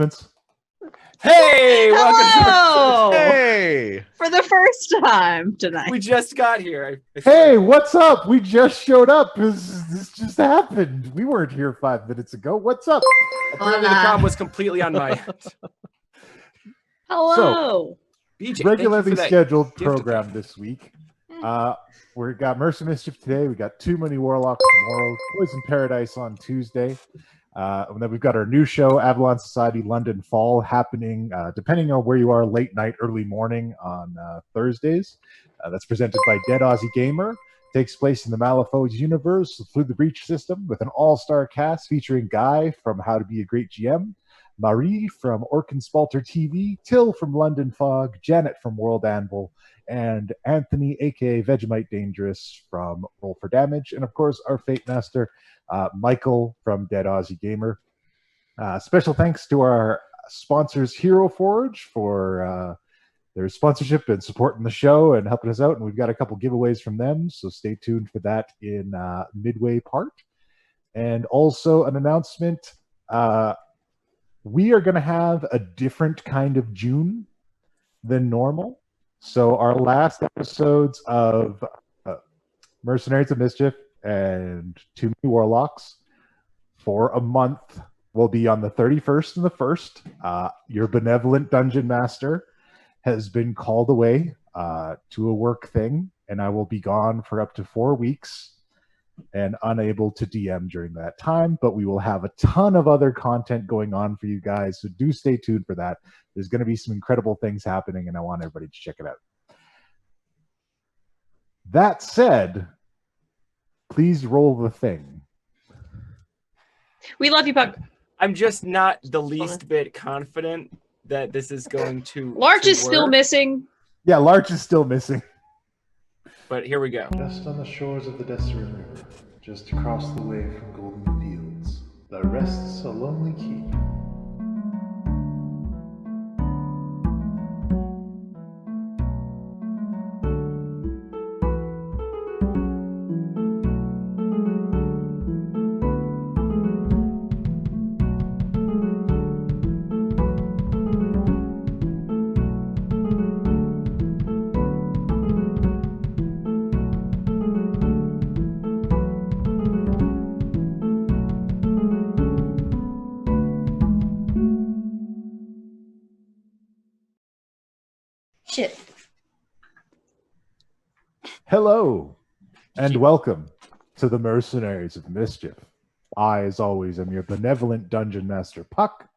announcements. Hey, welcome. Hey! For the first time tonight. We just got here. Hey, what's up? We just showed up. This just happened. We weren't here 5 minutes ago. What's up? Apparently the problem was completely on my end. Hello. BJ, Regularly scheduled program this week. We got Mercs of Mischief today. We got Too Many Warlocks tomorrow. Poison Paradise on Tuesday. And then we've got our new show, Avalon Society London Fall, happening, depending on where you are, late night, early morning on Thursdays. That's presented by Dead Aussie Gamer. Takes place in the Malifaux universe through the Breach system with an all-star cast featuring Guy from How to Be a Great GM, Marie from Orkenspalter TV, Till from London Fog, Janet from World Anvil, and Anthony, aka Vegemite Dangerous, from Roll for Damage, and of course our Fate Master, Michael from Dead Aussie Gamer. Special thanks to our sponsors, Hero Forge, for their sponsorship and supporting the show and helping us out. And we've got a couple giveaways from them, so stay tuned for that in midway part. And also an announcement, we are going to have a different kind of June than normal. So our last episodes of Mercenaries of Mischief and Too Many Warlocks for a month will be on the 31st and the 1st. Your benevolent dungeon master has been called away to a work thing, and I will be gone for up to 4 weeks and unable to DM during that time, but we will have a ton of other content going on for you guys, so do stay tuned for that. There's going to be some incredible things happening, and I want everybody to check it out. That said, please roll the thing. We love you, Puck. I'm just not the least bit confident that this is going to Larch is still missing. Yeah, Larch is still missing. But here we go. Just on the shores of the Deseret River, just across the way from Golden Fields, there rests a lonely keep. Shit. Hello, and welcome to the Mercenaries of Mischief. I, as always, am your benevolent dungeon master, Puck,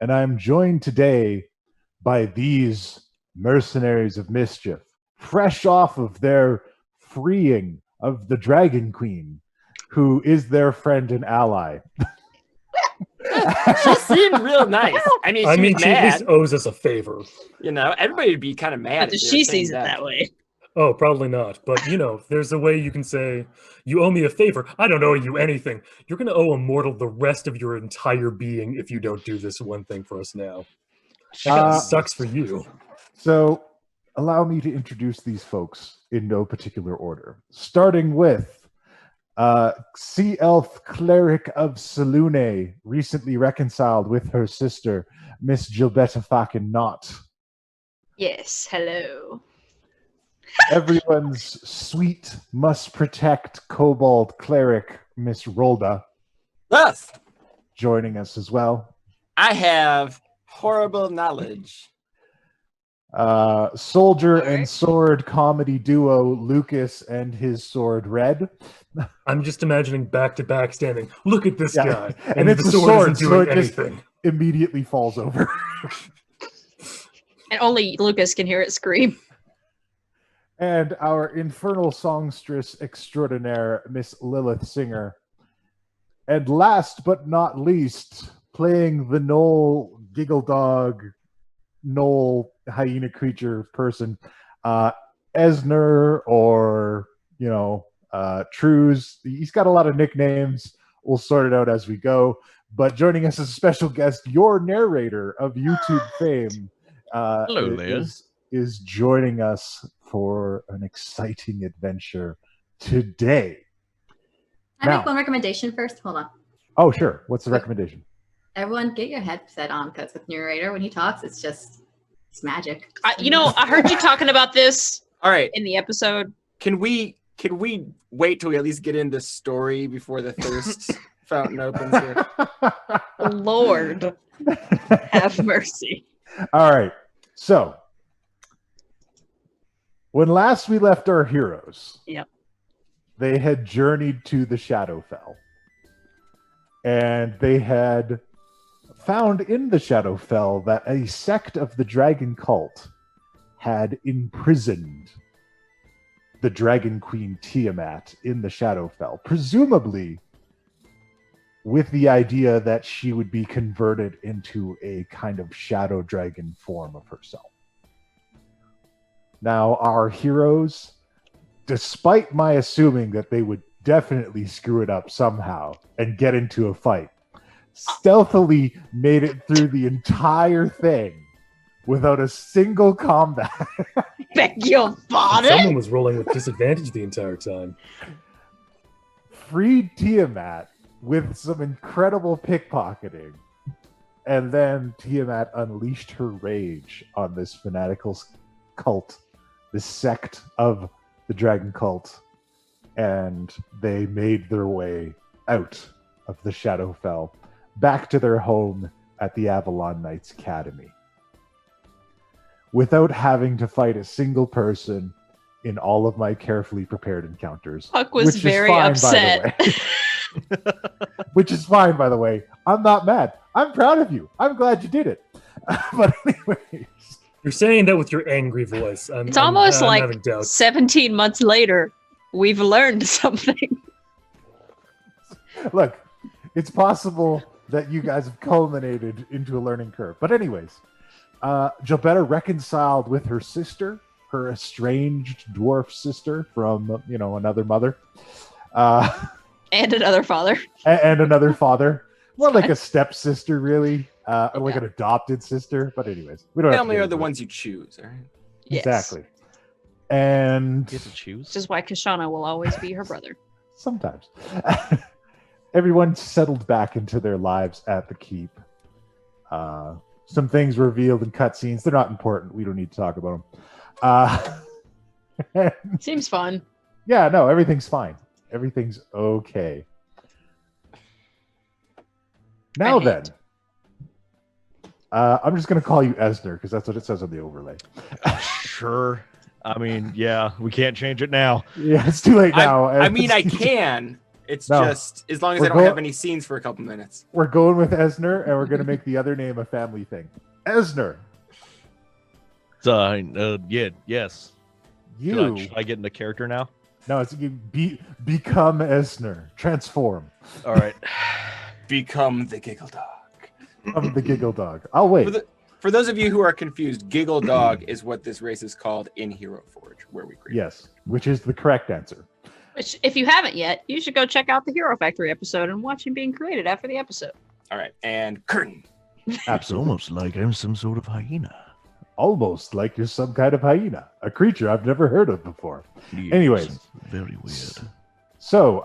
and I am joined today by these Mercenaries of Mischief, fresh off of their freeing of the Dragon Queen, who is their friend and ally. She seemed real nice. I mean, she at least owes us a favor. You know, everybody would be kind of mad. But she sees it that way. Oh, probably not. But, you know, there's a way you can say, you owe me a favor. I don't owe you anything. You're going to owe a mortal the rest of your entire being if you don't do this one thing for us now. That kind of sucks for you. So, allow me to introduce these folks in no particular order. Starting with Sea Elf Cleric of Selune, recently reconciled with her sister, Miss Gilbetta fucking Knott. Yes, hello. Everyone's sweet, must protect kobold cleric, Miss Rolda. Yes. Joining us as well. I have horrible knowledge. Soldier and sword comedy duo Lucas and his sword Red. I'm just imagining back-to-back standing. Look at this guy. And it's the a sword isn't doing so it anything. just immediately falls over. And only Lucas can hear it scream. And our infernal songstress extraordinaire, Miss Lilith Singer. And last but not least, playing the Gnoll Giggle Dog, Gnoll hyena creature person, Esner, or, you know, Trues. He's got a lot of nicknames. We'll sort it out as we go. But joining us as a special guest, your narrator of YouTube fame, Hello, Liz. Is joining us for an exciting adventure today. Can I make one recommendation first? Hold on. Oh, sure. What's the recommendation? Everyone, get your headset on because with narrator, when he talks, it's magic. I heard you talking about this All right. in the episode. Can we wait till we at least get into story before the thirst fountain opens here? Lord, have mercy. All right. So, when last we left our heroes, Yep. they had journeyed to the Shadowfell. And they had found in the Shadowfell that a sect of the dragon cult had imprisoned the Dragon Queen Tiamat in the Shadowfell, presumably with the idea that she would be converted into a kind of shadow dragon form of herself. Now, our heroes, despite my assuming that they would definitely screw it up somehow and get into a fight, stealthily made it through the entire thing without a single combat. Beg your pardon? Someone was rolling with disadvantage the entire time. Freed Tiamat with some incredible pickpocketing, and then Tiamat unleashed her rage on this fanatical cult, this sect of the dragon cult, and they made their way out of the Shadowfell, back to their home at the Avalon Knights Academy, without having to fight a single person in all of my carefully prepared encounters. Huck was which is very fine, by the upset. way. Which is fine, by the way. I'm not mad. I'm proud of you. I'm glad you did it. But anyways. You're saying that with your angry voice. It's almost I'm like having doubts. 17 months later, we've learned something. Look, it's possible that you guys have culminated into a learning curve. But anyways, Gilberta reconciled with her sister, her estranged dwarf sister from, another mother. And another father. And another father. More like a stepsister, really. Like an adopted sister. But anyways, we don't Family have to are the ones you choose, all right? Yes. Exactly. And Get to choose. Which is why Kashana will always be her brother. sometimes. Everyone settled back into their lives at the keep. Some things revealed in cutscenes. They're not important. We don't need to talk about them. Seems fun. Yeah, no, everything's fine. Everything's okay. Now then, I'm just going to call you Esner because that's what it says on the overlay. Sure. I mean, yeah, we can't change it now. Yeah, it's too late now. I mean, I can. It's No. just as long as We're I don't have any scenes for a couple minutes. We're going with Esner, and we're going to make the other name a family thing. Esner, Yeah, yes. you. Should I get into character now? No, it's become Esner. Transform. All right. Become the Giggle Dog. Of the Giggle Dog. I'll wait. For those of you who are confused, Giggle Dog is what this race is called in Hero Forge, where we create. Yes, which is the correct answer. Which, if you haven't yet, you should go check out the Hero Factory episode and watch him being created after the episode. All right, and curtain. It's almost like I'm some sort of hyena. Almost like you're some kind of hyena, a creature I've never heard of before. Yes, Anyways. Very weird. So,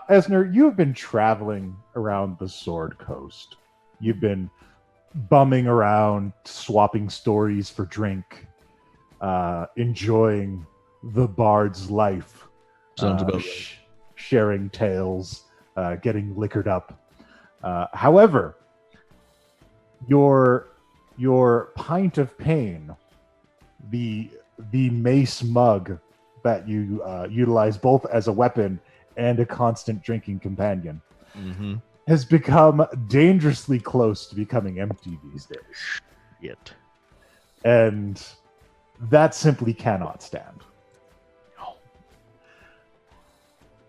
Esner, you have been traveling around the Sword Coast. You've been bumming around, swapping stories for drink, enjoying the bard's life. Sounds about right. Sharing tales, getting liquored up. However, your pint of pain, the mace mug that you utilize both as a weapon and a constant drinking companion, has become dangerously close to becoming empty these days. Yet. And that simply cannot stand.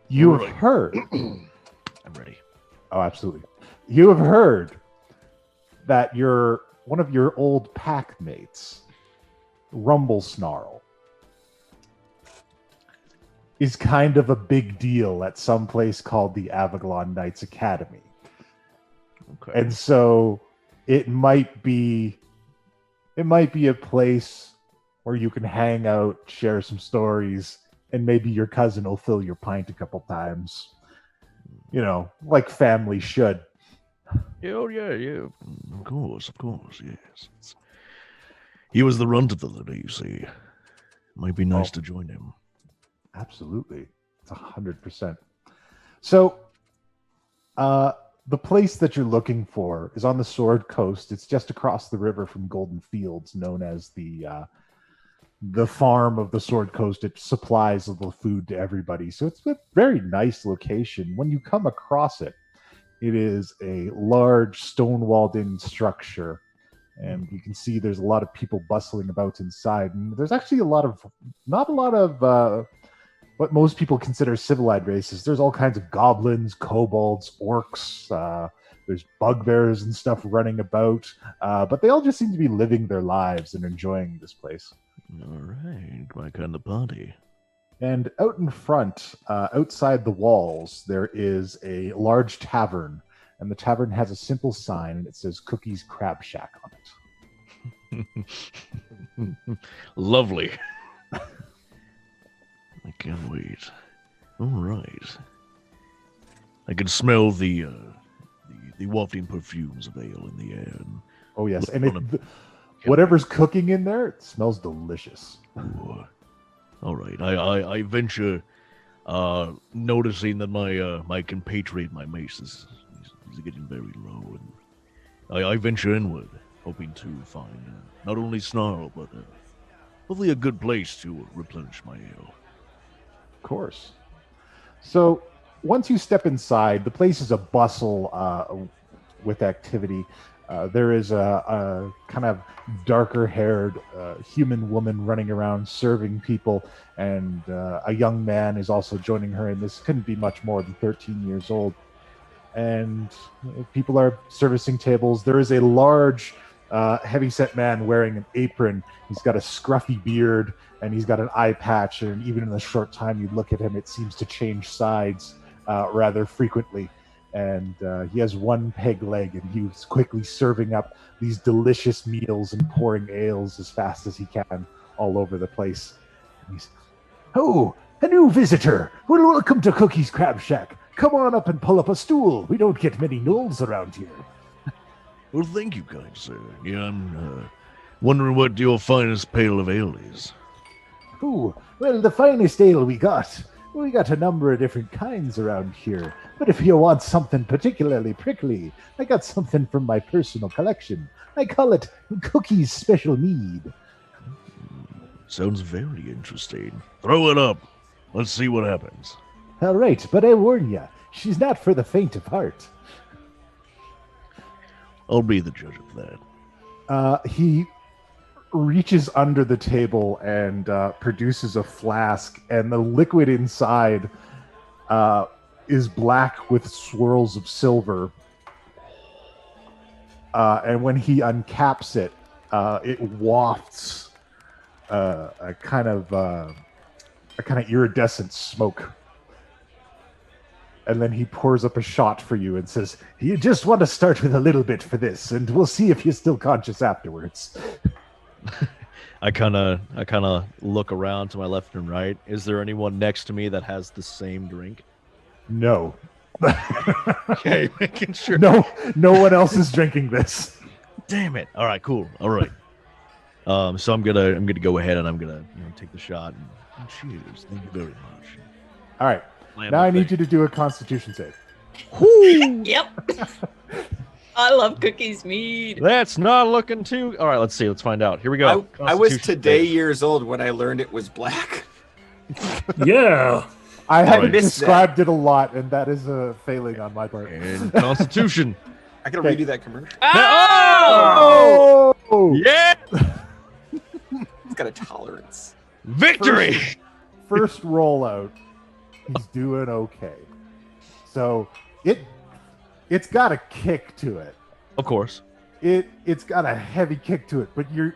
You have heard. I'm ready. Oh, absolutely. You have heard that one of your old pack mates, Rumblesnarl, is kind of a big deal at some place called the Avalon Knights Academy. Okay. And so it might be a place where you can hang out, share some stories, and maybe your cousin will fill your pint a couple times. Like family should. Yeah, oh, yeah. Of course, yes. He was the runt of the litter, you see. Might be nice to join him. Absolutely. It's 100%. So, the place that you're looking for is on the Sword Coast. It's just across the river from Golden Fields, known as the farm of the Sword Coast. It supplies the food to everybody. So it's a very nice location. When you come across it, it is a large stone-walled-in structure. And you can see there's a lot of people bustling about inside. And there's actually not a lot of what most people consider civilized races. There's all kinds of goblins, kobolds, orcs. There's bugbears and stuff running about. But they all just seem to be living their lives and enjoying this place. All right, my kind of party. And out in front, outside the walls, there is a large tavern. And the tavern has a simple sign, and it says Cookies Crab Shack on it. Lovely. I can't wait. All right. I can smell the wafting perfumes of ale in the air. Oh, yes. And whatever's cooking in there, it smells delicious. Ooh. All right. I venture noticing that my compatriot, my mace, is getting very low. And I venture inward, hoping to find not only Snarl, but hopefully a good place to replenish my ale. Of course. So once you step inside, the place is a bustle with activity. There is a kind of darker-haired human woman running around serving people, and a young man is also joining her, and this couldn't be much more than 13 years old. And people are servicing tables. There is a large, heavy-set man wearing an apron. He's got a scruffy beard, and he's got an eye patch, and even in the short time you look at him, it seems to change sides rather frequently. And he has one peg leg, and he's quickly serving up these delicious meals and pouring ales as fast as he can all over the place. And he's, "Oh, a new visitor! Well, welcome to Cookie's Crab Shack. Come on up and pull up a stool. We don't get many gnolls around here." Well, thank you, kind sir. Yeah, I'm wondering what your finest pail of ale is. "Oh, well, the finest ale we got a number of different kinds around here. But if you want something particularly prickly, I got something from my personal collection. I call it Cookie's Special Mead." Sounds very interesting. Throw it up. Let's see what happens. "All right, but I warn ya, she's not for the faint of heart." I'll be the judge of that. He reaches under the table and produces a flask, and the liquid inside is black with swirls of silver. And when he uncaps it, it wafts a kind of iridescent smoke. And then he pours up a shot for you and says, "You just want to start with a little bit for this, and we'll see if you're still conscious afterwards." I kind of look around to my left and right. Is there anyone next to me that has the same drink? No. Okay, making sure. No one else is drinking this. Damn it! All right, cool. All right. So I'm gonna go ahead and I'm gonna take the shot and cheers. Thank you very much. All right. Now I need you to do a Constitution save. Yep. I love Cookie's mead. That's not looking too. All right, let's see. Let's find out. Here we go. I was Constitution today save. years old when I learned it was black. Yeah. I hadn't Right. described it a lot, and that is a failing on my part. And Constitution. I gotta redo that commercial. Oh! Oh! Yeah! It's got a tolerance. Victory! First rollout, he's doing okay. So it's got a kick to it. Of course. It's got a heavy kick to it, but you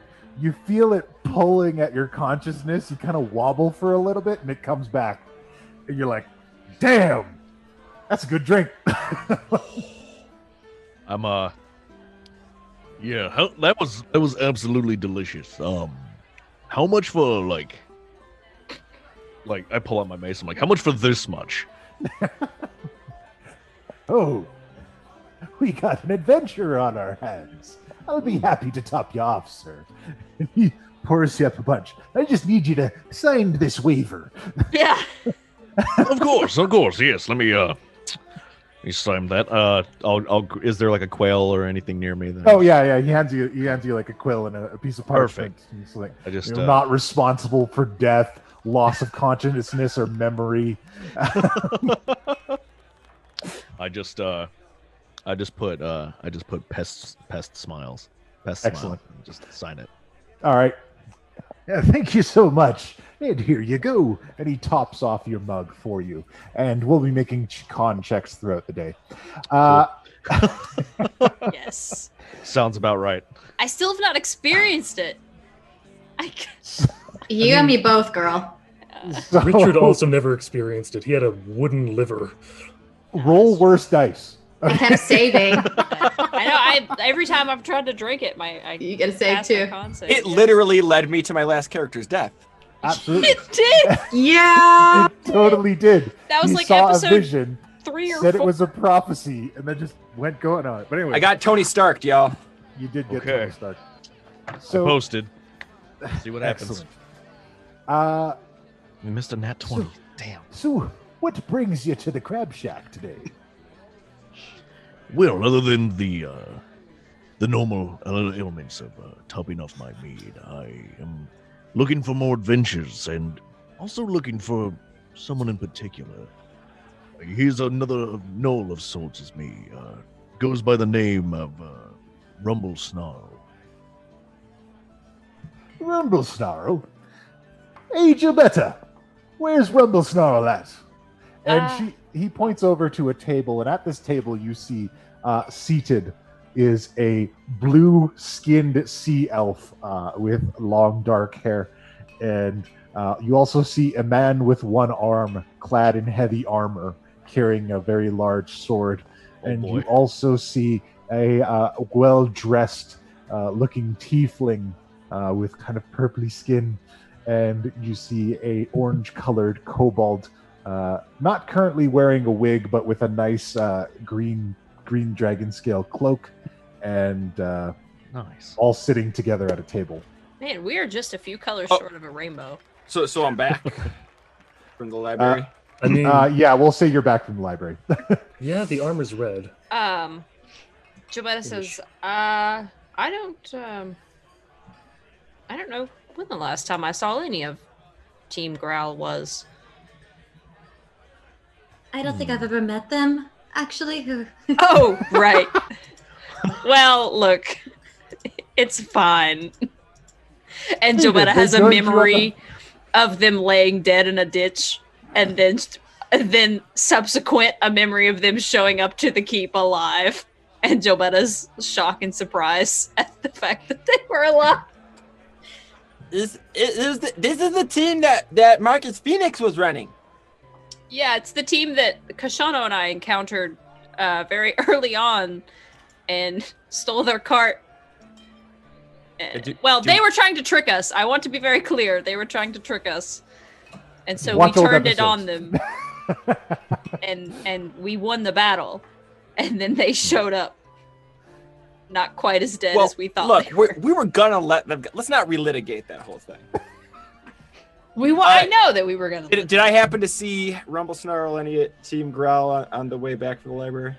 feel it pulling at your consciousness. You kind of wobble for a little bit, and it comes back, and you're like, "Damn, that's a good drink." I'm yeah, that was absolutely delicious. How much for like I pull out my mace. I'm like, how much for this much? Oh, We got an adventure on our hands. I'll be happy to top you off, sir. He pours you up a bunch. I just need you to sign this waiver. Yeah. Of course, yes. Let me sign that. I'll is there like a quail or anything near me then? Oh yeah. He hands you like a quill and a piece of parchment. Perfect. He's like, I just you're not responsible for death, loss of consciousness, or memory. I just put pest smiles. Pest Excellent. smile. Just sign it. All right. Yeah, thank you so much. And here you go. And he tops off your mug for you. And we'll be making con checks throughout the day. Yes. Sounds about right. I still have not experienced it. You and me both, girl. So, Richard also never experienced it. He had a wooden liver. roll worse dice. I kept saving. I know. Every time I've tried to drink it, You gotta save pass my too. con save, It yeah. literally led me to my last character's death. Absolutely. It did. Yeah. It totally did. That was He like saw episode a vision, 3 or said 4. it was a prophecy, and then just went going on it. But anyway, I got Tony Stark, y'all. you did get Okay. Tony Stark. So Posted. See what happens. excellent. We missed a nat 20. Damn. So what brings you to the Crab Shack today? Well, other than the normal elements of topping off my mead, I am looking for more adventures and also looking for someone in particular. He's another Gnoll of sorts as me. Goes by the name of Rumblesnarl. Rumblesnarl? Hey, Gilbetta, where's Rumblesnarl at? And he points over to a table, and at this table you see seated is a blue-skinned sea elf with long dark hair, and you also see a man with one arm clad in heavy armor carrying a very large sword. And boy. you also see a well-dressed looking tiefling with kind of purpley skin, and you see a orange-colored kobold, not currently wearing a wig, but with a nice green dragon scale cloak, and Nice. all sitting together at a table. Man, we are just a few colors Oh. short of a rainbow. So I'm back from the library. I mean, Yeah, we'll say you're back from the library. yeah, the armor's red. Jobetta says, I don't know when the last time I saw any of Team GROWL was. I don't think I've ever met them, actually. Oh, right. Well, look, it's fine. And Hey, Jobetta they has a joined you on memory of them laying dead in a ditch, and then subsequent a memory of them showing up to the keep alive. And Jobetta's shock and surprise at the fact that they were alive. This is the team that Marcus Phoenix was running. Yeah, it's the team that Kashano and I encountered very early on and stole their cart. They were trying to trick us. I want to be very clear. They were trying to trick us. And so Watch we old turned it on episodes. them. and we won the battle. And then they showed up. Not quite as dead as we thought. Look, they were. we were gonna let them. Let's not relitigate that whole thing. I know that we were gonna. Did I happen to see Rumblesnarl any at Team GROWL on the way back from the library?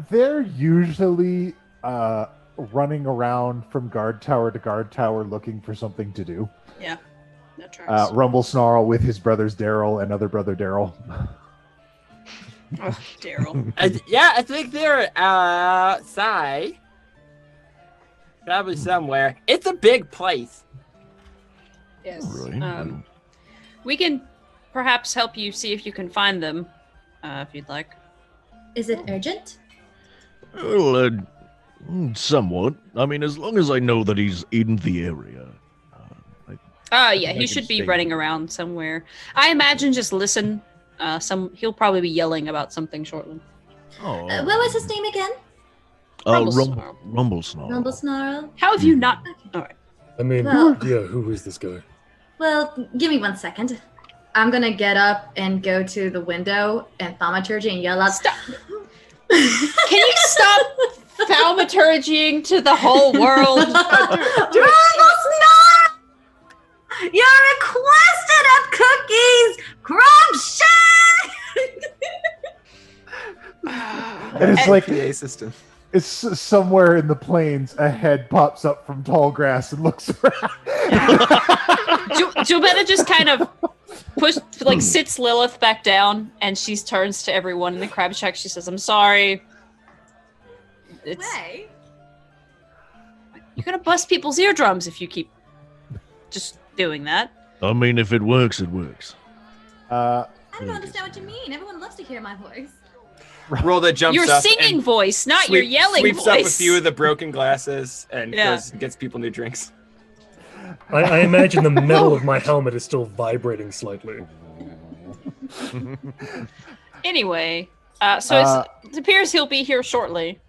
They're usually running around from guard tower to guard tower looking for something to do. Yeah, that tracks. Rumblesnarl with his brothers Daryl and other brother Daryl. Oh, Daryl. I think they're outside. Probably somewhere. It's a big place. Yes. Right. We can perhaps help you see if you can find them, if you'd like. Is it urgent? Well, somewhat. I mean, as long as I know that he's in the area. Yeah, I he can should be stay. running around somewhere. I imagine just listen. He'll probably be yelling about something shortly. Oh. What was his name again? Rumblesnarl. Rumblesnarl. Rumblesnarl? How have you not? All right. I mean, Well- yeah, who is this guy? Well, give me 1 second. I'm gonna get up and go to the window and thaumaturgy and yell out, Stop. Can you stop thaumaturgying to the whole world? Rumblesnarl! You're requested of cookies! Crumb And it's like PA system. it's somewhere in the plains. A head pops up from tall grass and looks around. Jobetta just kind of sits Lilith back down, and she turns to everyone in the crab shack. She says, "I'm sorry. Way. You're gonna bust people's eardrums if you keep just doing that." I mean, if it works, it works. I don't understand what you mean. Everyone loves to hear my voice. Roll that jumps Your up singing and voice, not your yelling sweeps voice. up a few of the broken glasses and Yeah. gets people new drinks. I imagine the metal of my helmet is still vibrating slightly. Anyway, it appears he'll be here shortly.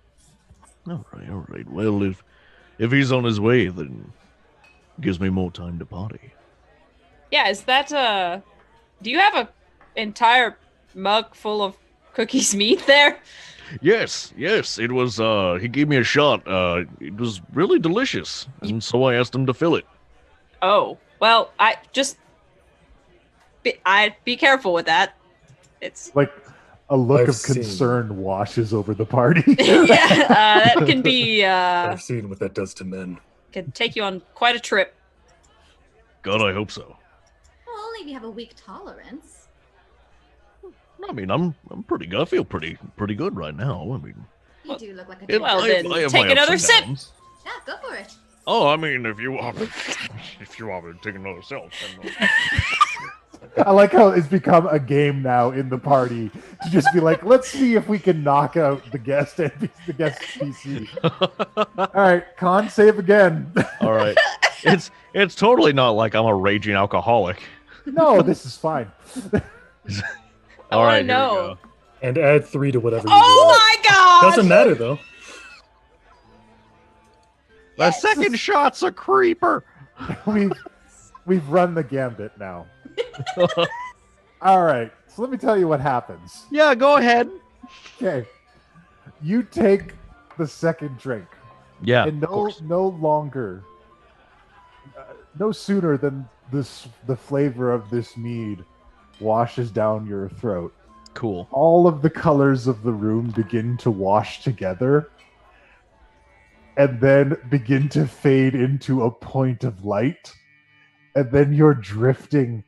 All right. Well, if he's on his way, then gives me more time to party. Yeah, is that do you have a entire mug full of cookies meat there? Yes. It was. He gave me a shot. It was really delicious, and so I asked him to fill it. Oh, well, be careful with that. It's Like a look I've of seen. concern washes over the party. that can be I've seen what that does to men. can take you on quite a trip. God, I hope so. Well, only if you have a weak tolerance. I mean, I'm pretty good. I feel pretty good right now. I mean, You do look like a it- Well, I- then I have take my ups another and sip. downs. Yeah, go for it. Oh, I mean, if you want me to take another sip, then I like how it's become a game now in the party to just be like, let's see if we can knock out the guest PC. All right, con save again. all right. It's totally not like I'm a raging alcoholic. No, this is fine. All wanna right, here we know. go. And add 3 to whatever you Oh roll. my god! Doesn't matter though. The second shot's a creeper. We've run the gambit now. All right, so let me tell you what happens. Yeah, go ahead. Okay, you take the second drink, Yeah, and of course. no sooner than the flavor of this mead washes down your throat. Cool. All of the colors of the room begin to wash together and then begin to fade into a point of light. And then you're drifting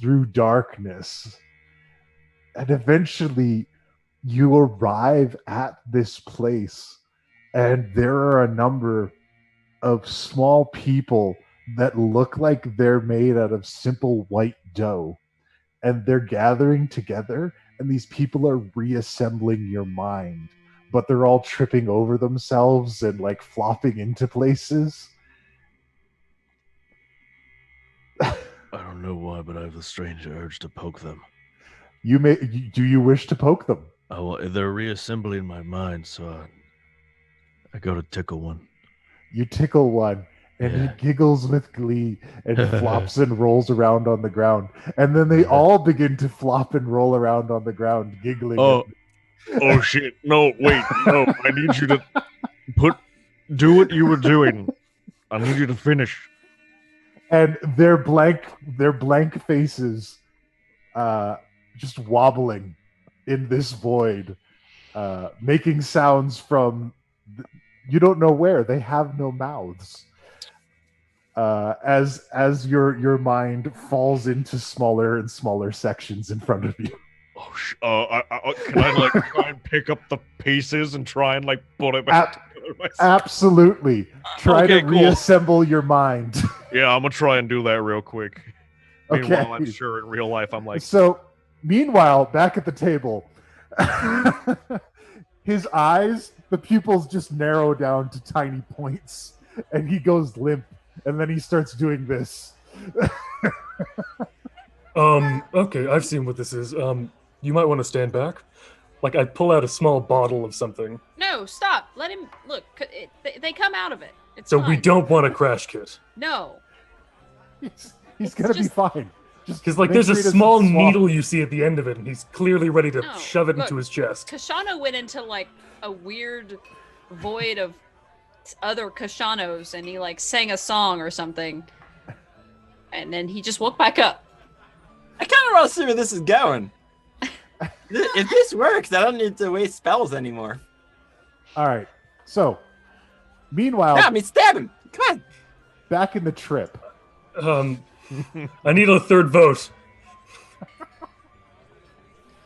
through darkness. And eventually you arrive at this place, and there are a number of small people that look like they're made out of simple white dough. And they're gathering together, and these people are reassembling your mind, but they're all tripping over themselves and like flopping into places. I don't know why, but I have the strange urge to poke them. Do you wish to poke them? Oh, well, they're reassembling my mind, so I go to tickle one. You tickle one, and Yeah. he giggles with glee and flops and rolls around on the ground. And then they all begin to flop and roll around on the ground, giggling. Oh, oh shit! No, wait, no! I need you to do what you were doing. I need you to finish. And their blank faces just wobbling in this void, making sounds from you don't know where. They have no mouths. As your mind falls into smaller and smaller sections in front of you. Oh, can I like try and pick up the pieces and try and like put it back together myself? Absolutely. Try Okay, to cool. reassemble your mind. Yeah, I'm gonna try and do that real quick. Okay. Meanwhile, I'm sure in real life I'm like, So, meanwhile, back at the table, his eyes, the pupils just narrow down to tiny points, and he goes limp, and then he starts doing this. Okay, I've seen what this is. You might want to stand back. Like, I pull out a small bottle of something. No, stop. Let him look. They come out of it. It's So fine. we don't want a crash kit. No. He's It's gonna be just- fine. Because like make there's sure a he doesn't small swap. needle you see at the end of it, and he's clearly ready to No, shove it look. into his chest. Kashana went into like a weird void of other Kashanos, and he like sang a song or something, and then he just woke back up. I kind of want to see where this is going. If this works, I don't need to waste spells anymore. All right. So, meanwhile, Yeah, I mean, stab him. Come on. back in the trip, I need a third vote.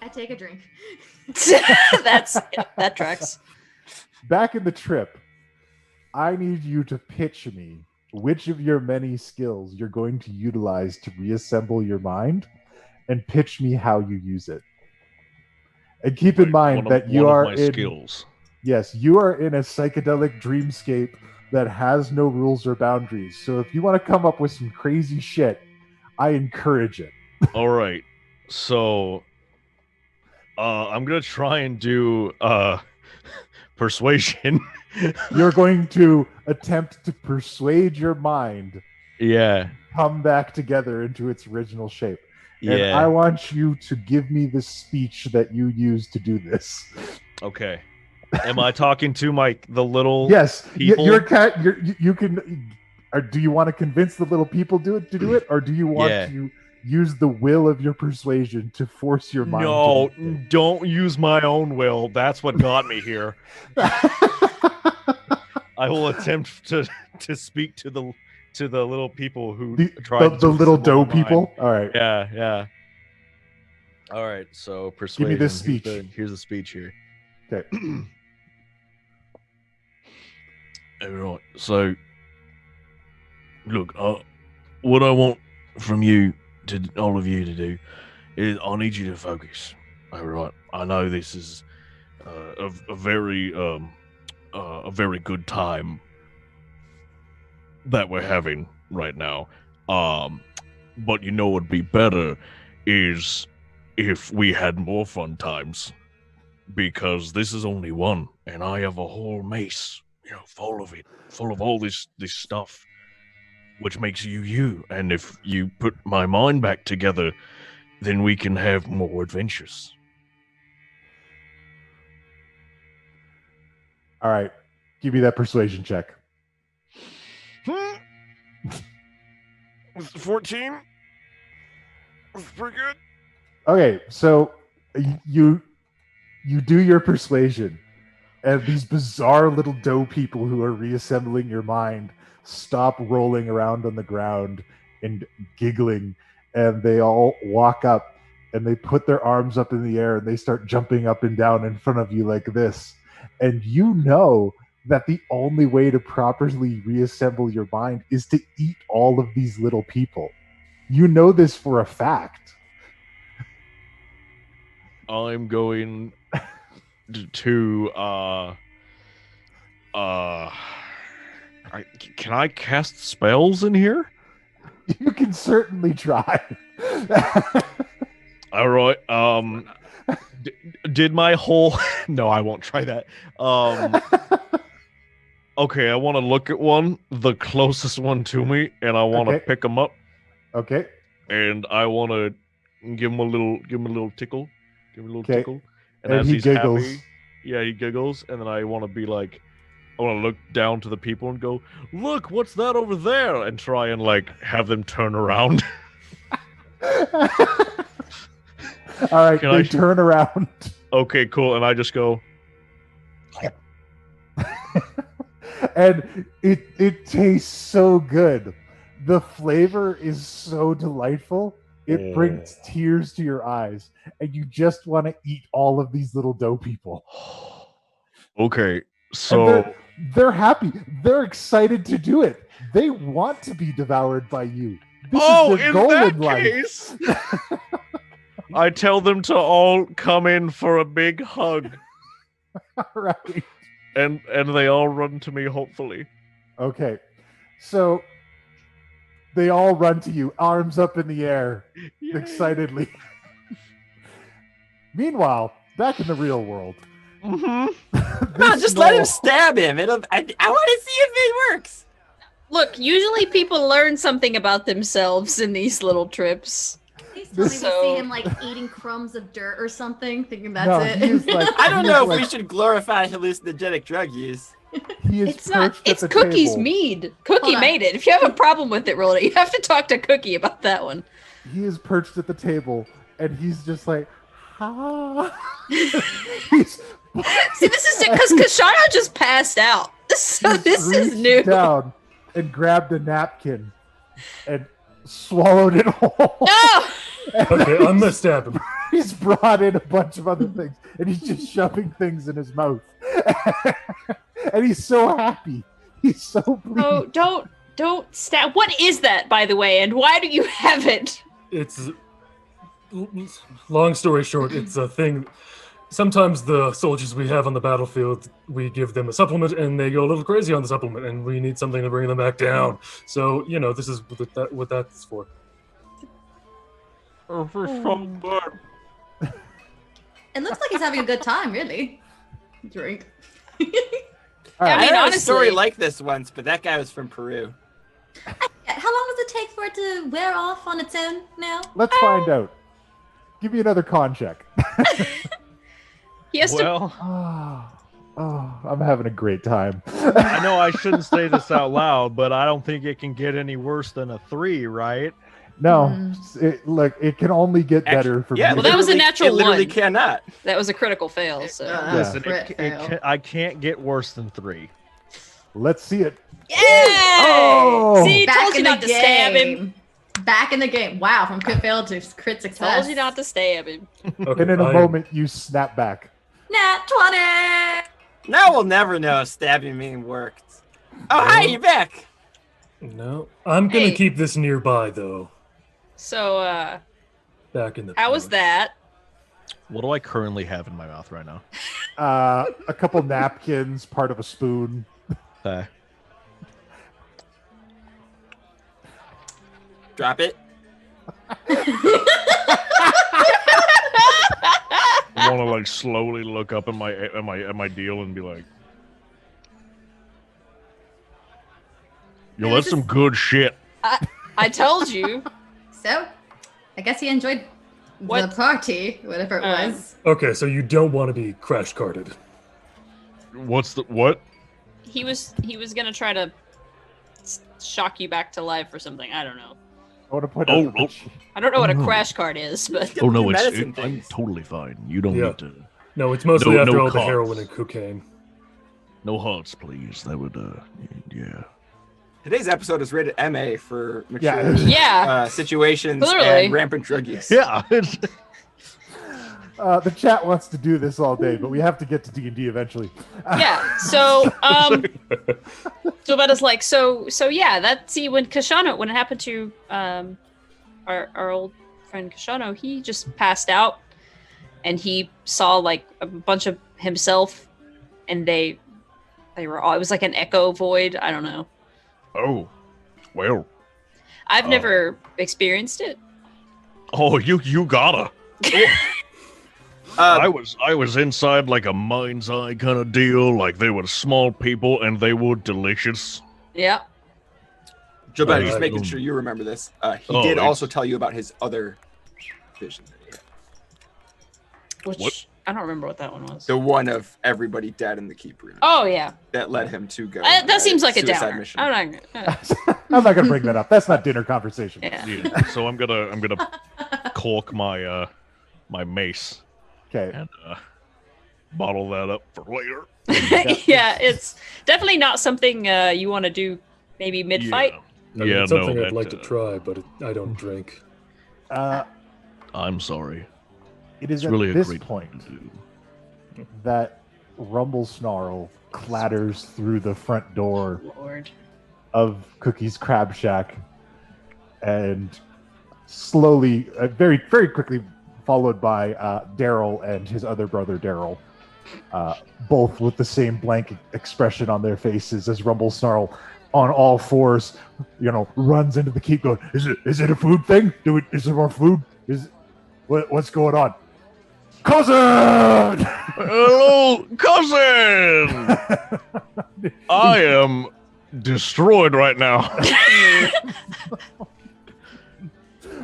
I take a drink. That tracks. back in the trip, I need you to pitch me which of your many skills you're going to utilize to reassemble your mind, and pitch me how you use it. And keep in mind that you are in skills. yes, you are in a psychedelic dreamscape that has no rules or boundaries. So if you want to come up with some crazy shit, I encourage it. All right. So I'm going to try and do persuasion. You're going to attempt to persuade your mind Yeah. come back together into its original shape. And Yeah. I want you to give me the speech that you use to do this. Okay. Am I talking to the little Yes, people? your cat. You can. Or do you want to convince the little people to do it, or do you want Yeah. to use the will of your persuasion to force your mind? No, to do it? don't use my own will. That's what got me here. I will attempt to speak to the little people who tried the to little assemble doe my mind. people. All right. Yeah, yeah. All right, so persuasion. me this speech. Here's the speech here. Okay. All right. So, look, what I want from you all of you to do is I need you to focus. All right. I know this is a very good time that we're having right now. But you know what'd be better is if we had more fun times, because this is only one, and I have a whole mace, full of it, full of all this stuff, which makes you you. And if you put my mind back together, then we can have more adventures. All right. Give me that persuasion check. 14. That's pretty good. Okay, so you do your persuasion, and these bizarre little doe people who are reassembling your mind stop rolling around on the ground and giggling, and they all walk up and they put their arms up in the air and they start jumping up and down in front of you like this. And you know that the only way to properly reassemble your mind is to eat all of these little people. You know this for a fact. I'm going to can I cast spells in here? You can certainly try. All right. Did my whole no, I won't try that. Okay, I want to look at one, the closest one to me, and I want to Okay. pick him up, Okay. and I want to give him a little tickle, give him a little Okay. tickle, And as he he's giggles. happy, yeah, he giggles, and then I want to be like, I want to look down to the people and go, look, what's that over there, and try and like have them turn around. All right, Can they I- turn around. Okay, cool, and I just go, And it tastes so good. The flavor is so delightful. It brings tears to your eyes, and you just want to eat all of these little doe people. okay, And so they're happy. They're excited to do it. They want to be devoured by you. This is their in goal that in life. case, I tell them to all come in for a big hug, All right. and they all run to me, hopefully. Okay. So they all run to you, arms up in the air, excitedly. Meanwhile, back in the real world. Mm-hmm. Come on, just let him Gnoll- stab him. I want to see if it works. Look, usually people learn something about themselves in these little trips. tell me So- we see him like eating crumbs of dirt or something, thinking that's No, it. he is like I don't he is know if like- we should glorify hallucinogenic drug use. He is It's not. perched at It's the Cookie's table. mead. Cookie Hold on. made it. If you have a problem with it, Rhoda, you have to talk to Cookie about that one. He is perched at the table, and he's just like, ha. He's See, this is it because Kashana just passed out. So he this is reached new. down and grabbed a napkin and swallowed it whole. No. Okay, I'm gonna stab him. He's brought in a bunch of other things, and he's just shoving things in his mouth. And he's so happy. He's so pleased. Oh, don't stab. What is that, by the way, and why do you have it? It's long story short, it's a thing. Sometimes the soldiers we have on the battlefield, we give them a supplement, and they go a little crazy on the supplement, and we need something to bring them back down. So this is what that's for. It looks like he's having a good time, really. Drink. All I right. mean, I heard a honestly- story like this once, but that guy was from Peru. How long does it take for it to wear off on its own now? Let's find out. Give me another con check. He has to. Well, I'm having a great time. I know I shouldn't say this out loud, but I don't think it can get any worse than a 3, right? No, it can only get better for Yeah, me. Well, that was a literally- natural It literally one. cannot. That was a critical fail. So. Listen, crit fail. I can't get worse than 3. Let's see it. Yay! Oh! See, Back told you in the not to stab him. game. Back in the game. Wow, from crit fail to crit success. Told you not to stab him. Okay, And in a I- moment, you snap back. Nat 20! Now we'll never know if stabbing me worked. Oh, hi, you're back. No, I'm gonna Hey. keep this nearby though. So, Back in the. how was pouch. that? What do I currently have in my mouth right now? A couple napkins, part of a spoon. Drop it. I want to like slowly look up at my deal and be like, "Yo, that's some good shit." I told you. So, I guess he enjoyed What? the party, whatever it was. Okay, so you don't want to be crash carted. What's the what? He was gonna try to shock you back to life or something. I don't know. I want to point Oh, out. oh. I don't know what a Oh. crash card is, but Oh no, Do it's medicine I'm things. totally fine. You don't Yeah. need to. No, it's mostly No- after no all the cost. heroin and cocaine. No hearts, please. That would yeah. Today's episode is rated MA for Yeah. mature yeah. situations Clearly. and rampant drug use. Yeah. It's, The chat wants to do this all day, but we have to get to D&D eventually. Yeah. So, Gilberta's like, so yeah, when it happened to our old friend Kashano, he just passed out and he saw like a bunch of himself and they were all, it was like an echo void. I don't know. oh, well. I've never experienced it. Oh, you gotta. I was inside like a mind's eye kind of deal. Like they were small people and they were delicious. Yeah. Joe Biden, just I making don't- sure you remember this. He Oh, did it's- also tell you about his other vision. that he had. Which What? I don't remember what that one was. The one of everybody dead in the keep room. Oh yeah. That led him to go. That seems like a suicide downer. mission. I'm not. I'm not going to bring that up. That's not dinner conversation. Yeah. Yeah. So I'm gonna cork my my mace Okay. and bottle that up for later. Yeah, it's definitely not something you want to do maybe mid-fight. I mean, Yeah, it's something no, I'd like to that, try, but I don't drink. I'm sorry. It is It's at really a this great point thing to do. that Rumblesnarl clatters through the front door Lord. of Cookie's Crab Shack and slowly, very, very quickly followed by Daryl and his other brother Daryl, both with the same blank expression on their faces as Rumblesnarl on all fours, runs into the keep going, is it a food thing? Is there more food? What's going on? Cousin! Hello, cousin! I am destroyed right now.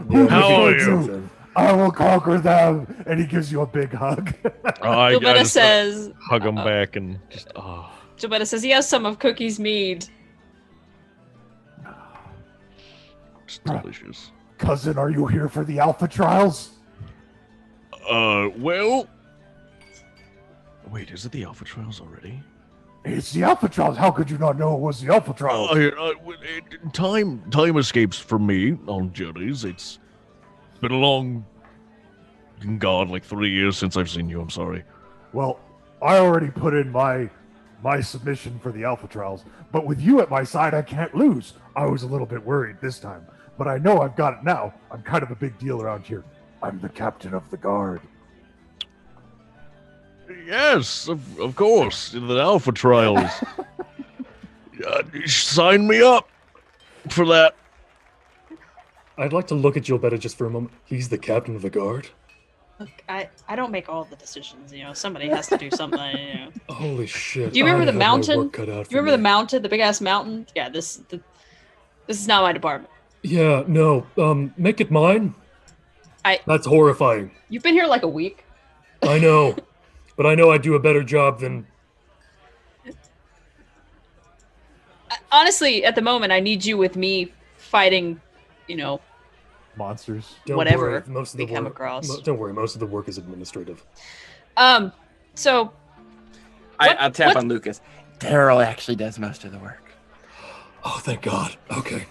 Who How are killed you? I will conquer them. And he gives you a big hug. I Gilberta just says, hug him back and just Gilberta says he has some of Cookie's mead. it's delicious. Cousin, are you here for the Alpha trials? Well, wait, is it the Alpha Trials already? It's the Alpha trials. How could you not know it was the Alpha trials? Time escapes for me on journeys. It's been a long, God, like 3 years since I've seen you. I'm sorry. Well, I already put in my submission for the Alpha trials, but with you at my side, I can't lose. I was a little bit worried this time, but I know I've got it now. I'm kind of a big deal around here. I'm the captain of the guard. Yes, of course, the Alpha Trials. Sign me up for that. I'd like to look at Gilberta just for a moment. He's the captain of the guard? Look, I don't make all the decisions, you know. Somebody has to do something, you know. Holy shit. Do you remember I the have my mountain? work cut out Do you remember the mountain, the big ass mountain? Yeah, this is not my department. Yeah, no. Make it mine? That's horrifying. You've been here like a week. I know. But I know I do a better job than... Honestly, at the moment, I need you with me fighting, you know, Monsters. Don't whatever worry, most of the we come work, across. Don't worry, most of the work is administrative. So... I'll tap what- on Lucas. Daryl actually does most of the work. Oh, thank God. Okay.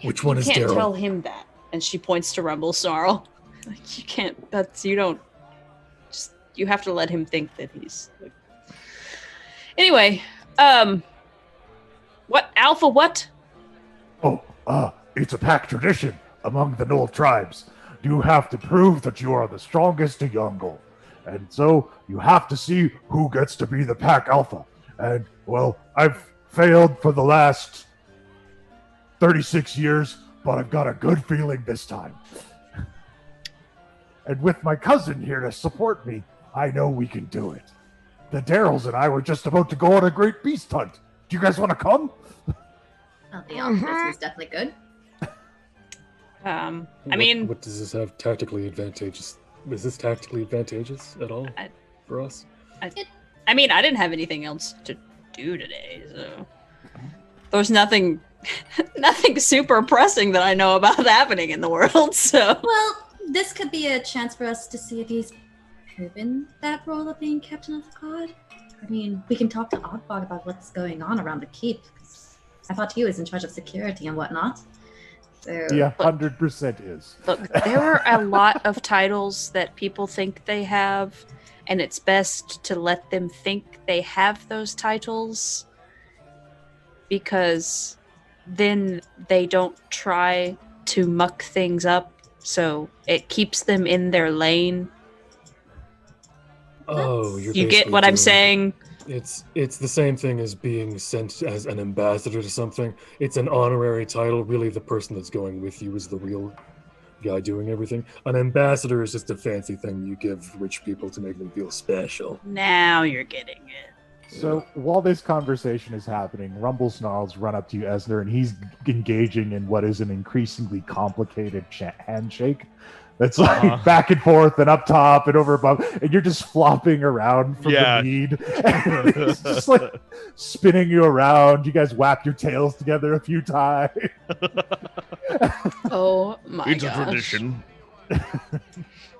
Which one is You can't Daryl? tell him that. And she points to Rumblesnarl. Like, you can't, you don't, just, you have to let him think that he's, like... Anyway, what, Alpha what? Oh, it's a pack tradition among the Gnoll tribes. You have to prove that you are the strongest Yongle. And so you have to see who gets to be the pack alpha. And, well, I've failed for the last 36 years, but I've got a good feeling this time. And with my cousin here to support me, I know we can do it. The Daryls and I were just about to go on a great beast hunt. Do you guys want to come? Well, the Alpha is definitely good. I mean... What does this have tactically advantageous? Is this tactically advantageous at all for us? I mean, I didn't have anything else to do today, so... There's nothing super pressing that I know about happening in the world, so... Well, this could be a chance for us to see if he's proven that role of being captain of the guard. I mean, we can talk to Oddbog about what's going on around the keep, because I thought he was in charge of security and whatnot. So, Yeah, 100% is. Look, there are a lot of titles that people think they have, and it's best to let them think they have those titles, because then they don't try to muck things up, so it keeps them in their lane. Oh, you're You get basically what I'm doing- saying? It's the same thing as being sent as an ambassador to something. It's an honorary title. Really, the person that's going with you is the real guy doing everything. An ambassador is just a fancy thing you give rich people to make them feel special. Now you're getting it. So while this conversation is happening, Rumblesnarl's run up to you, Esner, and he's engaging in what is an increasingly complicated handshake. That's like back and forth and up top and over above, and you're just flopping around from the mead. It's just like spinning you around. You guys whap your tails together a few times. Oh my god. It's a tradition.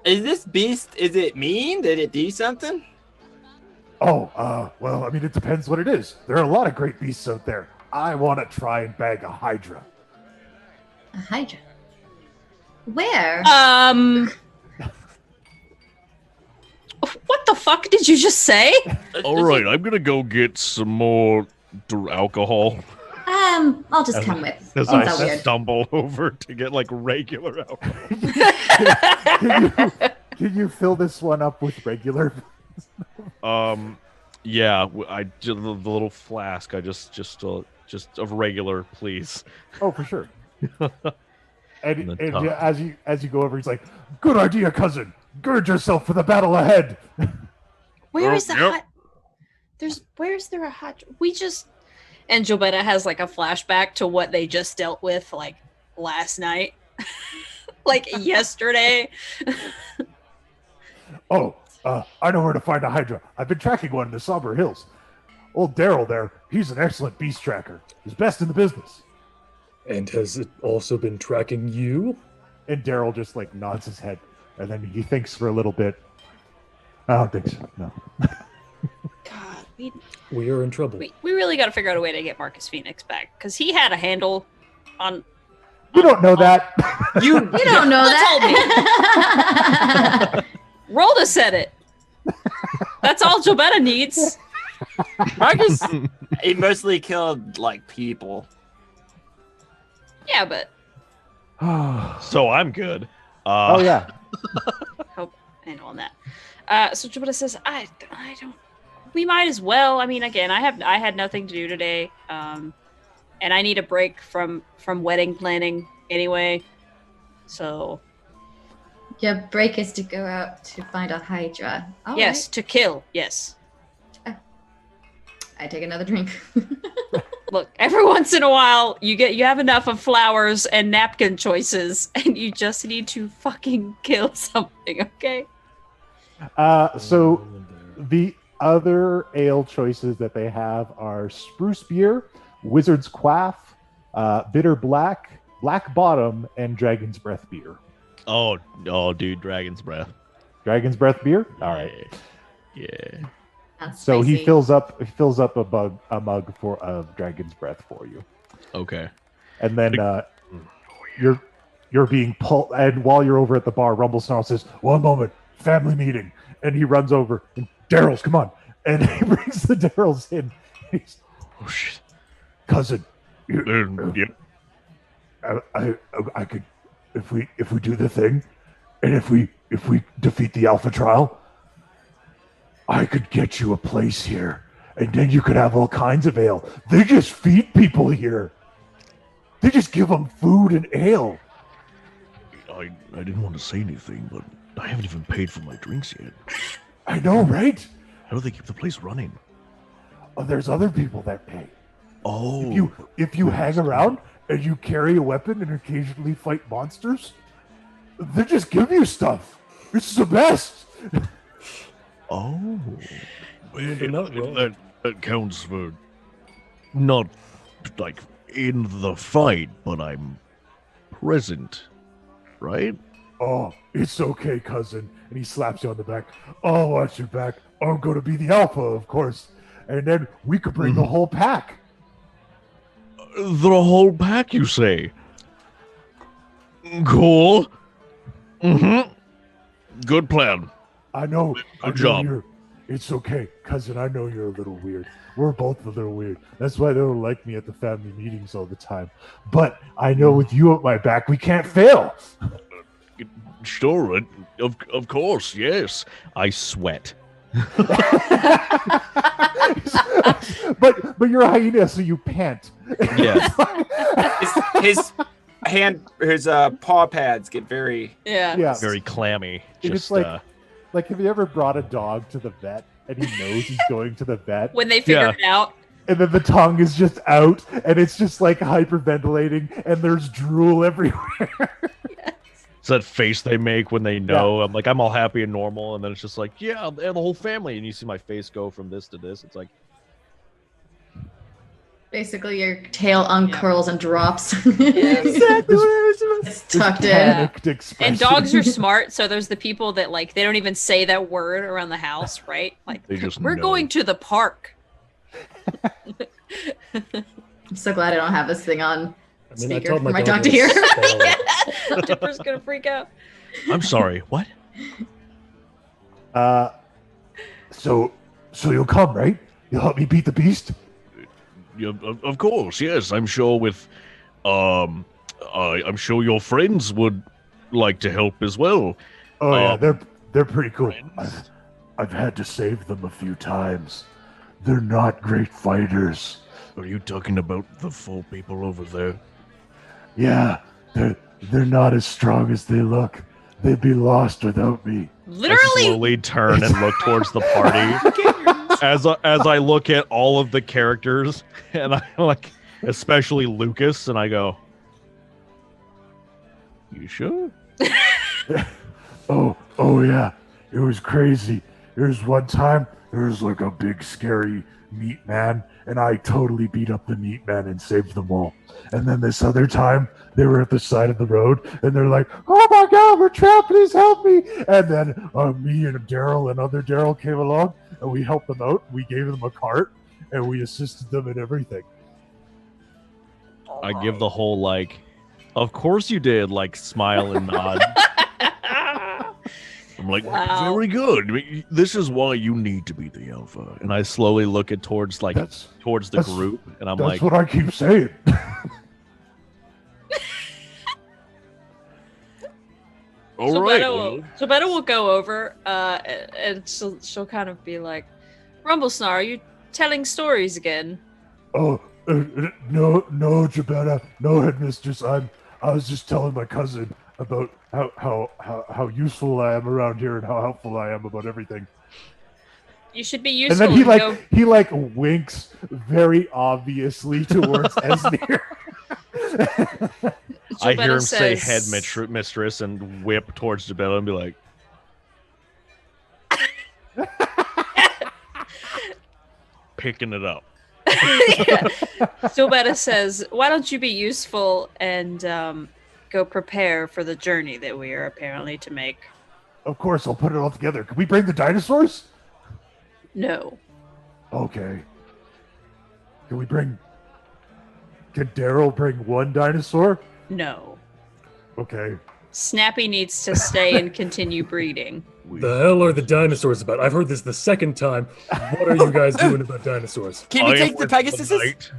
Is this beast, is it mean? Did it do something? Oh, well, I mean, it depends what it is. There are a lot of great beasts out there. I want to try and bag a Hydra. a Hydra. Where? What the fuck did you just say? All right, I'm gonna go get some more alcohol. I'll just come with. As Seems so I weird. stumble over to get like regular alcohol. Can you fill this one up with regular? Yeah, I the little flask. I just of regular, please. Oh, for sure. And the top. as you go over, he's like, "Good idea, cousin. Gird yourself for the battle ahead." Where is the yep. hot? Where's there a hot? We just. And Gilberta has like a flashback to what they just dealt with like last night. Like yesterday. Oh, I know where to find a Hydra. I've been tracking one in the Somber Hills. Old Daryl there, he's an excellent beast tracker. He's best in the business. And has it also been tracking you? And Daryl just like nods his head, and then he thinks for a little bit. I don't think so. No. God, We are in trouble. we really got to figure out a way to get Marcus Phoenix back because he had a handle on. You don't know that. You don't know that. Rhoda said it. That's all Jobetta needs. Marcus, he mostly killed like people. Yeah, but So I'm good. Oh yeah. hope I know on that. So Jobetta says, I don't. We might as well. I mean, again, I had nothing to do today, and I need a break from wedding planning anyway. So Your break is to go out to find a Hydra. All yes, to kill. Yes. right. I take another drink. Look, every once in a while, you have enough of flowers and napkin choices, and you just need to fucking kill something. Okay. So the other ale choices that they have are spruce beer, wizard's quaff, bitter black, black bottom, and dragon's breath beer. Oh, dude, Dragon's Breath. Dragon's breath beer. All right. Yeah. That's So he spicy. fills up a mug of dragon's breath for you, Okay. and then you're being pulled. And while you're over at the bar, Rumblesnarl says, "1 moment, family meeting," and he runs over. And Daryl's, come on, and he brings the Daryls in. He's, Oh shit. cousin, Yep. I could, if we do the thing, and if we defeat the Alpha trial, I could get you a place here, and then you could have all kinds of ale. They just feed people here. They just give them food and ale. I didn't want to say anything, but I haven't even paid for my drinks yet. I know, right? How do they keep the place running? Oh, there's other people that pay. Oh. If you hang around and you carry a weapon and occasionally fight monsters, they just give you stuff. It's the best. Oh. They're not wrong. That counts for not like in the fight, but I'm present, right? Oh, it's okay, cousin. And he slaps you on the back. Oh, watch your back. I'm going to be the alpha, of course. And then we could bring the whole pack. The whole pack, you say? Cool. Mm-hmm. Good plan. I know. Good job. It's okay, cousin. I know you're a little weird. We're both a little weird. That's why they don't like me at the family meetings all the time. But I know with you at my back, we can't fail. Sure, of course, yes. I sweat. but you're a hyena, so you pant. Yeah. His paw pads get very. Yeah. Yeah. Very clammy. It's Just like, have you ever brought a dog to the vet and he knows he's going to the vet, When they figured it out. and then the tongue is just out and it's just like hyperventilating and there's drool everywhere? it's that face they make when they know. I'm like, I'm all happy and normal, and then it's just like, yeah, and the whole family, and you see my face go from this to this. It's like, Basically, your tail uncurls and drops. Exactly. It's tucked in. Panicked expression. And dogs are smart, so there's the people that like they don't even say that word around the house, right? Like They just we're know. going to the park. I'm so glad I don't have this thing on I speaker taught for my dog dog to to hear. spell. Dipper's gonna freak out. I'm sorry, what? So you'll come, right? You'll help me beat the beast? Yeah, of course, yes. I'm sure with, I'm sure your friends would like to help as well. Oh yeah, they're pretty cool. friends? I've had to save them a few times. They're not great fighters. Are you talking about the full people over there? Yeah, they're not as strong as they look. They'd be lost without me. I Literally, slowly turn and look towards the party as I look at all of the characters, and I like, especially Lucas, and I go, "You sure?" Oh yeah, it was crazy. There's one time there was like a big scary meat man, and I totally beat up the meat man and saved them all. And then this other time they were at the side of the road, and they're like, "Oh my God, we're trapped! Please help me!" And then me and Daryl and other Daryl came along, and we helped them out. We gave them a cart, and we assisted them in everything. I give the whole like, of course you did, like smile and nod. I'm like, Wow. very good. I mean, this is why you need to be the alpha. And I slowly look it towards like towards the group, and I'm That's like, what I keep saying. all right. Jobetta will go over, and she'll kind of be like, Rumblesnarl, are you telling stories again? Oh, no, Jabetta, no, headmistress. I was just telling my cousin about how useful I am around here and how helpful I am about everything. You should be And useful. then he winks very obviously towards Esner. I hear him say says- head mistress and whip towards Jabella and be like, picking it up. Jobetta says, why don't you be useful and go prepare for the journey that we are apparently to make? Of course, I'll put it all together. Can we bring the dinosaurs? No. Okay. Can Daryl bring one dinosaur? No. Okay. Snappy needs to stay and continue breeding. The hell are the dinosaurs about? I've heard this the second time. What are you guys doing about dinosaurs? Can we I take am the with Pegasus? knight.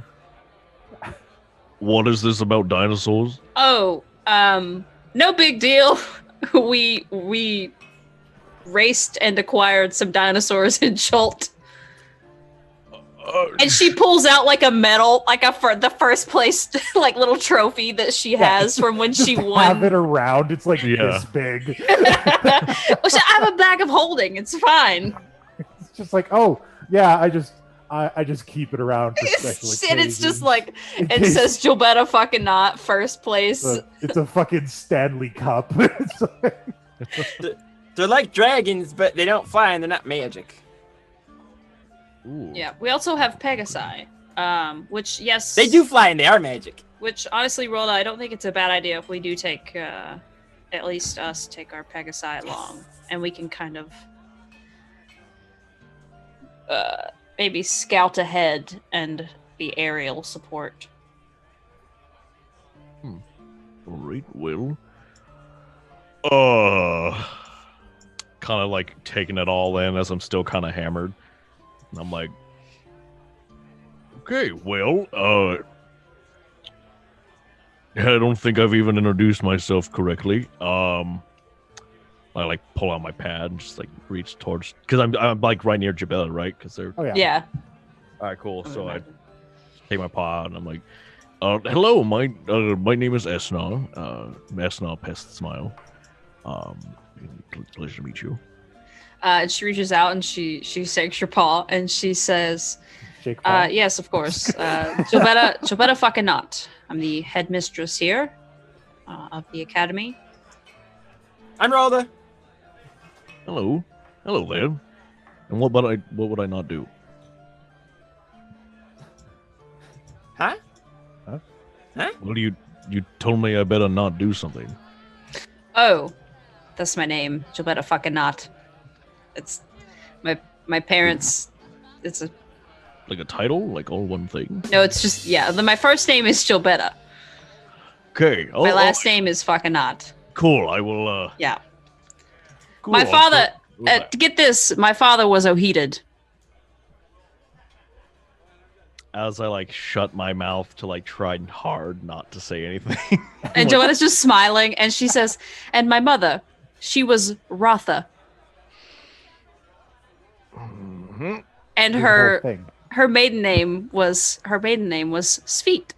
What is this about dinosaurs? Oh, no big deal. We raced and acquired some dinosaurs in Jolt. And she pulls out like a medal, like the first place like little trophy that she has from when she Just won. have it around. It's like Yeah. this big. Well, I have a bag of holding. It's fine. It's just like, oh yeah, I just keep it around for special And it's just occasions. like In it case- says Jobetta fucking not first place. It's a fucking Stanley Cup. It's like- They're like dragons, but they don't fly and they're not magic. Ooh. Yeah, we also have Pegasi, which yes, They do fly and they are magic. Which honestly, Rhoda, I don't think it's a bad idea if we do take, at least us, take our Pegasi along, and we can kind of maybe scout ahead and be aerial support. All right, well, kind of like taking it all in as I'm still kind of hammered. And I'm like, okay, well, I don't think I've even introduced myself correctly. I like pull out my pad and just like reach towards, because I'm like right near Jabella, right? Because they're oh yeah. Yeah. all right, cool. So I take my paw out and I'm like, hello, my name is Esner. Esner Pest Smile. Pleasure to meet you. And she reaches out and she shakes your paw and she says, Shake paw. yes, of course. Jobetta fucking not. I'm the headmistress here of the academy. I'm Rhoda. Hello there. And what would I not do? Huh? Well, you told me I better not do something. Oh, that's my name, Jobetta fucking not. It's my parents. It's a Like a title, like all one thing. no. It's just my first name is Jobetta. Okay. Oh, My last name is fucking not. Cool. I will. Yeah. Cool. My I'll father. start- To get this, my father was O'Heated. As I like shut my mouth to like try hard not to say anything. And Joanna's just smiling, and she says, "And my mother, she was Rotha, Mhm. and The whole her thing. maiden name was Sfeet.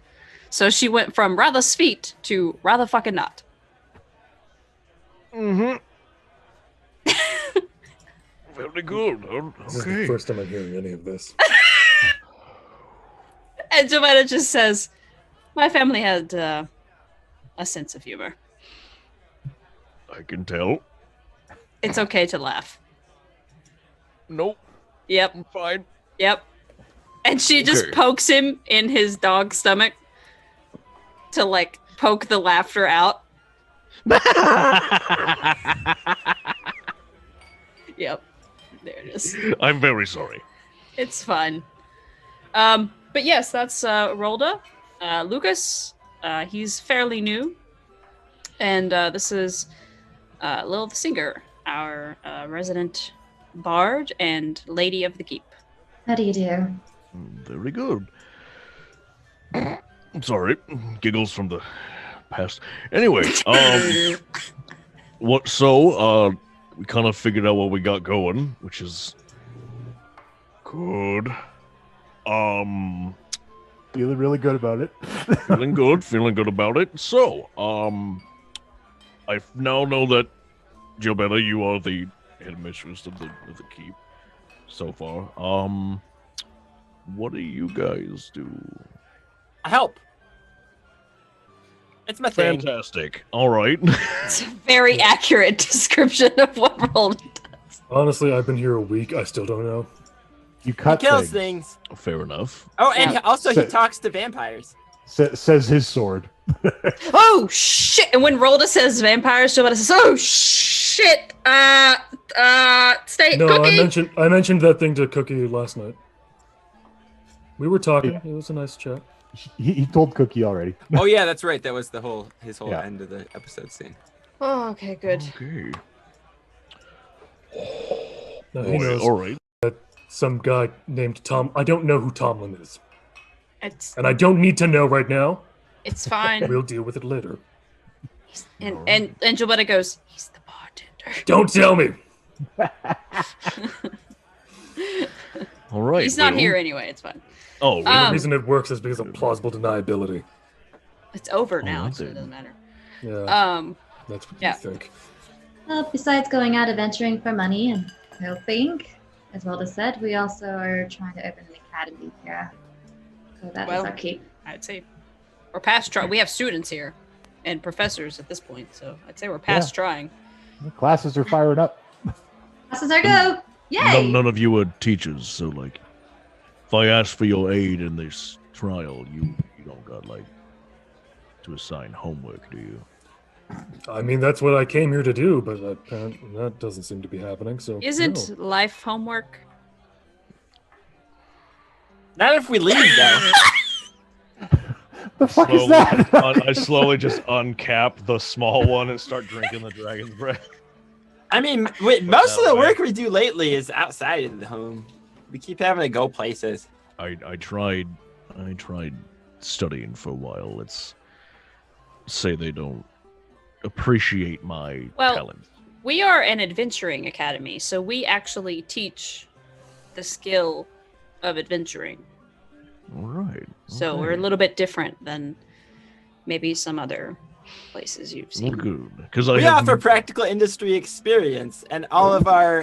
So she went from rather Sfeet to rather fucking not." Mhm. Very good. This is the Okay. first time I'm hearing any of this. And Joanna just says, "My family had a sense of humor." I can tell. It's okay to laugh. Nope, Yep. I'm fine. Yep. And she just Okay. pokes him in his dog's stomach to like poke the laughter out. Yep. There it is. I'm very sorry. It's fun. But yes, that's Rolda. Lucas, he's fairly new. And this is Lil the Singer, our resident bard and lady of the keep. How do you do? Very good. I'm sorry. Giggles from the past. Anyway, what? So, we kind of figured out what we got going, which is good. Feeling really good about it. Feeling good about it. So, I now know that Gilberta, you are the head mistress of the keep so far. What do you guys do? Help. It's my thing. Fantastic. All right. It's a very accurate description of what Rolda does. Honestly, I've been here a week. I still don't know. You He cut kills things. things. Fair enough. Oh, and Yeah. also he So- talks to vampires. Says his sword. Oh shit! And when Rolda says vampires, Gilberta says, "Oh shit! Stay, No, Cookie." I mentioned that thing to Cookie last night. We were talking. Yeah. It was a nice chat. He told Cookie already. Oh yeah, that's right. That was his whole Yeah. end of the episode scene. Oh, okay, good. Okay. Now, he knows All right. some guy named Tom. I don't know who Tomlin is, It's and I don't need to know right now. it's fine. We'll deal with it later. And Gilberta goes, "He's the bartender." Don't tell me. All right. He's not well- here anyway. It's fine. Oh, really? The reason it works is because of plausible deniability. It's over Oh, now, that's so it it. doesn't matter. Yeah, that's what yeah. you think. Well, besides going out adventuring for money and helping, as Walda said, we also are trying to open an academy here. So that is Well- our keep. I'd say we're past try. We have students here and professors at this point, so I'd say we're past trying. Classes are firing up. Classes are go! Yay! None of you are teachers, so like, if I ask for your aid in this trial, you don't got like to assign homework, do you? I mean, that's what I came here to do, but apparently that doesn't seem to be happening. So Isn't life homework? Not if we leave though. The fuck is that? I slowly just uncap the small one and start drinking the dragon's breath. I mean, most of that the way. work we do lately is outside of the home. We keep having to go places. I tried studying for a while. Let's say they don't appreciate my Well, talent. We are an adventuring academy, so we actually teach the skill of adventuring. All right. So we're a little bit different than maybe some other places you've Well, seen. good, because I We have offer practical industry experience, and all of our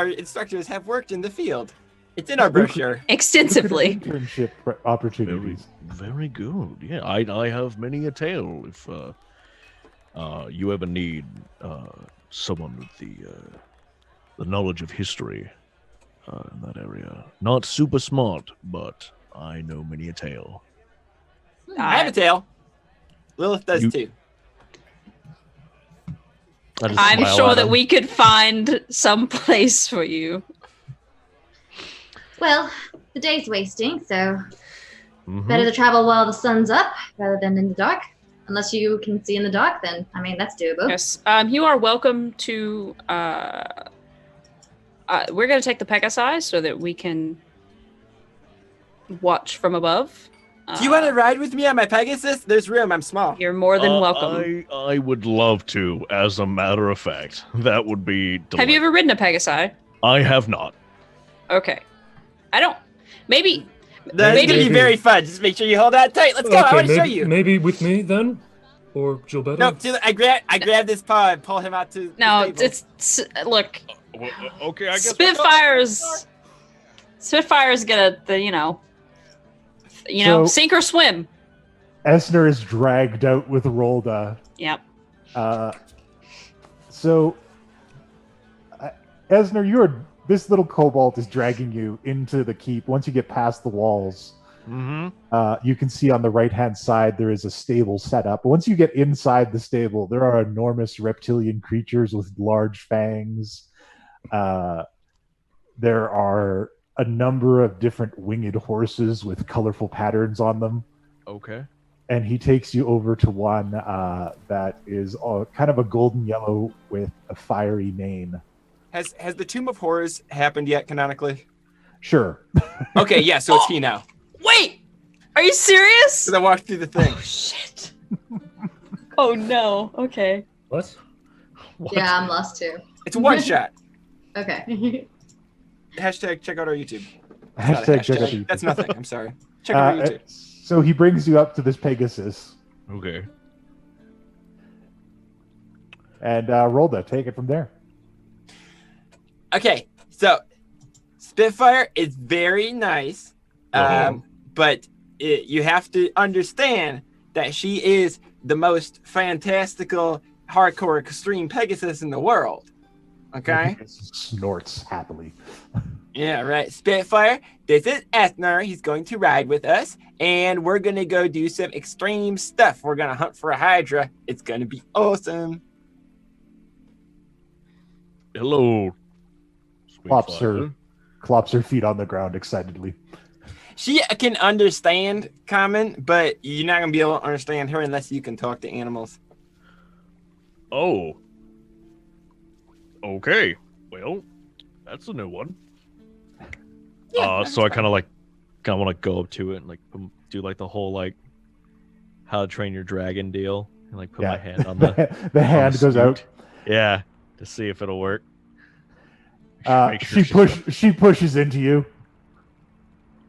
instructors have worked in the field. It's in our brochure. Extensively. Internship opportunities. very good. Yeah, I have many a tale. If you ever need someone with the knowledge of history in that area, not super smart, but I know many a tale. I have a tail. Lilith does You- too. I just I'm smile sure at that him. we could find some place for you. Well, the day's wasting, so Mhm. better to travel while the sun's up rather than in the dark. Unless you can see in the dark, then, I mean, that's doable. Yes. You are welcome to. We're going to take the Pegasi so that we can watch from above. Do you want to ride with me on my Pegasus? There's room. I'm small. You're more than welcome. I would love to, as a matter of fact. That would be delightful. Have you ever ridden a Pegasi? I have not. Okay. I don't. Maybe. That's Maybe- gonna be very fun. Just make sure you hold that tight. Let's go. I want to show you. Maybe with me then, or Gilberto. No, I grab this paw and pull him out to. No, the stable. it's look. Well, okay, I guess. Spitfire's gonna, So- sink or swim. Esner is dragged out with Rolda. Yep. So, Esner, this little kobold is dragging you into the keep. Once you get past the walls, you can see on the right-hand side there is a stable set up. Once you get inside the stable, there are enormous reptilian creatures with large fangs. There are a number of different winged horses with colorful patterns on them. Okay. And he takes you over to one that is kind of a golden yellow with a fiery mane. Has the Tomb of Horrors happened yet canonically? Sure. Okay, yeah, so it's he now. Wait! Are you serious? Because I walked through the thing. Oh, shit. Oh, no. Okay. What? Yeah, I'm lost too. It's a one shot. Okay. Hashtag check out our YouTube. Hashtag check out the YouTube. That's nothing. I'm sorry. Check out our YouTube. So he brings you up to this Pegasus. Okay. And Rolda, take it from there. Okay, so Spitfire is very nice, but you have to understand that she is the most fantastical, hardcore, extreme Pegasus in the world. Okay? Snorts happily. Yeah, right. Spitfire, this is Esner. He's going to ride with us, and we're going to go do some extreme stuff. We're going to hunt for a Hydra. It's going to be awesome. Hello. Clops her feet on the ground excitedly. She can understand common, but you're not going to be able to understand her unless you can talk to animals. Oh. Okay. Well, that's a new one. Yeah, so I kind of want to go up to it and like do like the whole like How to Train Your Dragon deal and like put my hand on the the hand goes out. Yeah, to see if it'll work. She pushes into you.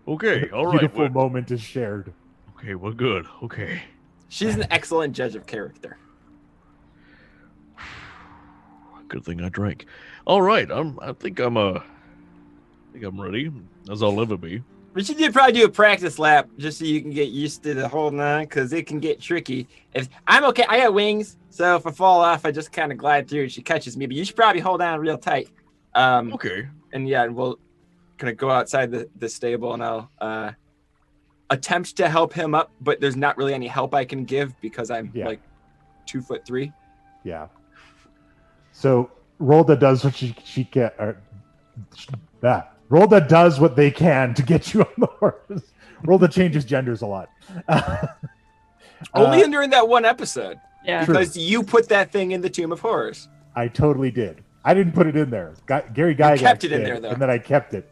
Okay, all right. Beautiful moment is shared. Okay, well, good. Okay. She's an excellent judge of character. Good thing I drank. All right, I think I'm ready, as I'll ever be. We should probably do a practice lap just so you can get used to the holding on, because it can get tricky. If I'm okay, I got wings, so if I fall off, I just kind of glide through and she catches me. But you should probably hold on real tight. Okay. And yeah, we'll kind of go outside the stable, and I'll attempt to help him up, but there's not really any help I can give because I'm like 2'3". Yeah. So Rolda does what she can. Rolda does what they can to get you on the horse. Rolda changes genders a lot. Only during that one episode. Yeah. Because you put that thing in the Tomb of Horrors. I totally did. I didn't put it in there. Gary Gygax kept it in there, though. And then I kept it.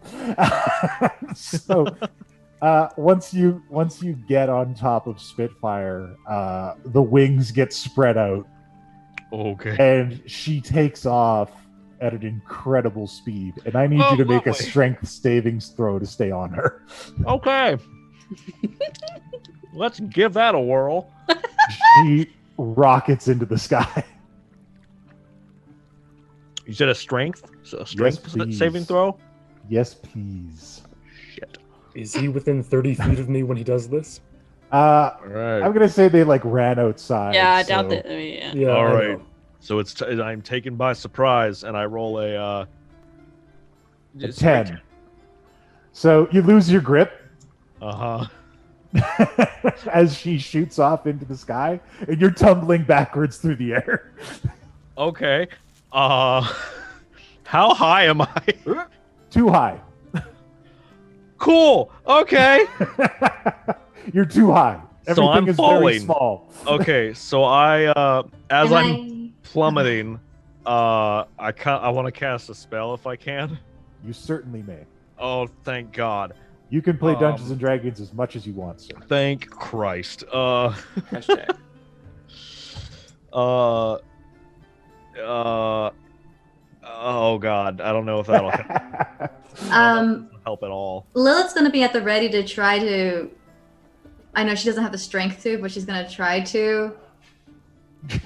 So once you get on top of Spitfire, the wings get spread out. Okay. And she takes off at an incredible speed. And I need you to make a strength savings throw to stay on her. Okay. Let's give that a whirl. She rockets into the sky. You said a strength? So a strength Yes, saving throw? Yes, please. Shit. Is he within 30 feet of me when he does this? All right. I'm gonna say they like ran outside. Yeah, I doubt that. I mean, Yeah. All I right. know. So I'm taken by surprise, and I roll a 10. So you lose your grip as she shoots off into the sky, and you're tumbling backwards through the air. Okay. How high am I? Too high. Cool. Okay. You're too high. Everything So I'm is falling. very small. Okay. So as I'm I... plummeting, I want to cast a spell if I can. You certainly may. Oh, thank God. You can play Dungeons and Dragons as much as you want, sir. Thank Christ. Hashtag. Oh God, I don't know if that'll help at all. Lilith's going to be at the ready to try to. I know she doesn't have the strength to, but she's going to try to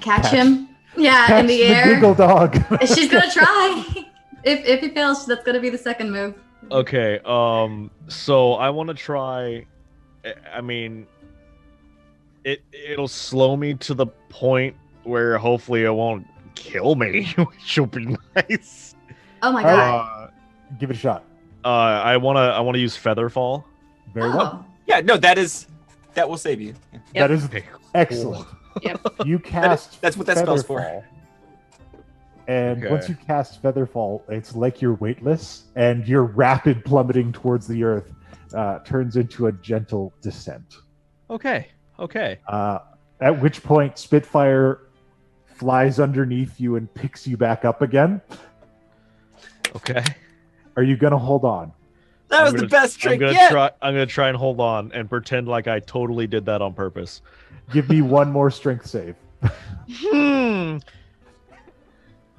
catch him. Yeah, Catch in the air. Giggle dog. She's going to try. If he fails, that's going to be the second move. Okay. So I want to try. I mean, it'll slow me to the point where hopefully it won't kill me, which will be nice. Oh my god. Give it a shot. I wanna use Featherfall. Very well. Yeah, no, that will save you. That is excellent. Yep. You cast That's what that spell's for. Featherfall, and Okay. once you cast Featherfall, it's like you're weightless, and your rapid plummeting towards the earth turns into a gentle descent. Okay. At which point, Spitfire flies underneath you and picks you back up again. Okay. Are you going to hold on? That was the best trick yet. I'm gonna try and hold on and pretend like I totally did that on purpose. Give me one more strength save.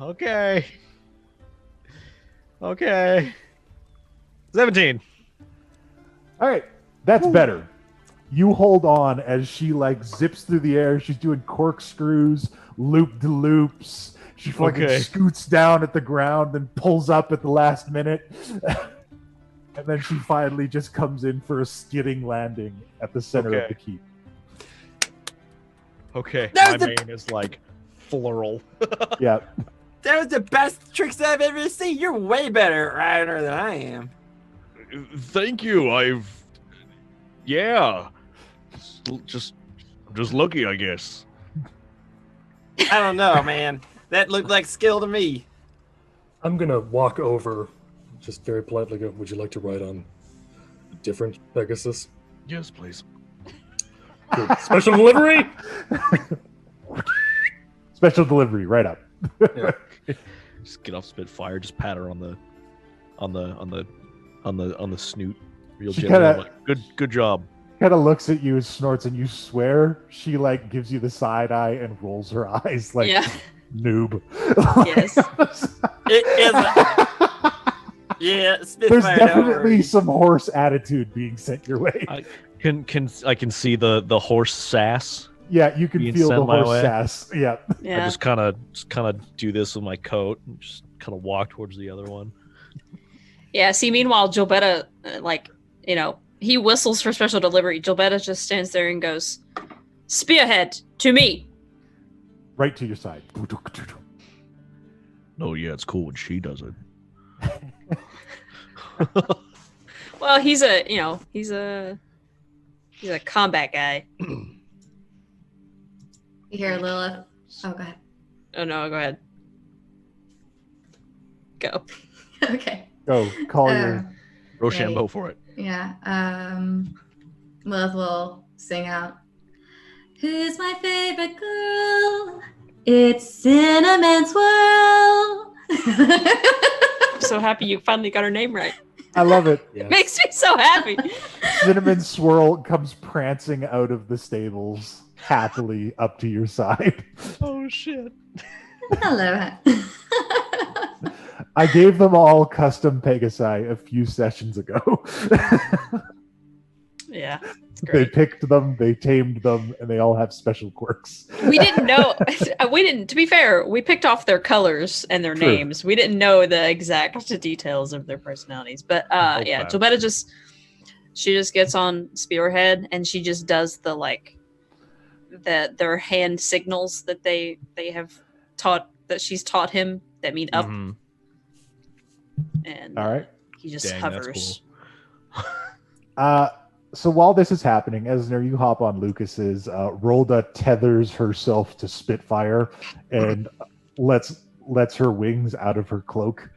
Okay. 17. All right, that's better. You hold on as she like zips through the air. She's doing corkscrews, loop-de-loops. She fucking scoots down at the ground and pulls up at the last minute. And then she finally just comes in for a skidding landing at the center of the keep. Okay, That was my main is like floral. Yeah. That was the best tricks I've ever seen. You're way better at rider than I am. Thank you. Yeah. I'm just lucky, I guess. I don't know, man. That looked like skill to me. I'm gonna walk over, just very politely go, would you like to ride on a different Pegasus? Yes, please. Cool. Special delivery? Special delivery, right up. Yeah. Just get off Spitfire. Just pat her on the snoot, real She gently. kinda- Like, good job. Kind of looks at you and snorts, and you swear she like gives you the side eye and rolls her eyes like Yeah. noob. Yes. It is. Yeah, Spitfire. There's don't definitely worry. some horse attitude being sent your way. I can see the horse sass. Yeah, you can being feel the sent my horse way. sass. Yeah. I Yeah. just kind of do this with my coat and just kind of walk towards the other one. Yeah. See, meanwhile, Gilbetta, he whistles for special delivery. Gilbetta just stands there and goes, "Spearhead to me." Right to your side. Oh yeah, it's cool when she does it. Well, he's a combat guy. You hear Lilith? Oh, go ahead. Oh no, go ahead. Go. Okay. Go call your. Rochambeau Right. for it. Yeah. Lilith will sing out, "Who's my favorite girl? It's Cinnamon Swirl." I'm so happy you finally got her name right. I love it. Yes. Makes me so happy. Cinnamon Swirl comes prancing out of the stables happily up to your side. Oh shit. Hello. I gave them all custom Pegasi a few sessions ago. Yeah, it's They great. picked them, they tamed them, and they all have special quirks. We didn't know. We didn't. To be fair, we picked off their colors and their True. names. We didn't know the exact details of their personalities. But yeah, Okay. Gilbetta she just gets on Spearhead and she just does their hand signals that they have she's taught him that mean up, Mhm. and All right. he just Dang, that's hovers. So while this is happening, Esner, you hop on Lucas's. Rolda tethers herself to Spitfire and lets her wings out of her cloak.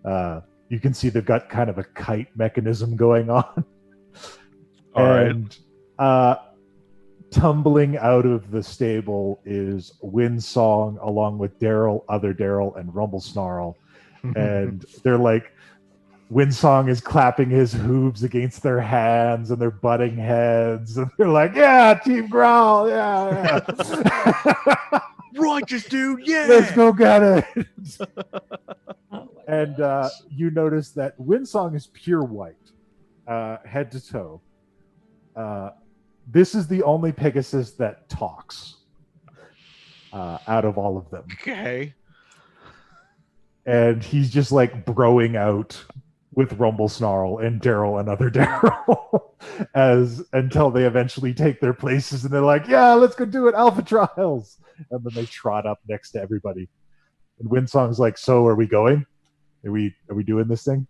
You can see they've got kind of a kite mechanism going on. All right. And tumbling out of the stable is Windsong along with other Daryl, and Rumblesnarl. And they're like, Windsong is clapping his hooves against their hands and they're butting heads. And they're like, yeah, Team GROWL, yeah. Righteous dude, yeah. Let's go get it. Oh my And gosh. you notice that Windsong is pure white, head to toe. This is the only Pegasus that talks out of all of them. Okay. And he's just like broing out with Rumblesnarl and Daryl and other Daryl until they eventually take their places and they're like, yeah, let's go do it, Alpha Trials. And then they trot up next to everybody. And Windsong's like, so are we going? Are we doing this thing?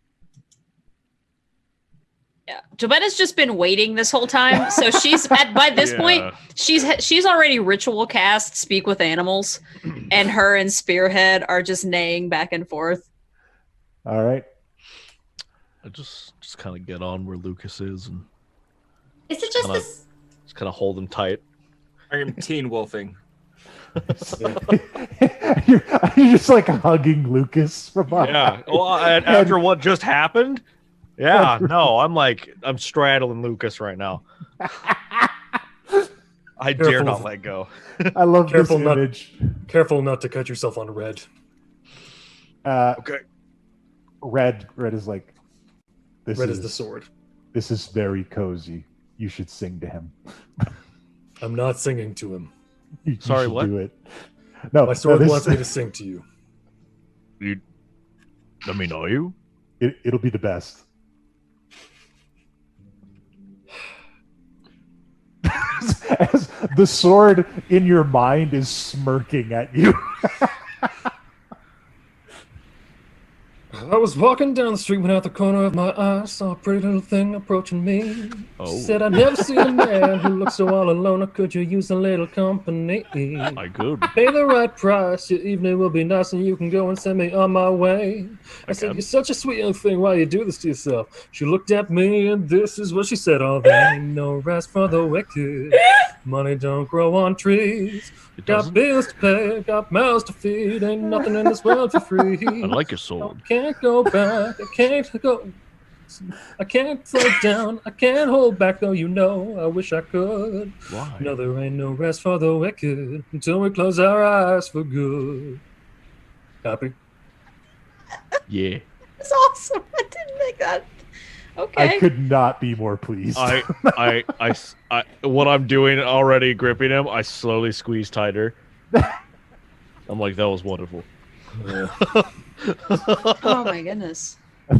Yeah, Jobetta's just been waiting this whole time, so she's by this point she's already ritual cast Speak with Animals, and her and Spearhead are just neighing back and forth. All right. I just kind of get on where Lucas is and Is it just this? just kind of hold him tight. I am teen wolfing. you're just like hugging Lucas from Yeah. Well, after what just happened. Yeah. No, I'm straddling Lucas right now. I dare not let go. I love this image. Careful not to cut yourself on Red. Okay. Red is like, Red is the sword. This is very cozy. You should sing to him. I'm not singing to him. You Sorry, should what? do it. No, My sword this- wants me to sing to you. Are you? It'll be the best. As the sword in your mind is smirking at you. I was walking down the street when out the corner of my eye saw a pretty little thing approaching me. Oh. She said, I've never seen a man who looks so all alone, or could you use a little company? I could. Pay the right price, your evening will be nice, and you can go and send me on my way. I said, can. you're such a sweet young thing, why you do this to yourself? She looked at me, and this is what she said, oh, there ain't no rest for the wicked. Money don't grow on trees. It Got doesn't. bills to pay, got mouths to feed, ain't nothing in this world for free. I like your sword. I can't go back, I can't slow down, I can't hold back, though you know I wish I could. Why? No, there ain't no rest for the wicked until we close our eyes for good. Copy? Yeah. It's awesome. I didn't make that. Okay. I could not be more pleased. What I'm doing already, gripping him, I slowly squeeze tighter. I'm like, that was wonderful. Oh my goodness. I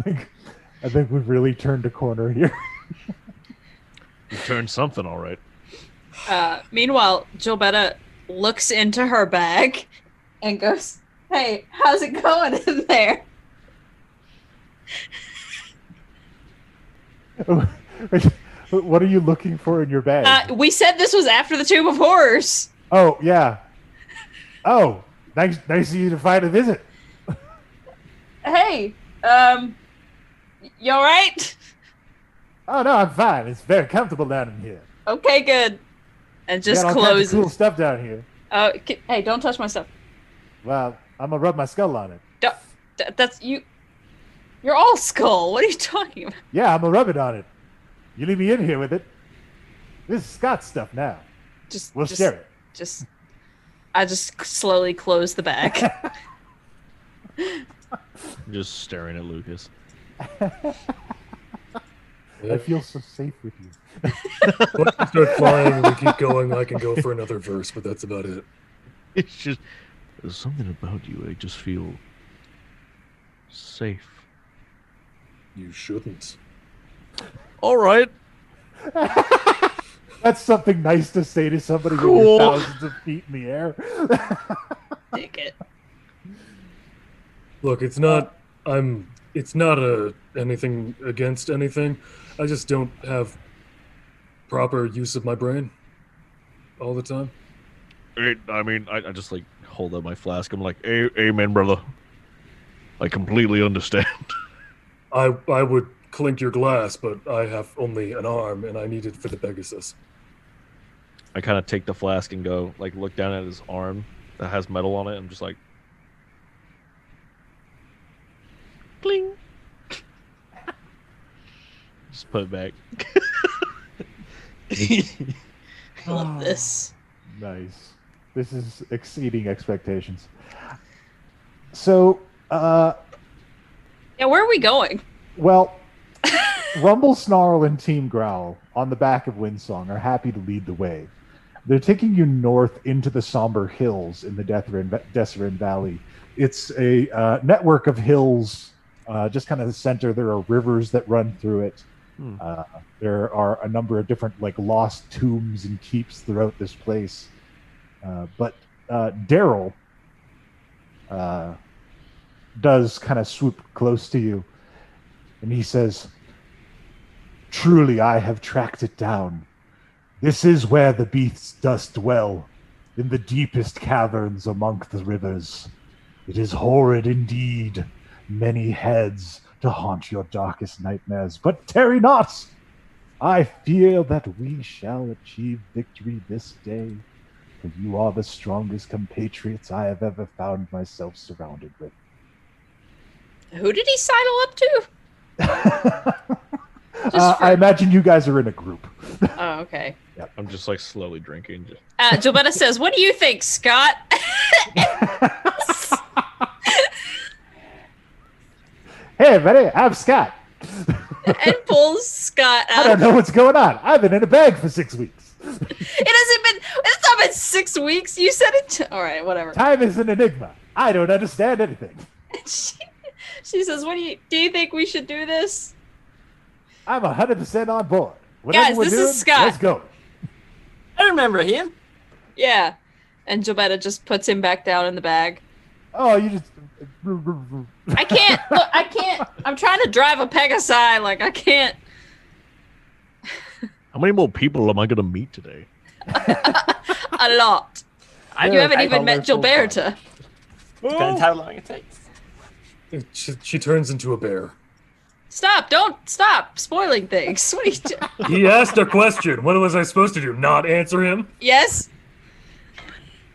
think we've really turned a corner here. You turned something all right. Meanwhile, Jobetta looks into her bag and goes, "Hey, how's it going in there?" What are you looking for in your bag? We said this was after the Tomb of Horrors. Oh, yeah. Oh, nice of you to find a visit. Hey, you all right? Oh, no, I'm fine. It's very comfortable down in here. Okay, good. And just got all kinds closes. of cool stuff down here. Hey, don't touch my stuff. Well, I'm going to rub my skull on it. That's you. You're all skull. What are you talking about? Yeah, I'm going to rub it on it. You leave me in here with it. This is Scott's stuff now. We'll share it. I just slowly close the bag. Just staring at Lucas. I feel so safe with you. Once we start flying and we keep going, I can go for another verse, but that's about it. It's just, there's something about you. I just feel safe. You shouldn't. All right. That's something nice to say to somebody when Cool. you're thousands of feet in the air. Take it. Look, it's not anything against anything. I just don't have proper use of my brain all the time. I just like hold up my flask. I'm like, amen, brother. I completely understand. I would clink your glass, but I have only an arm, and I need it for the Pegasus. I kind of take the flask and go, like, look down at his arm that has metal on it. I'm just like, cling. Just put it back. I love this. Nice. This is exceeding expectations. So, Yeah, where are we going? well, Rumblesnarl and Team GROWL on the back of Windsong are happy to lead the way. They're taking you north into the somber hills in the Deathrin Valley. It's a network of hills Just kind of the center, there are rivers that run through it. Hmm. There are a number of different like lost tombs and keeps throughout this place. But Daryl does kind of swoop close to you, and he says, "Truly, I have tracked it down. This is where the beasts does dwell, in the deepest caverns among the rivers. It is horrid indeed, many heads to haunt your darkest nightmares, but tarry not! I fear that we shall achieve victory this day, for you are the strongest compatriots I have ever found myself surrounded with." Who did he sidle up to? I imagine you guys are in a group. Oh, okay. Yep. I'm just like slowly drinking. Jobetta says, "What do you think, Scott?" Hey, buddy, I'm Scott. And pulls Scott I out. don't know what's going on. I've been in a bag for 6 weeks. It's not been 6 weeks. You said it. All right, whatever. Time is an enigma. I don't understand anything. She says, "What do you think we should do this?" I'm 100% on board. Whatever Guys, we're this doing, is Scott. let's go. I remember him. Yeah. And Jobetta just puts him back down in the bag. Oh, you just... I can't. Look, I can't. I'm trying to drive a Pegasi. Like, I can't. How many more people am I going to meet today? A lot. You haven't even met Gilberta. Depends how long it takes. She turns into a bear. Stop. Don't stop spoiling things. What are you doing? He asked a question. What was I supposed to do? Not answer him? Yes?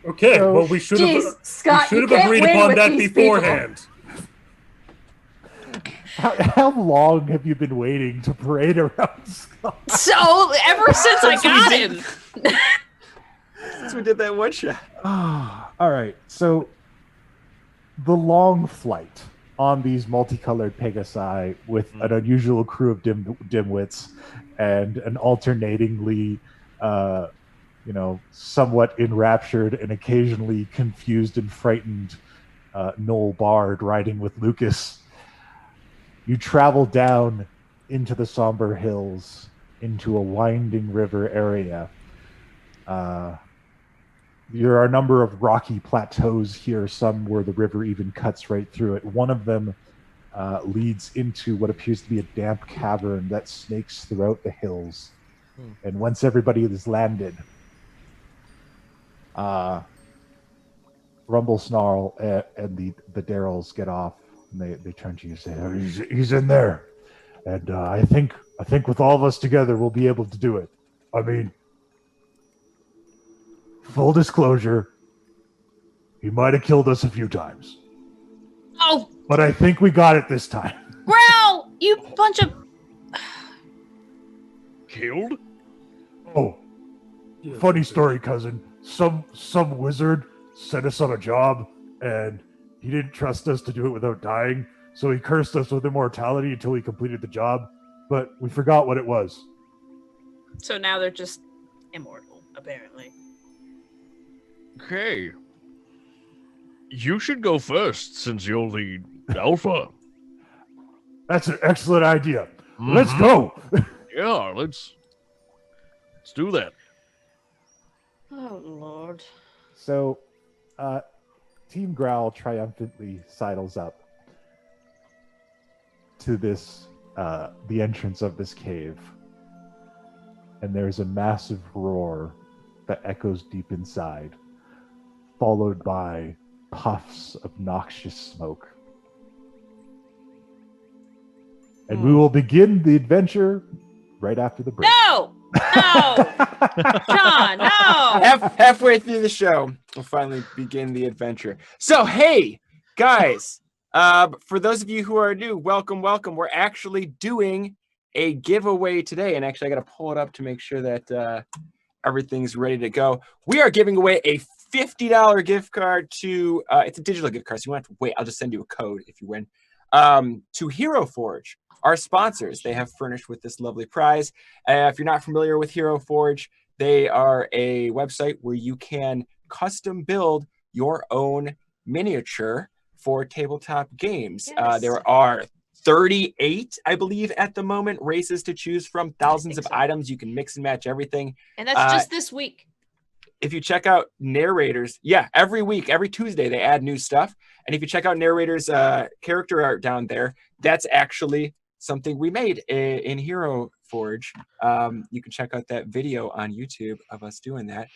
Okay, So- well, we should Jeez, have Scott, you can't agreed win upon with that these beforehand. How long have you been waiting to parade around Scott? So, ever since I got him. Since we did that one shot. All right, so the long flight on these multicolored Pegasi with an unusual crew of dimwits and an alternatingly, somewhat enraptured and occasionally confused and frightened Gnoll Bard riding with Lucas. You travel down into the somber hills, into a winding river area. There are a number of rocky plateaus here, some where the river even cuts right through it. One of them leads into what appears to be a damp cavern that snakes throughout the hills. And once everybody is landed, Rumblesnarl and the Daryls get off, and they turn to you and say, "Oh, he's in there. And I think with all of us together, we'll be able to do it. I mean, full disclosure, he might have killed us a few times. Oh, But I think we got it this time." Growl! You bunch of... Killed? Oh, funny story, cousin. Some wizard sent us on a job, and he didn't trust us to do it without dying, so he cursed us with immortality until we completed the job, but we forgot what it was. So now they're just immortal, apparently. Okay. You should go first, since you're the alpha. That's an excellent idea. Let's go. Yeah, let's do that. Oh, Lord. So, Team Growl triumphantly sidles up to this, the entrance of this cave. And there's a massive roar that echoes deep inside, followed by puffs of noxious smoke. And we will begin the adventure right after the break. No! No! John, no! Halfway through the show, we'll finally begin the adventure. So, hey, guys, for those of you who are new, welcome. We're actually doing a giveaway today. And actually, I got to pull it up to make sure that everything's ready to go. We are giving away a $50 gift card to, it's a digital gift card, so you won't have to wait. I'll just send you a code if you win. To Hero Forge, our sponsors. They have furnished with this lovely prize. If you're not familiar with Hero Forge, they are a website where you can custom build your own miniature for tabletop games. Yes. There are 38, I believe, at the moment, races to choose from, thousands of so. items. You can mix and match everything. And that's just this week. If you check out narrators, every week, every Tuesday, they add new stuff. And if you check out narrators' character art down there, that's actually something we made in Hero Forge. You can check out that video on YouTube of us doing that.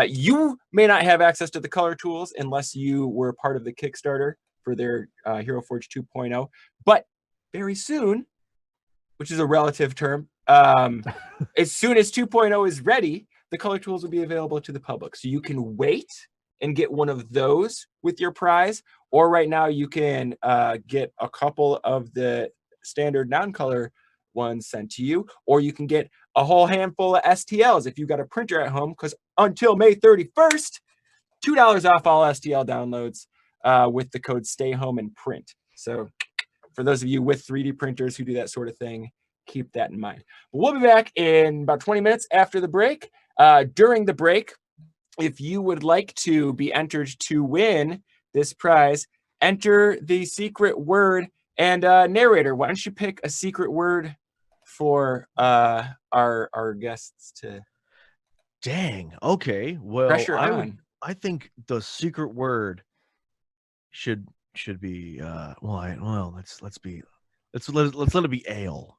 You may not have access to the color tools unless you were part of the Kickstarter for their Hero Forge 2.0. But very soon, which is a relative term, as soon as 2.0 is ready, the color tools will be available to the public. So you can wait and get one of those with your prize, or right now you can get a couple of the standard non-color ones sent to you, or you can get a whole handful of STLs if you've got a printer at home, because until May 31st, $2 off all STL downloads with the code Stay Home and Print. So for those of you with 3D printers who do that sort of thing, keep that in mind. But we'll be back in about 20 minutes after the break. During the break, if you would like to be entered to win this prize, enter the secret word. And narrator, why don't you pick a secret word for our guests to? Dang. Okay. Well, Pressure on. I think the secret word should be let's let it be ale.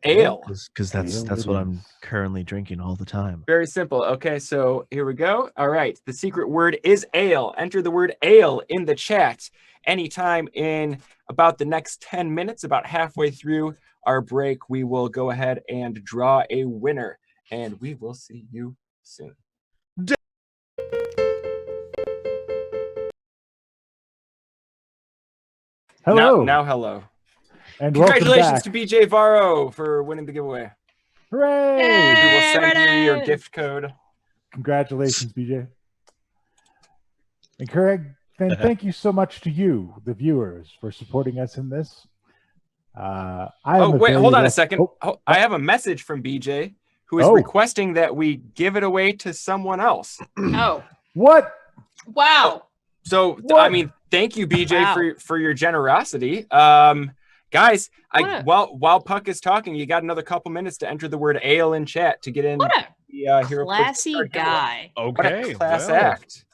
Ale. Because that's what I'm currently drinking all the time. Very simple. Okay, so here we go. All right, the secret word is ale. Enter the word ale in the chat anytime in about the next 10 minutes. About halfway through our break, we will go ahead and draw a winner, and we will see you soon. Hello. Now hello. And congratulations to welcome back. BJ Varro for winning the giveaway. Hooray! We will send you your Reddit. gift code. Congratulations, BJ. And Craig, then thank you so much to you, the viewers, for supporting us in this. Wait, hold on a second. I have a message from BJ who is requesting that we give it away to someone else. Oh. What? Wow. So, What? I mean, thank you, BJ, Wow. for your generosity. Guys, while Puck is talking, you got another couple minutes to enter the word ale in chat to get in. What the a Hero classy Forge guy. What a Okay. class act.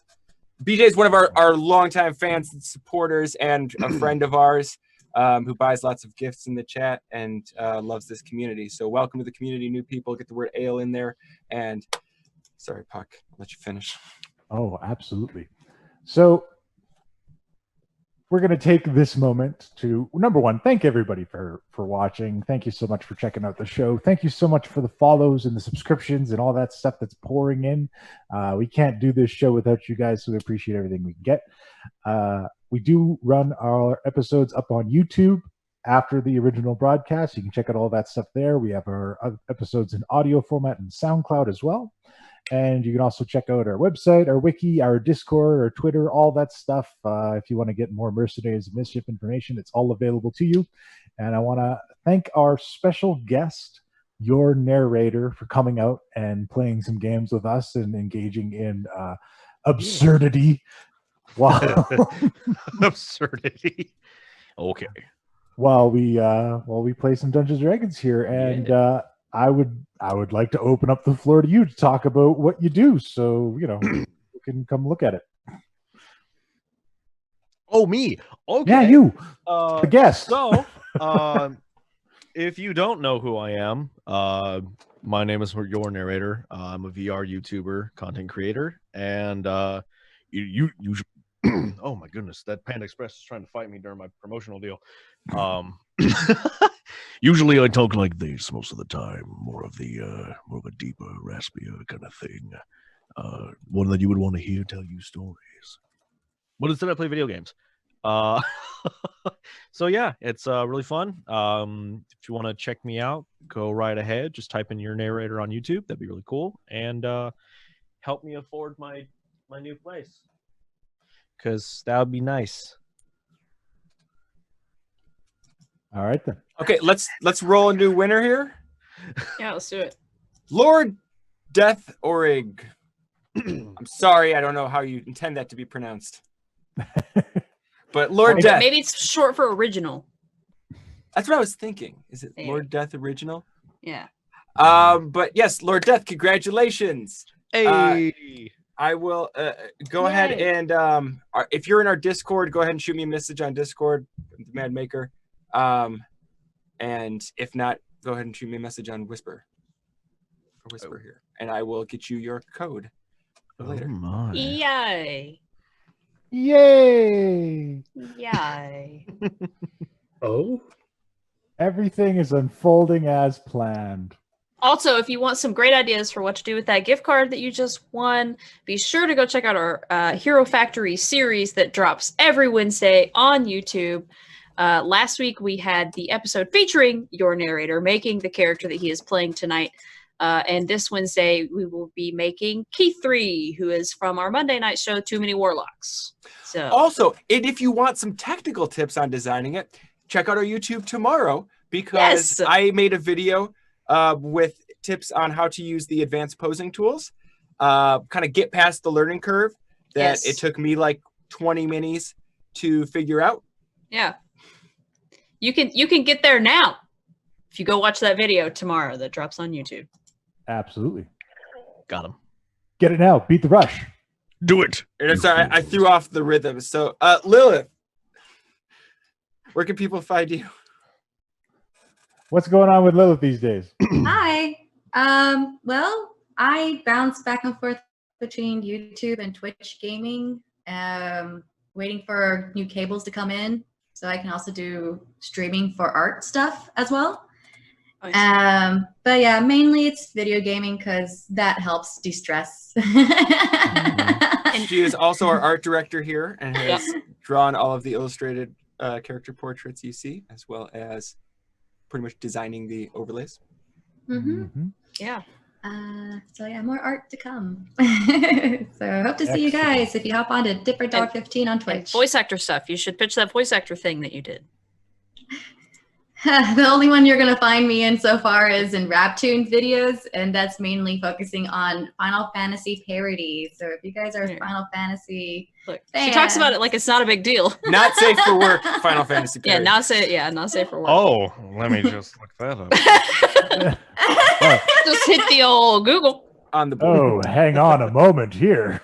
BJ is one of our longtime fans and supporters and a friend of ours who buys lots of gifts in the chat and loves this community. So welcome to the community, new people. Get the word ale in there. And sorry, Puck, I'll let you finish. Oh, absolutely. So we're going to take this moment to, number one, thank everybody for watching. Thank you so much for checking out the show. Thank you so much for the follows and the subscriptions and all that stuff that's pouring in. We can't do this show without you guys, so we appreciate everything we can get. We do run our episodes up on YouTube after the original broadcast. You can check out all that stuff there. We have our episodes in audio format and SoundCloud as well. And you can also check out our website, our wiki, our Discord, our Twitter, all that stuff. If you want to get more Mercenaries of Mischief information, it's all available to you. And I want to thank our special guest, your narrator, for coming out and playing some games with us and engaging in absurdity. Wow. Absurdity. Okay. While we play some Dungeons & Dragons here. And I would like to open up the floor to you to talk about what you do, so you can come look at it. Oh, me. Okay. Yeah, you. The guest. So, if you don't know who I am, my name is your narrator. I'm a VR YouTuber, content creator, and you oh my goodness, that Panda Express is trying to fight me during my promotional deal. Usually I talk like this most of the time, more of a deeper, raspier kind of thing. One that you would want to hear tell you stories. But instead I play video games. So yeah, it's really fun. If you want to check me out, go right ahead. Just type in your narrator on YouTube. That'd be really cool. And help me afford my new place. Because that would be nice. All right then. Okay, let's roll a new winner here. Yeah, let's do it. Lord Death Orig. I'm sorry, I don't know how you intend that to be pronounced. But Lord Death. Maybe it's short for original. That's what I was thinking. Is it Yeah. Lord Death original? Yeah. But yes, Lord Death, congratulations. Hey. I will go ahead and if you're in our Discord, go ahead and shoot me a message on Discord, the Mad Maker. And if not, go ahead and shoot me a message on Whisper here, and I will get you your code later. Oh my. Yay. Yay! Yay. Oh, Everything is unfolding as planned. Also, if you want some great ideas for what to do with that gift card that you just won, be sure to go check out our Hero Factory series that drops every Wednesday on YouTube. Last week, we had the episode featuring your narrator making the character that he is playing tonight. And this Wednesday, we will be making Keith 3, who is from our Monday night show, Too Many Warlocks. So, Also, and if you want some technical tips on designing it, check out our YouTube tomorrow, because Yes. I made a video with tips on how to use the advanced posing tools, kind of get past the learning curve that Yes. it took me like 20 minis to figure out. yeah. You can get there now if you go watch that video tomorrow that drops on YouTube. Absolutely. Got him. Get it now. Beat the rush. Do it. And I'm sorry, I threw off the rhythm. So, Lilith, where can people find you? What's going on with Lilith these days? Hi. Well, I bounce back and forth between YouTube and Twitch gaming, waiting for new cables to come in so I can also do streaming for art stuff as well. Nice. But yeah, mainly it's video gaming because that helps de-stress. She is also our art director here and has drawn all of the illustrated character portraits you see, as well as pretty much designing the overlays. Mm-hmm. Yeah. So yeah, more art to come. So I hope to see you guys if you hop on to Dipper Dog 15 on And Twitch. voice actor stuff. You should pitch that voice actor thing that you did. The only one you're gonna find me in so far is in Raptoon videos, and that's mainly focusing on Final Fantasy parodies. So if you guys are Yeah. Final Fantasy Look, she talks about it like it's not a big deal. Not safe for work, Final Fantasy Yeah, parody. not safe for work. Oh, let me just look that up. Just hit the old Google. On the board. Oh, hang on a moment here.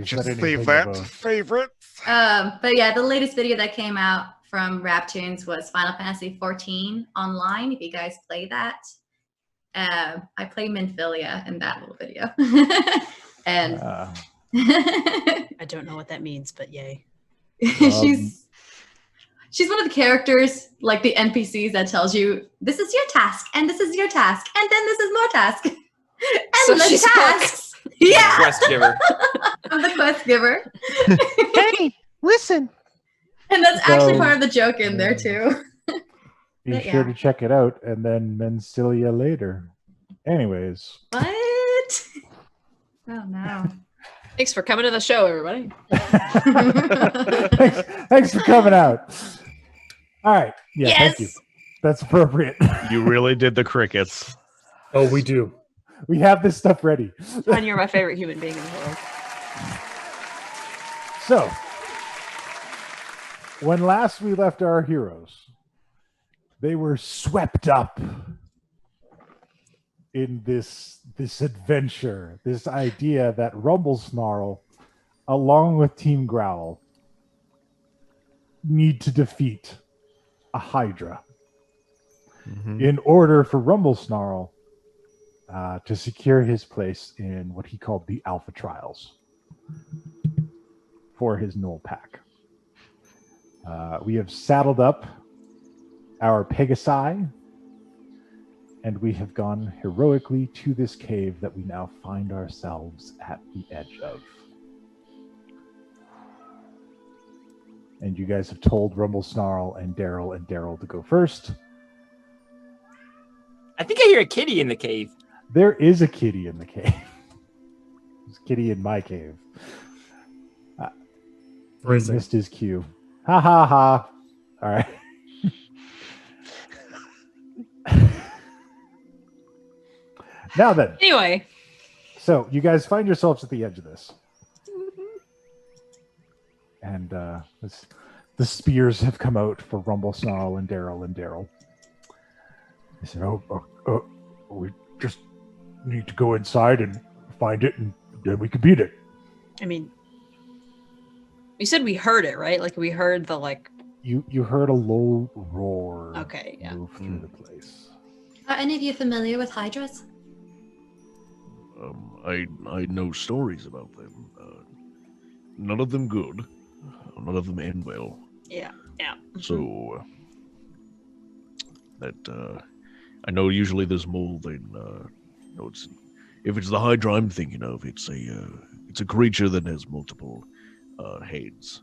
Just leave that favorite. But yeah, the latest video that came out from Raptoons was Final Fantasy 14 online. If you guys play that, I play Minfilia in that little video. And I don't know what that means, but yay. she's one of the characters, like the NPCs, that tells you this is your task, and this is your task, and then this is more task. So Endless she's tasks. Yeah, Quest giver. I'm the quest giver. Hey, listen. And that's actually So- part of the joke in there too. Be But sure yeah. to check it out, and then Mensilia later. Anyways, What? Oh no. Thanks for coming to the show, everybody. thanks for coming out. All right. Yeah, Yes. thank you. That's appropriate. You really did the crickets. oh, we do. We have this stuff ready. John, you're my favorite human being in the world. So, when last we left our heroes, they were swept up in this adventure, this idea that Rumblesnarl, along with Team GROWL, need to defeat a Hydra in order for Rumblesnarl to secure his place in what he called the Alpha Trials for his Gnoll pack. We have saddled up our Pegasi, and we have gone heroically to this cave that we now find ourselves at the edge of. And you guys have told Rumblesnarl and Daryl to go first. I think I hear a kitty in the cave. There is a kitty in the cave. There's a kitty in my cave. He Phrasing. missed his cue. Ha ha ha. All right. Now then, Anyway, so you guys find yourselves at the edge of this. And the spears have come out for Rumblesnarl and Daryl. They said, we just need to go inside and find it, and then we can beat it. I mean, you said we heard it, right? Like we heard the like. You heard a low roar. Okay, yeah. Move through the place. Are any of you familiar with hydras? I know stories about them. None of them good. None of them end well. Yeah. So that I know usually there's mold in. No, if it's the Hydra I'm thinking of, it's a creature that has multiple heads.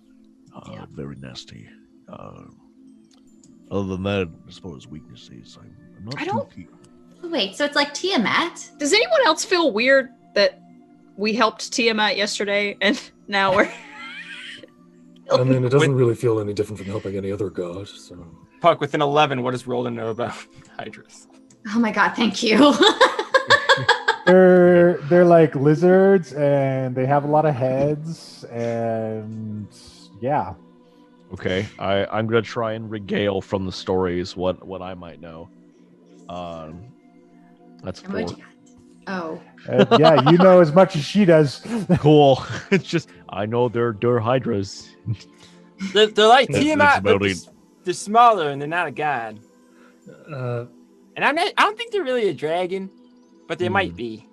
Very nasty. Other than that, as far as weaknesses, I'm not too keen. Wait, so it's like Tiamat? Does anyone else feel weird that we helped Tiamat yesterday and now we're... I mean, it doesn't really feel any different from helping any other god, so... Puck, with an 11, what does Roland know about Hydras? Oh my god, thank you. They're like lizards, and they have a lot of heads, and yeah. Okay, I'm gonna try and regale from the stories what I might know. That's 4. What you got? Oh. Yeah, you know as much as she does. Cool. It's just I know they're hydras. They're like That's Tiamat, but about it. they're smaller and they're not a god. Uh, And I don't think they're really a dragon, but they might be.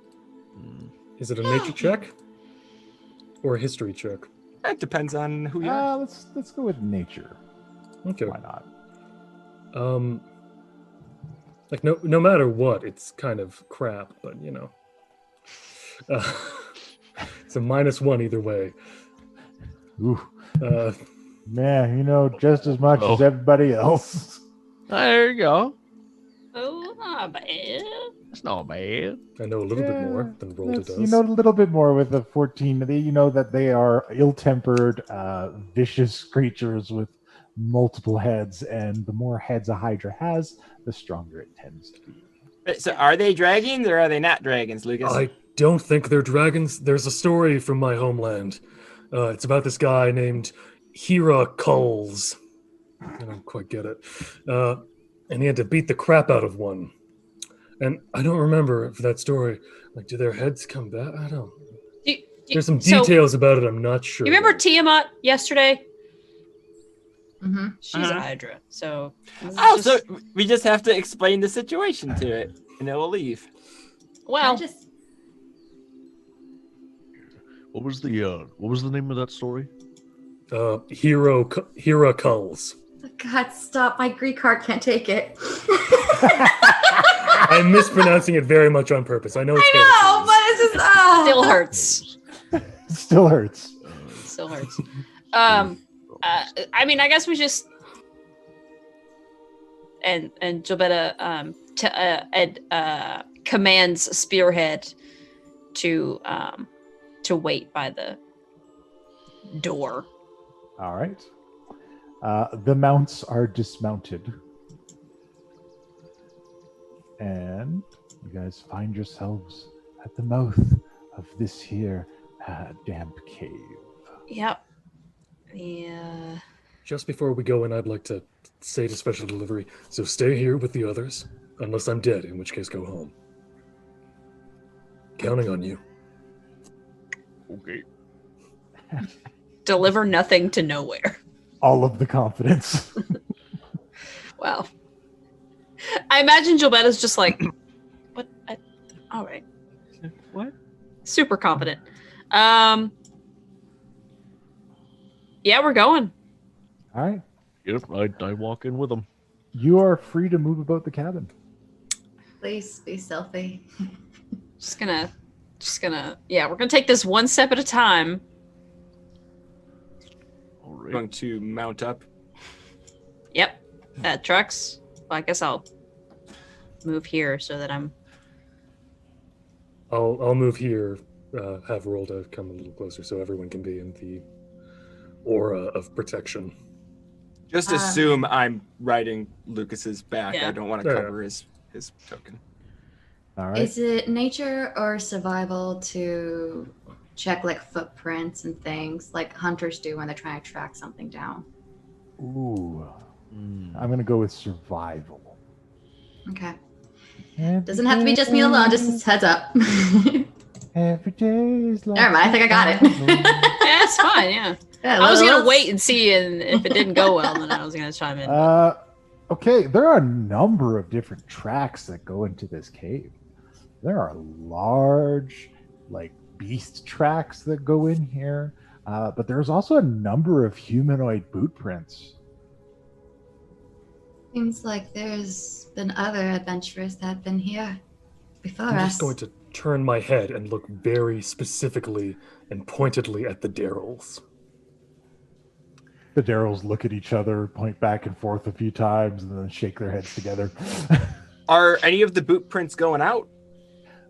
is it a nature check? Or a history check? That depends on who you are. Let's go with nature. Okay. Why not? Like no matter what, it's kind of crap, but you know. It's a -1 either way. Ooh, Uh, man, you know just as much as everybody else. There you go. Oh, not bad. That's not bad. I know a little bit more than Rolda does. You know a little bit more with the 14. You know that they are ill-tempered, vicious creatures with multiple heads, and the more heads a Hydra has, the stronger it tends to be. So are they dragons or are they not dragons, Lucas? I don't think they're dragons. There's a story from my homeland. It's about this guy named Hera Culls. I don't quite get it. And he had to beat the crap out of one. And I don't remember for that story. Like, do their heads come back? I don't. There's some details about it. I'm not sure. You remember Tiamat yesterday? Mm-hmm. She's a Hydra, so. So we just have to explain the situation to it, and it will leave. Well, What was the name of that story? Hera Culls. God, stop. My Greek heart can't take it. I'm mispronouncing it very much on purpose. I know it's I know, but it's just... still hurts. Still hurts. Still hurts. I mean, I guess we just and Jobetta commands Spearhead to wait by the door. All right. The mounts are dismounted. And you guys find yourselves at the mouth of this here damp cave. Yep. Yeah. Just before we go in, I'd like to say to Special Delivery, so stay here with the others, unless I'm dead, in which case go home. Counting on you. Okay. Deliver nothing to nowhere. All of the confidence. Wow. I imagine Jobetta's just like, what? All right. What? Super confident. Yeah, we're going. All right. Yep, I walk in with them. You are free to move about the cabin. Please be stealthy. Just gonna, yeah, we're gonna take this one step at a time. All right. Going to mount up. Yep. Trucks. Well, I guess I'll move here so that I'm. I'll move here, have Rolda come a little closer so everyone can be in the aura of protection. Just assume I'm riding Lucas's back. Yeah. I don't want to cover his token. All right. Is it nature or survival to check like footprints and things like hunters do when they're trying to track something down? Ooh. I'm gonna go with survival. Okay. Doesn't have to be just me alone, just heads up. Every day is like Never mind, I think I got it. Yeah, it's fine. Yeah. I was gonna wait and see, and if it didn't go well, then I was gonna chime in. Okay, there are a number of different tracks that go into this cave. There are large, like, beast tracks that go in here, but there's also a number of humanoid boot prints. Seems like there's been other adventurers that have been here before I'm us. just going to turn my head and look very specifically and pointedly at the Darrells. The Darrells look at each other, point back and forth a few times, and then shake their heads together. Are any of the boot prints going out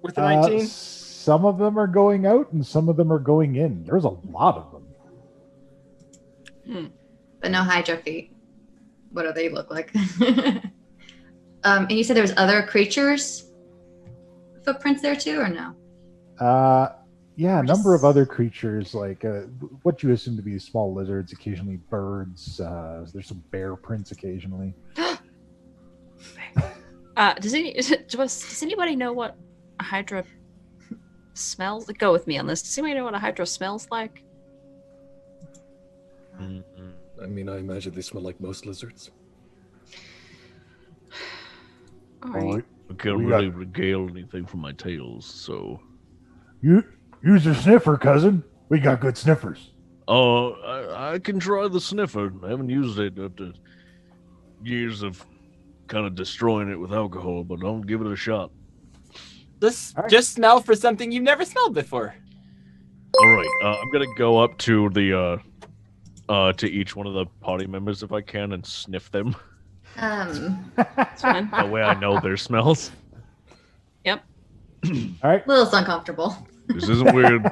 with the 19? Some of them are going out, and some of them are going in. There's a lot of them. But no Hydra feet. What do they look like? And you said there was other creatures footprints there too, or no? Yeah, a number of other creatures, like what you assume to be small lizards, occasionally birds. There's some bear prints occasionally. Does anybody know what a Hydra smells? Go with me on this. Does anybody know what a Hydra smells like? I mean, I imagine they smell like most lizards. All right. I can't really regale anything from my tales, so. You use a sniffer, cousin. We got good sniffers. Oh, I can try the sniffer. I haven't used it after years of kind of destroying it with alcohol, but I'll give it a shot. Just smell for something you've never smelled before. All right, I'm gonna go up to the to each one of the party members if I can and sniff them. That's fine. That way I know their smells. Yep. All right. Little's uncomfortable. This isn't weird.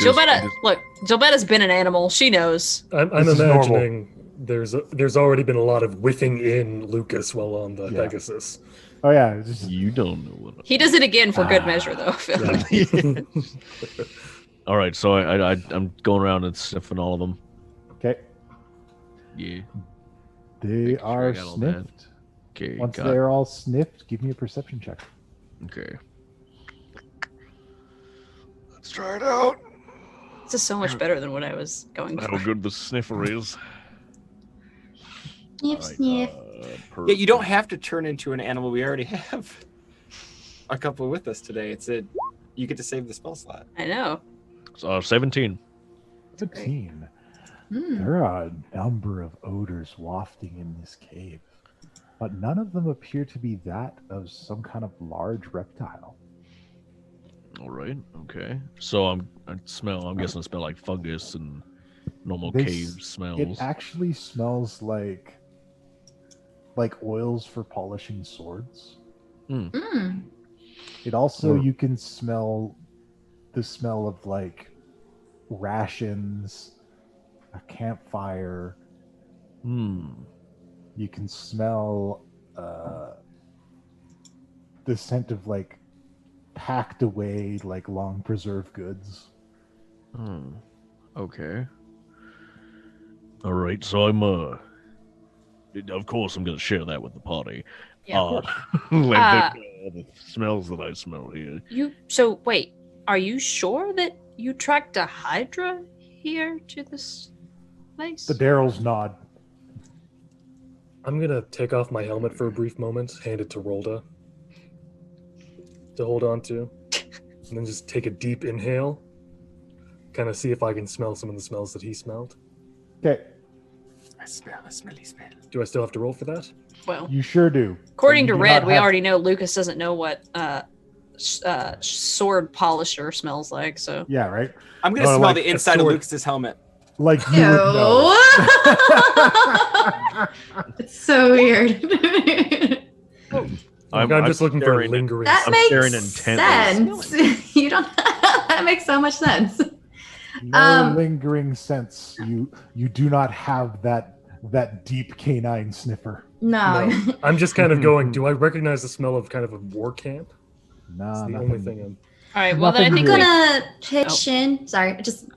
Gilbetta's been an animal. She knows. I'm imagining there's already been a lot of whiffing in Lucas while on the Pegasus. Oh yeah. You don't know what. He does it again for good measure, though. All right, so I'm going around and sniffing all of them. Okay. Yeah. They are sniffed. Okay. Once they're all sniffed, give me a perception check. Okay. Let's try it out. This is so much better than what I was going for. How good the sniffer is. Sniff, sniff. Yeah, you don't have to turn into an animal. We already have a couple with us today. You get to save the spell slot. I know. 17. 17. There are a number of odors wafting in this cave, but none of them appear to be that of some kind of large reptile. All right. Okay. So I'm guessing I smell like fungus and normal cave smells. It actually smells like oils for polishing swords. It also, you can smell the smell of like rations, a campfire. You can smell the scent of like packed away like long preserved goods. Okay. All right. So I'm of course I'm gonna share that with the party. Yeah. Let them know all the smells that I smell here. So wait, are you sure that you tracked a Hydra here to this place? The Darrells nod. I'm gonna take off my helmet for a brief moment, hand it to Rolda to hold on to, and then just take a deep inhale, kind of see if I can smell some of the smells that he smelled. Okay. I smell a smelly smell. Do I still have to roll for that? Well, you sure do. According to Red, we already know Lucas doesn't know what sword polisher smells like. So yeah, right. I'm gonna smell the inside of Lucas's helmet. Like you would know. It's so weird. I'm just looking for lingering. That makes sense. You don't. That makes so much sense. No lingering sense. You do not have that deep canine sniffer. No. I'm just kind of going. Do I recognize the smell of kind of a war camp? No, that's the only thing I'm. All right. Well, then I think I'm gonna pitch in. Sorry, just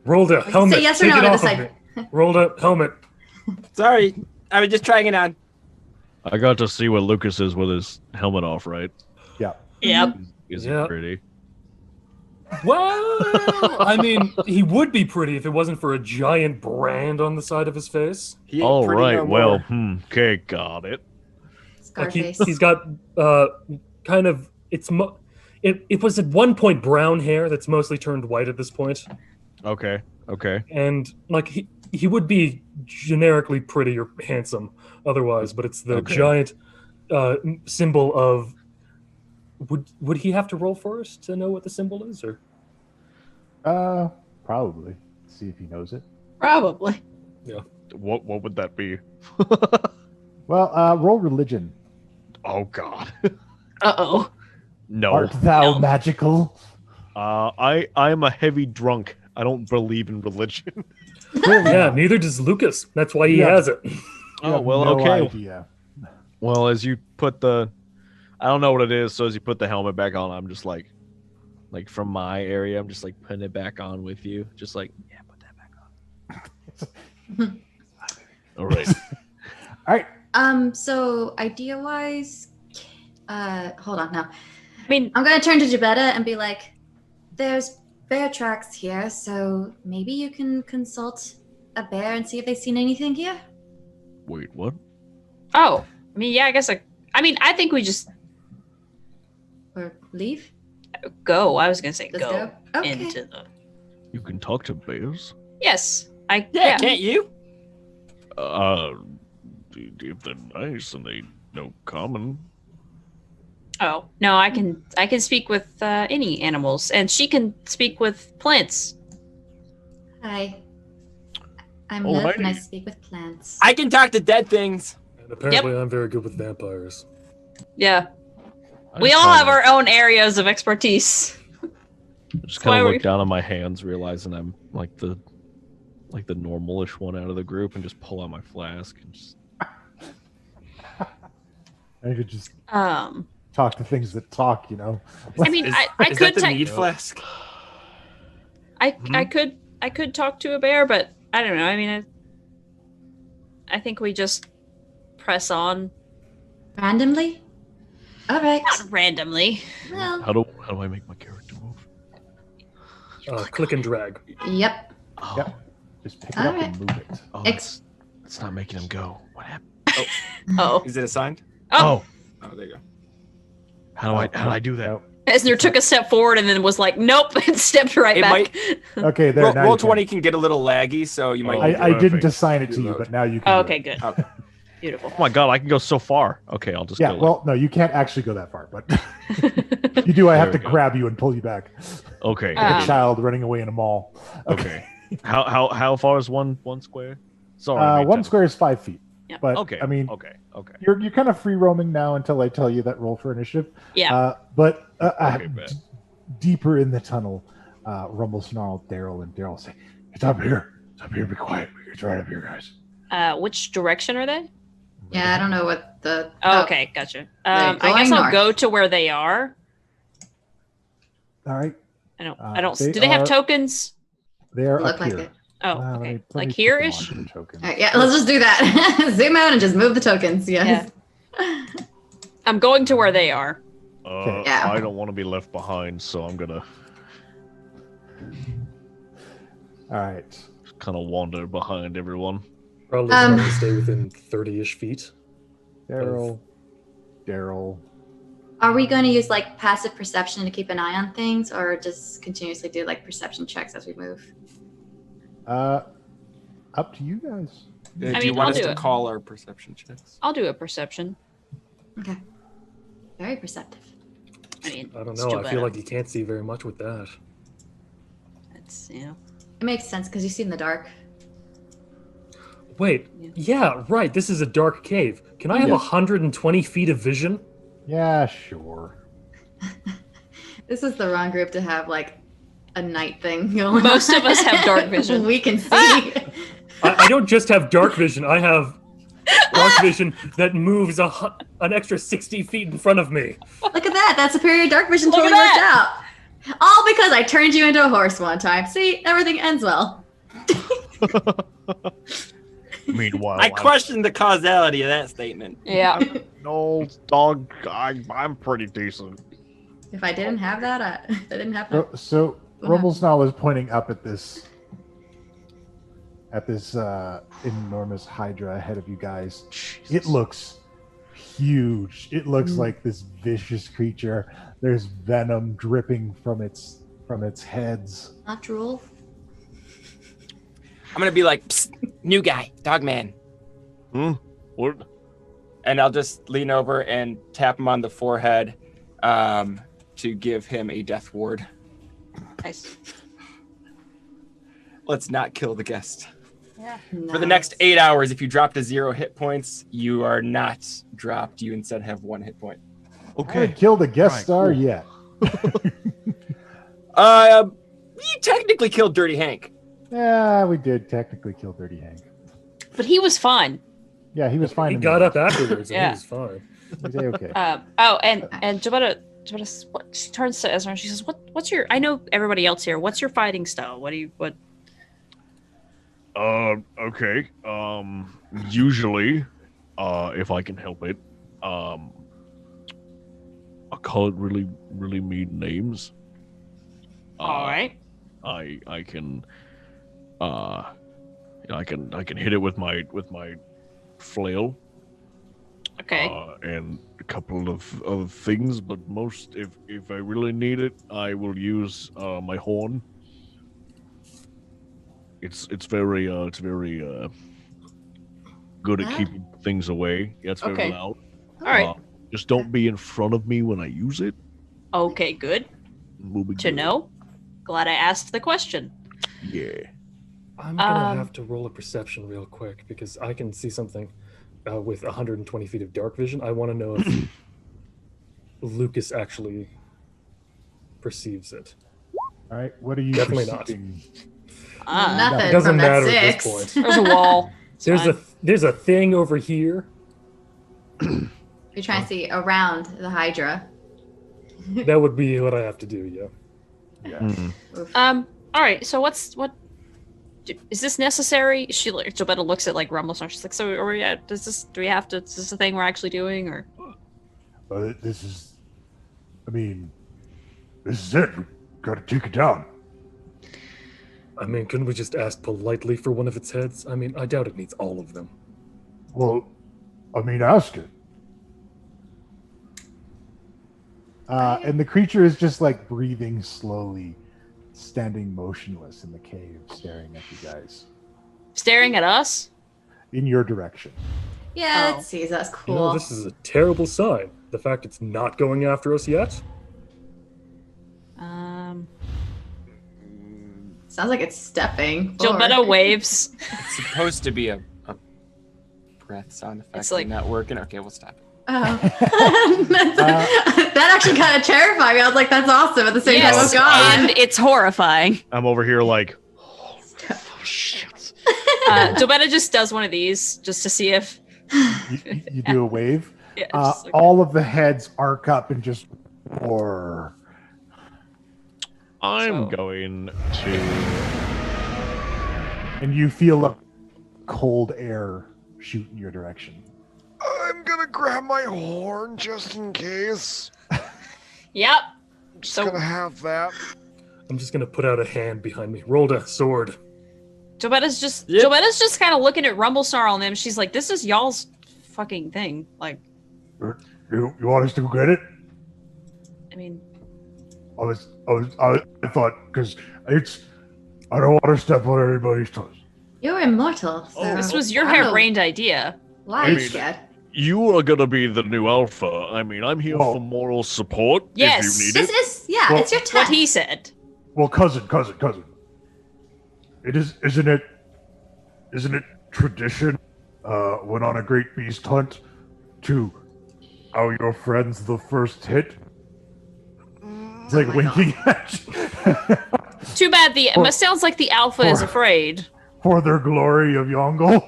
Rolled a helmet. Say yes or Take no it to off the of me. Rolled up helmet. Sorry, I was just trying it on. I got to see what Lucas is with his helmet off, right? Yeah. Yep. Is Yeah. he pretty? Well, I mean, he would be pretty if it wasn't for a giant brand on the side of his face. He ain't All pretty right. no Well, more. okay, got it. Like Scarface. he's got kind of it was at one point brown hair that's mostly turned white at this point, Okay. Okay. and like he would be generically pretty or handsome otherwise, but it's the Okay. giant symbol of. Would he have to roll for us to know what the symbol is, or? Probably. See if he knows it. Probably. What would that be? Well, roll religion. Oh God. Uh-oh. No. Art thou No. magical? I'm a heavy drunk. I don't believe in religion. Yeah, neither does Lucas. That's why he Yeah. has it. You Oh have well, no okay. idea. Well, as you put the, I don't know what it is. So as you put the helmet back on, I'm just like from my area, I'm just like putting it back on with you, just like yeah, put that back on. All right. All right. So idea-wise, hold on now. I mean, I'm gonna turn to Jabetta and be like, "There's bear tracks here, so maybe you can consult a bear and see if they've seen anything here." Wait, what? oh, I mean, yeah, I guess I think we just Or leave? go. I was gonna say Just go go? Okay. into the. You can talk to bears? Yes, Yeah, can't you? If they're nice and they know common. Oh no, I can speak with any animals, and she can speak with plants. Hi. I'm Liv and I Alrighty. speak with plants. I can talk to dead things. And apparently, I'm very good with vampires. Yeah, I we just all have kinda- our own areas of expertise. Just why kind of we- look down at my hands, realizing I'm like the normalish one out of the group, and just pull out my flask and just. I could just Talk to things that talk, you know. I mean, I Is could that the tech- mead flask? I could talk to a bear, but I don't know. I mean, I think we just press on, Randomly? Alright. not randomly. Well, How do I make my character move? Click and drag. yep. Oh, Yep. Just pick it up Alright. and move it. oh Ex- it's not making him go. What happened? Oh, Is it assigned? oh. Oh, there you go. How do I do that? Nope. Esner took a step forward and then was like, "Nope," and stepped right It back. Okay, there. now Roll you can. 20 can get a little laggy, so you might. I didn't Perfect. assign it to you, but now you can. Oh, do okay, it. good, Okay. beautiful. Oh my god, I can go so far. Okay, I'll just Yeah. go. Well, no, you can't actually go that far, but you do. I have to There we go. grab you and pull you back, okay. like a Um, child running away in a mall. Okay. How far is one square? Sorry. I made One 10. square is 5 feet. Yeah. But Okay. I mean, Okay. you're kind of free roaming now until I tell you that roll for initiative. Yeah. But Okay, bet. deeper in the tunnel, Rumblesnarl, Daryl, and Daryl say, "It's up here. It's up here. Be quiet. It's right up here, guys." Which direction are they? Yeah, I don't know what the. Oh, okay, gotcha. I going guess I'll north. go to where they are. All right. I don't. They Do they have are- tokens? They are Look up like here. it. Oh, Let okay. me- let me Like put here-ish? them onto the token. Alright, yeah, let's just do that. Zoom out and just move the tokens. Yes. I'm going to where they are. Yeah. I don't want to be left behind, so I'm gonna All right. kind of wander behind everyone. Probably trying to stay within 30-ish feet. Daryl. Are we going to use like passive perception to keep an eye on things, or just continuously do like perception checks as we move? Up to you guys. Do I you mean, want I'll us do to it. call our perception checks? I'll do a perception. Okay. Very perceptive. I mean, I don't it's know. I Jabetta. feel like you can't see very much with that. It's It makes sense because you see in the dark. Wait, yeah, right. This is a dark cave. Can I have Yeah. 120 feet of vision? Yeah, sure. This is the wrong group to have like a night thing going Most on. of us have dark vision. We can see. I don't just have dark vision. I have dark vision that moves an extra 60 feet in front of me. Look at that. That superior dark vision Look at totally worked that. out. All because I turned you into a horse one time. See, everything ends well. Meanwhile, I question the causality of that statement. Yeah. No, dog. I'm pretty decent. If I didn't have that, if I didn't have that. So What happened? Rumblesnarl is pointing up at this enormous hydra ahead of you guys. It looks huge. It looks like this vicious creature. There's venom dripping from its heads. Not drool. I'm gonna be like, Psst, new guy, Dogman. What? And I'll just lean over and tap him on the forehead to give him a death ward. Nice. Let's not kill the guest. Yeah. For the next 8 hours, if you drop to 0 hit points, you are not dropped. You instead have 1 hit point. I haven't killed a guest star yet. You technically killed Dirty Hank. Yeah, we did technically kill Dirty Hank. But he was fine. Yeah, he was fine. He in got the- up afterwards, and Yeah. he was fine. He's okay. And Jabetta, she turns to Esner and she says, "What's your? I know everybody else here. What's your fighting style? What? Okay. Usually, if I can help it, I call it really, really mean names. All right. I can hit it with my flail. Okay. And a couple of other things, but most, if I really need it, I will use my horn. It's very good at keeping things away. Yeah, it's very Okay. loud. All right. Just don't be in front of me when I use it. Okay. Good We'll be to good. know. Glad I asked the question. Yeah. I'm gonna have to roll a perception real quick because I can see something with 120 feet of dark vision. I want to know if Lucas actually perceives it. All right, what are you Definitely not. perceiving? Nothing It doesn't from that matter at this 6. point. There's a wall. It's fine. There's a thing over here. You're trying to see around the Hydra. That would be what I have to do. Yeah. Yeah. All right. So what? Is this necessary? Jabetta looks at like Rumblesnarl. She's like, so are we at, do we have to? Is this a thing we're actually doing, or? This is it. We gotta take it down. I mean, couldn't we just ask politely for one of its heads? I mean, I doubt it needs all of them. Well, ask it. And the creature is just like breathing slowly, standing motionless in the cave, staring at you guys Staring at us? in your direction. Yeah, Oh. it sees us. You Cool. know, this is a terrible sign. The fact it's not going after us yet. Sounds like it's stepping. forward. Jabetta waves. It's supposed to be a breath sound effect. It's like- not working. Okay, we'll stop it. Oh. That actually kind of terrified me. I was like, that's awesome. At the same time, oh Yes, god. and it's horrifying. I'm over here like, Jabetta just does one of these just to see if. You do a wave. Yeah, just like- All of the heads arc up and just roar. I'm So- going to. And you feel a cold air shoot in your direction. I'm gonna grab my horn just in case. Yep. Just So- gonna have that. I'm just gonna put out a hand behind me. Rolled a sword. Jabetta's just kind of looking at Rumblesnarl and them. She's like, "This is y'all's fucking thing." Like, You want us to go get it? I mean, I thought because I don't want to step on anybody's toes. You're immortal. So this was your I don't know harebrained idea. Why are you I mean- scared? You are gonna be the new alpha. I mean, I'm here for moral support Yes. if you need This it. is Well, it's your What test. he said. Well, cousin. Isn't it tradition when on a great beast hunt to how your friend's the first hit? It's like winking at you. Too bad it sounds like the alpha is afraid. For their glory of Yongle.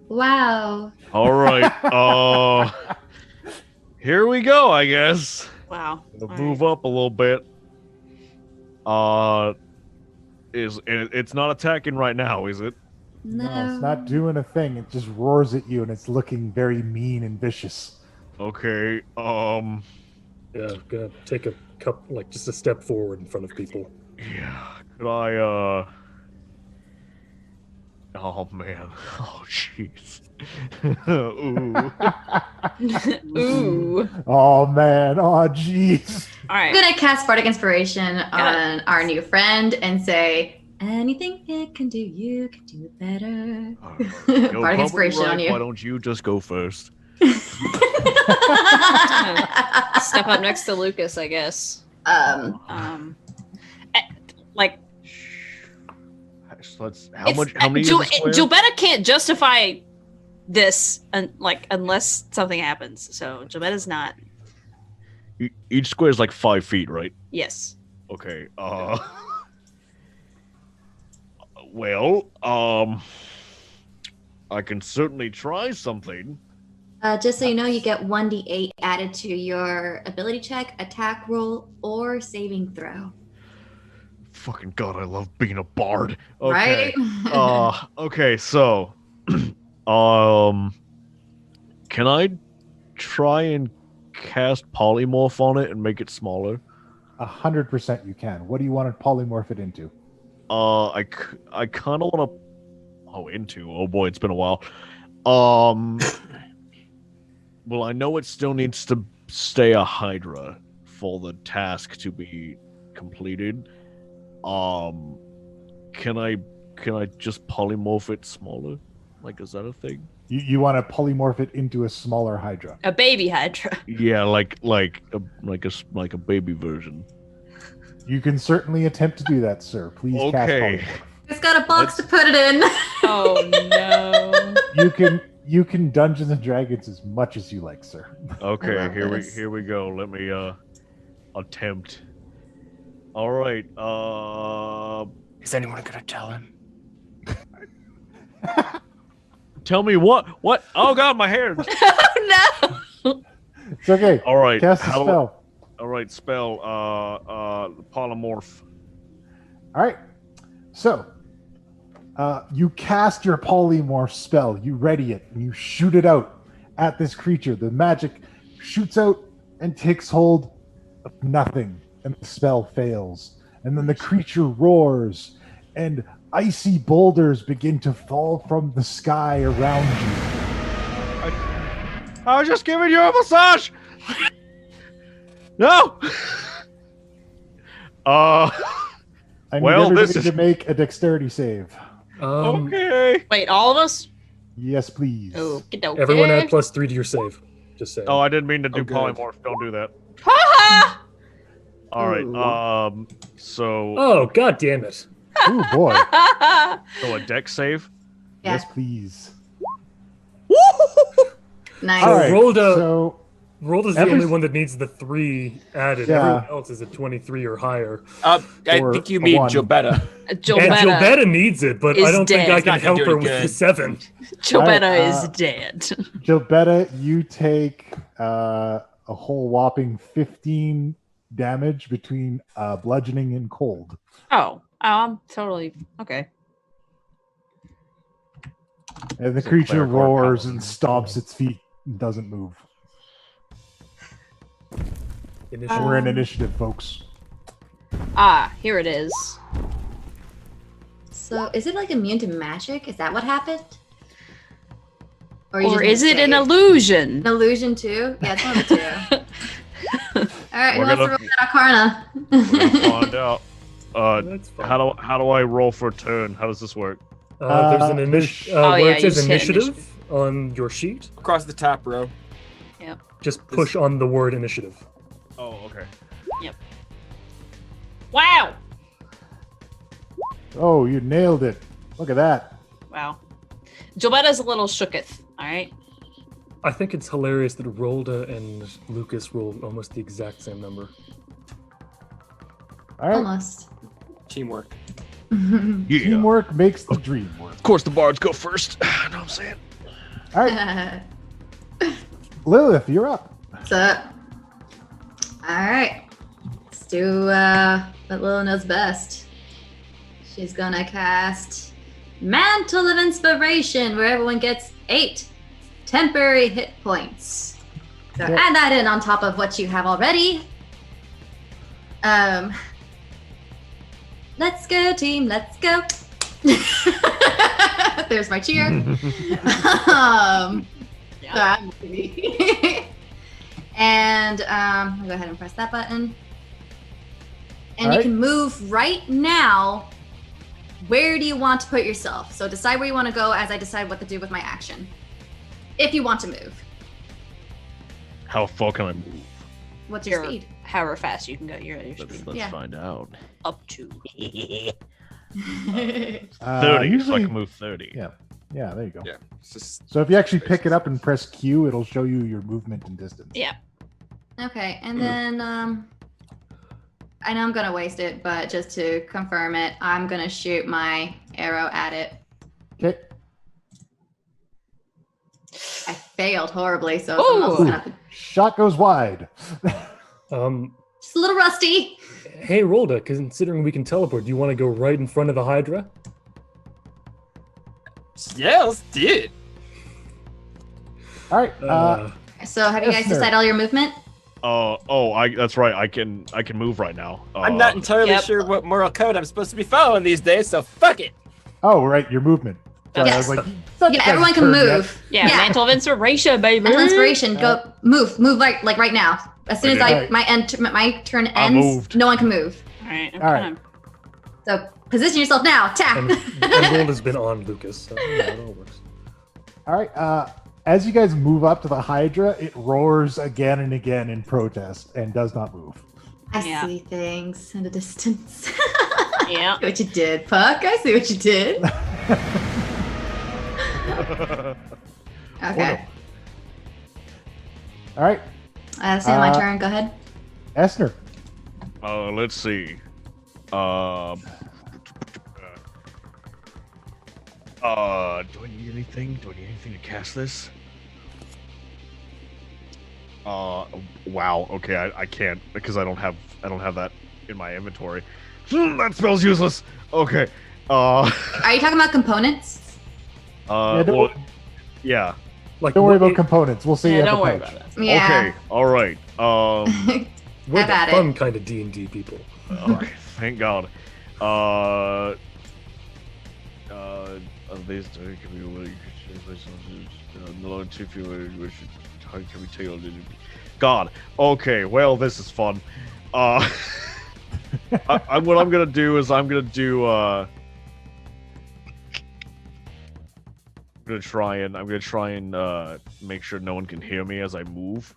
Wow. All right. Here we go, I guess. Wow. Gonna move up a little bit. It's not attacking right now, is it? No. No, it's not doing a thing. It just roars at you, and it's looking very mean and vicious. Okay. Yeah, gonna take a couple, like just a step forward in front of people. Yeah. Could I? Oh man. Oh jeez. Ooh. Ooh. Oh man. Oh jeez. All I'm right. gonna cast Bardic Inspiration on our new friend and say, anything it can do, you can do better. You're Bardic probably Inspiration right. on you. Why don't you just go first? Step up next to Lucas, I guess. Like How many? Is the square? Gilbetta can't justify this, unless something happens. So Gilbetta's not. Each square is like 5 feet, right? Yes. Okay. Well, I can certainly try something. Just so you know, you get 1d8 added to your ability check, attack roll, or saving throw. Fucking god, I love being a bard. Okay. Right? Okay, so can I try and cast polymorph on it and make it smaller? 100% you can. What do you want to polymorph it into? I kind of want to. Oh boy, it's been a while. Well, I know it still needs to stay a Hydra for the task to be completed. Can I just polymorph it smaller? Like, is that a thing? You want to polymorph it into a smaller Hydra. A baby Hydra. Yeah, like a baby version. You can certainly attempt to do that, sir. Please cast Okay. polymorph. It's got a box to put it in. Oh no. You can Dungeons and Dragons as much as you like, sir. Okay, love this. here we go. Let me attempt. All right. Is anyone gonna tell him? Tell me what? What? Oh god, my hair. Oh no. It's okay. All right. Cast a spell. All right, spell. Polymorph. All right. So, you cast your polymorph spell. You ready it, and you shoot it out at this creature. The magic shoots out and takes hold of nothing, and the spell fails. And then the creature roars, and icy boulders begin to fall from the sky around you. I was just giving you a massage. No. I need Well, everybody this is- to make a dexterity save. Okay. Wait, all of us? Yes, please. Okey dokey. Everyone add +3 to your save. Just saying. Oh, I didn't mean to do Oh, good. polymorph. Don't do that. Ha All right. So, Oh, god damn it. Oh boy. ha! so a dex save. Yeah. Yes, please. Nice. All right. Rhoda- So Rolled is the Every- only one that needs the 3 added. Yeah. Everyone else is at 23 or higher. I Or think you a mean one. Gilbetta. And Gilbetta. Gilbetta needs it, but I is don't think dead. I It's can not help gonna do her any with the good. 7. Gilbetta Alright, is dead. Gilbetta, you take a whole whopping 15 damage between bludgeoning and cold. Oh, I'm totally okay. And the So creature cleric or roars paladin. and stomps its feet and doesn't move. Initiative. We're in initiative, folks. Ah, here it is. So, is it like immune to magic? Is that what happened? you Or just is it an saved? illusion? An illusion too? Yeah, it's one of the two. All right, who We're wants to gonna- roll that Arcana? We're gonna find out. That's fine. How do I roll for a turn? How does this work? There's an Oh, initiative yeah, where it you says just hit initiative on your sheet. Across the top row. Just push on the word initiative. Oh, okay. Wow! Oh, you nailed it. Look at that. Wow. Gilbetta's a little shooketh, alright? I think it's hilarious that Rolda and Lucas rolled almost the exact same number. All right. Almost. Teamwork. Yeah. Teamwork makes the dream work. Of course, the bards go first. Know what I'm saying? All right, Lilith, you're up. So, all right. Let's do what Lilo knows best. She's gonna cast Mantle of Inspiration, where everyone gets 8 temporary hit points. So Okay. add that in on top of what you have already. Let's go, team. Let's go. There's my cheer. And I'll go ahead and press that button. And All you right. can move right now. Where do you want to put yourself? So decide where you want to go as I decide what to do with my action. If you want to move. How far can I move? What's your Your speed? however fast you can go. Your Let's Yeah. find out. up to. 30, so I Usually, can move 30. yeah, there you go. Yeah. It's just So if you actually pick it up and press Q, it'll show you your movement and distance. Yeah. Okay, and then I know I'm gonna waste it, but just to confirm it, I'm gonna shoot my arrow at it. Okay. I failed horribly, so Ooh. someone else is gonna have to... Shot goes wide. Just a little rusty. Hey, Rolda, considering we can teleport, do you want to go right in front of the Hydra? yeah, let's do it. All right. So have you guys Esner. decided all your movement? That's right. I can move right now. I'm not entirely Yep. sure what moral code I'm supposed to be following these days, so fuck it. Oh, right, your movement. Sorry, I was Yes. like, it's not Yeah, your everyone guys' can turn yet. move. Yeah, Mantle of Inspiration, baby. Mental inspiration. Go move like right now. As soon as Okay. my turn I ends, moved. no one can move. Alright, I'm All right. kind So position yourself now. Attack. And Rolda's been on Lucas, so yeah, it all works. All right. As you guys move up to the Hydra, it roars again and again in protest and does not move. I Yeah. see things in the distance. Yeah. See what you did, Puck. I see what you did. Okay. All right, That's my turn. Go ahead. Esner. Let's see. Do I need anything? Do I need anything to cast this? Wow. Okay, I can't because I don't have that in my inventory. That spell's useless. Okay. Are you talking about components? Yeah, don't- well, yeah. Like, Don't worry what- about components. We'll see Yeah, you at don't the worry pouch. about it. Yeah. Okay. All right. We're Have at the it. fun kind of D&D people. Okay. Thank God. These two can be really no longer too few which how can we tell? God. Okay. Well, this is fun. What I'm gonna do is I'm gonna try and make sure no one can hear me as I move,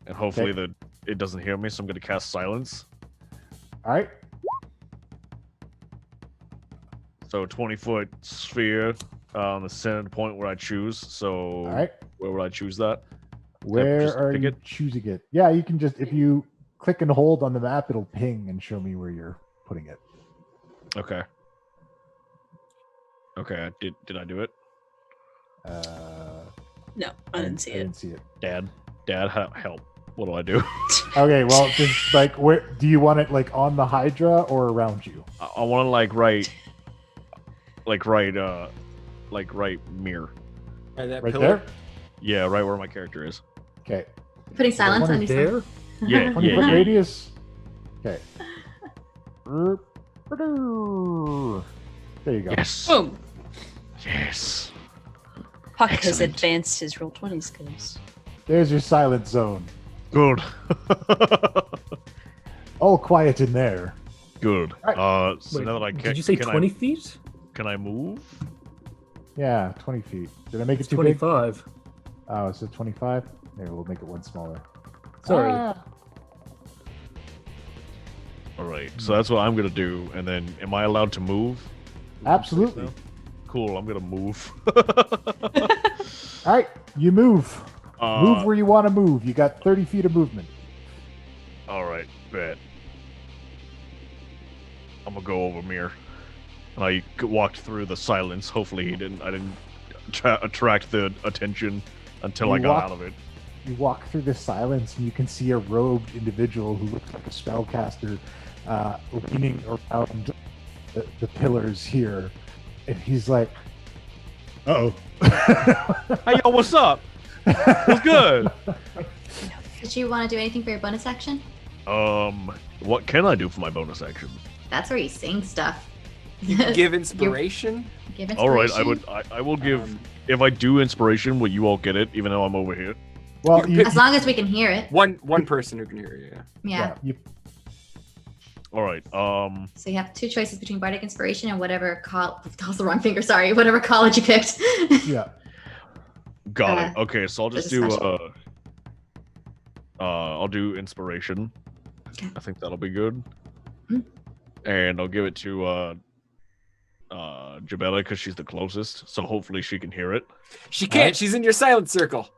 and hopefully Okay. that it doesn't hear me. So I'm gonna cast silence. All right. So 20-foot sphere on the center point where I choose. So All right. where would I choose that? Where just are pick you it? choosing it? Yeah, you can just, if you click and hold on the map, it'll ping and show me where you're putting it. Okay. Okay. Did I do it? No, I didn't see I it. didn't see it. Dad, help. What do I do? Okay, well, just like, where do you want it? Like on the Hydra or around you? I want to right mirror. That Right pillar. there. Yeah, right where my character is. Okay. Putting silence on There? yourself. Yeah, 20-foot yeah. radius. Okay. There you go. Yes. Boom. Yes. Puck has Excellent. advanced his Roll20 skills. There's your silent zone. Good. All quiet in there. Good. Right. So Wait, now that I can, did you say can 20 feet? Can I move? Yeah, 20 feet. Did I make it It's too big? 25. Oh, is it 25? Maybe we'll make it one smaller. Sorry. Ah. All right. So that's what I'm gonna do. And then, am I allowed to move? Absolutely. Cool. I'm gonna move. All right, you move. Uh, Move where you want to move. You got 30 feet of movement. All right. Bet. I'm gonna go over mirror. And I walked through the silence. Hopefully, I didn't attract the attention until I You got walk- out of it. You walk through the silence and you can see a robed individual who looks like a spellcaster leaning around the pillars here, and he's like, "Uh-oh." Hey, yo, what's up? What's good? Did you want to do anything for your bonus action? What can I do for my bonus action? That's where you sing stuff. You can give inspiration. Give All right, inspiration. I will give. If I do inspiration, will you all get it, even though I'm over here? Well, As long as we can hear it. One person who can hear you. Yeah. All right. So you have two choices between bardic inspiration and whatever that was the wrong finger. Sorry, whatever college you picked. Yeah. Got it. Okay, so I'll just there's a do. special. I'll do inspiration. Okay. I think that'll be good. Hmm. And I'll give it to Jabella because she's the closest. So hopefully she can hear it. She can't. Right. She's in your silent circle.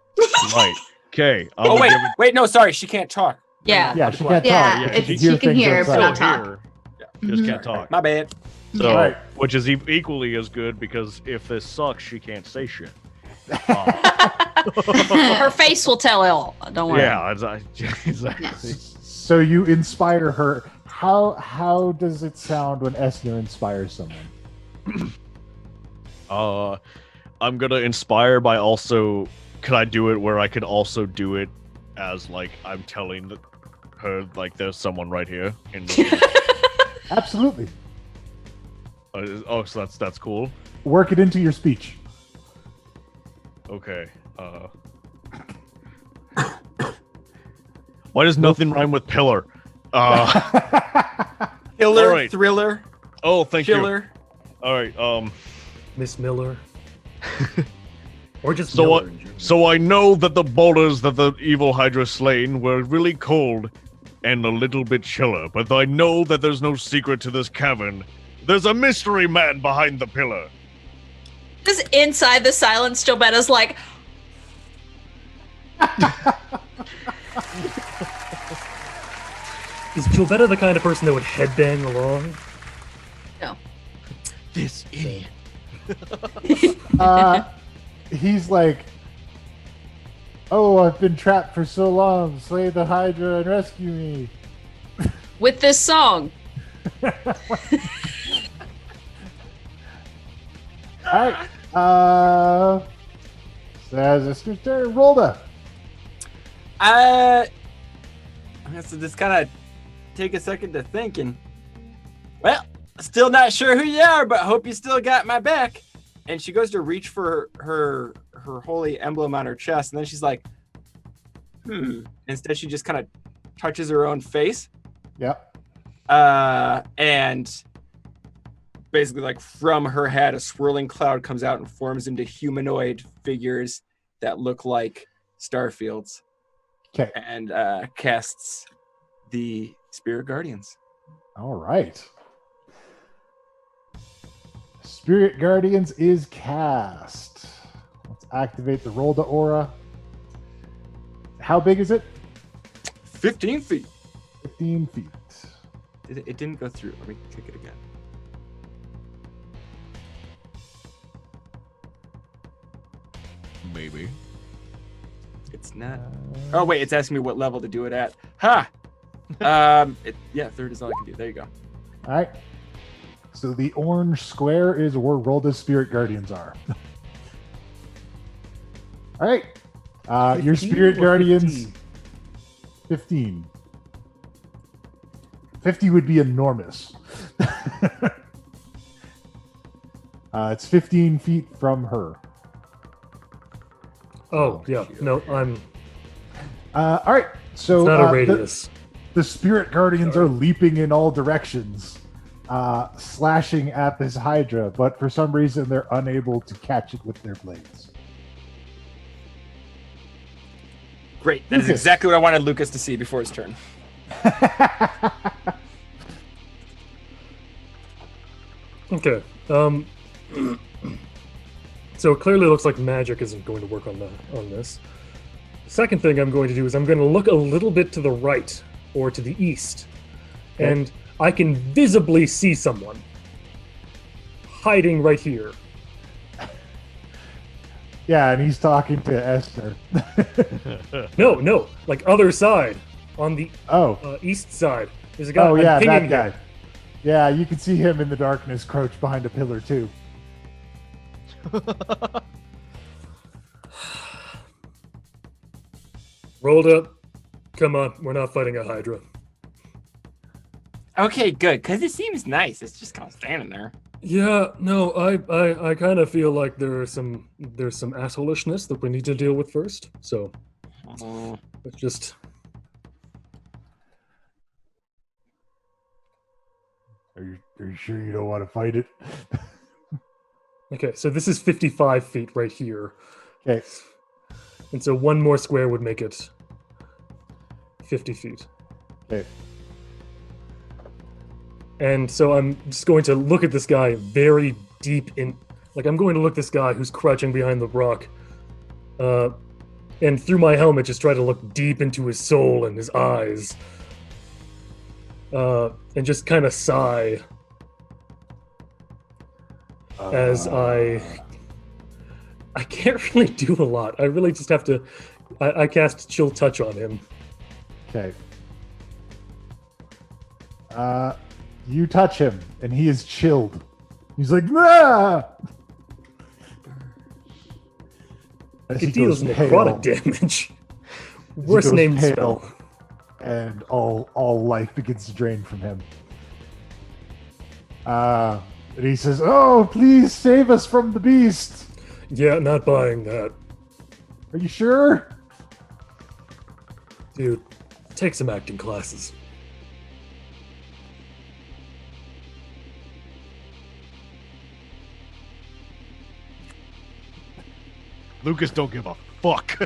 Right. Okay. Oh wait, no, sorry, she can't talk. Yeah. Yeah, she can't Yeah, talk. it's- can she can things hear, but outside. not talk. Here. Yeah. Just Mhm. can't talk. My bad. So, Right. which is equally as good because if this sucks, she can't say shit. Her face will tell it all. Don't worry. Yeah, exactly. So you inspire her. How does it sound when Esner inspires someone? I'm gonna inspire by also. Could I do it where I could also do it as like I'm telling her like there's someone right here in the Absolutely. oh, so that's cool. Work it into your speech. Okay. Why does nothing rhyme with pillar? Killer, All right. thriller, Oh, thank killer. you. All right. Miss Miller. Or just So Miller what? in general. So I know that the boulders that the evil Hydra slain were really cold and a little bit chiller, but I know that there's no secret to this cavern. There's a mystery man behind the pillar. Just inside the silence, Jobetta's like, Is Jovetta the kind of person that would headbang along? This idiot. He's like, "Oh, I've been trapped for so long. Slay the Hydra and rescue me." with this song. All right. Says Esner's turn. Rolda. I have to just kind of take a second to think, and well, still not sure who you are, but hope you still got my back. And she goes to reach for her holy emblem on her chest, and then she's like, Instead, she just kind of touches her own face. Yep. And basically, like from her head, a swirling cloud comes out and forms into humanoid figures that look like starfields. Okay. And casts the Spirit Guardians. All right. Spirit Guardians is cast. Let's activate the Rolda aura. How big is it? 15 feet. 15 feet. It didn't go through. Let me click it again. Maybe. It's not. Oh wait, it's asking me what level to do it at. Ha! Third is all I can do. There you go. All right. So the orange square is where Rolda's Spirit Guardians are. All right. Your 15 Spirit or Guardians. 15? 15. 50 would be enormous. It's 15 feet from her. Oh, yeah. No, I'm. All right. So It's not a the- radius. The Spirit Guardians are leaping in all directions, slashing at this Hydra, but for some reason they're unable to catch it with their blades. Great. That is Lucas. exactly what I wanted Lucas to see before his turn. Okay. So it clearly looks like magic isn't going to work on this. Second thing I'm going to do is I'm going to look a little bit to the right or to the east, Okay. and I can visibly see someone hiding right here. Yeah, and he's talking to Esner. No, like other side, on the Oh, east side. There's a guy. oh I'm yeah, pinging that him. guy. Yeah, you can see him in the darkness crouched behind a pillar too. Rolled up. Come on, we're not fighting a Hydra. Okay, good, because it seems nice. It's just kind of standing there. Yeah, no, I kind of feel like there's some assholishness that we need to deal with first. So let's just. Are you sure you don't want to fight it? Okay, so this is 55 feet right here. Okay. And so one more square would make it 50 feet. Okay. And so I'm just going to look at this guy very deep in... Like, I'm going to look at this guy who's crouching behind the rock. And through my helmet, just try to look deep into his soul and his eyes. And just kind of sigh. As I can't really do a lot. I really just have to... I cast Chill Touch on him. Okay. You touch him, and he is chilled. He's like, ah! It deals necrotic damage. Worst named spell. And all life begins to drain from him. And he says, "Oh, please save us from the beast." Yeah, not buying that. Are you sure? Dude, take some acting classes. Lucas don't give a fuck.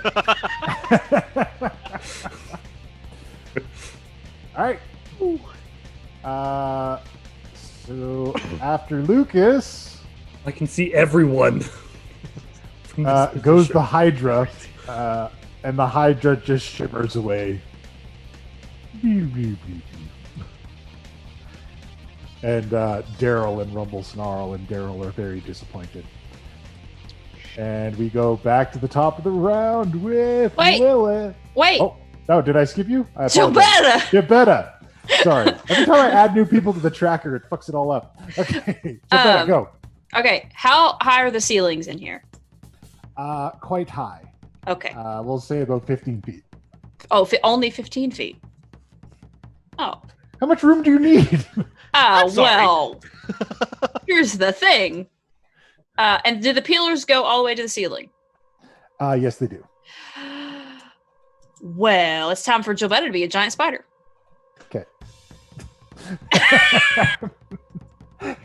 All right. So after Lucas, I can see everyone. from this goes position. the Hydra, and the Hydra just shimmers away. And Daryl and Rumblesnarl and Daryl are very disappointed. And we go back to the top of the round with Lilith. Wait. Oh, no, did I skip you? I Gilberta! apologize. Gilberta! Sorry. Every time I add new people to the tracker, it fucks it all up. Okay, Gilberta, go. Okay, how high are the ceilings in here? Quite high. Okay. We'll say about 15 feet. Oh, only 15 feet. Oh. How much room do you need? Well, here's the thing. And do the pillars go all the way to the ceiling? Yes, they do. Well, it's time for Gilberta to be a giant spider. Okay.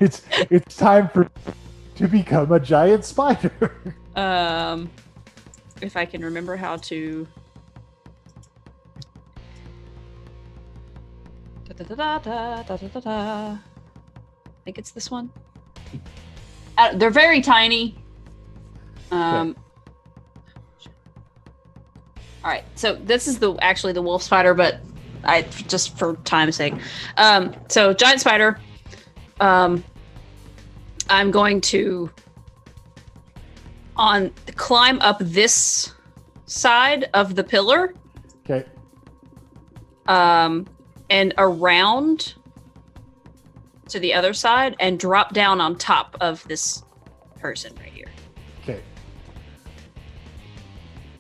It's time to become a giant spider. If I can remember how to. I think it's this one. They're very tiny. All right, so this is actually the wolf spider, but I just for time's sake. So giant spider. I'm going to climb up this side of the pillar. Okay. And around to the other side and drop down on top of this person right here. Okay.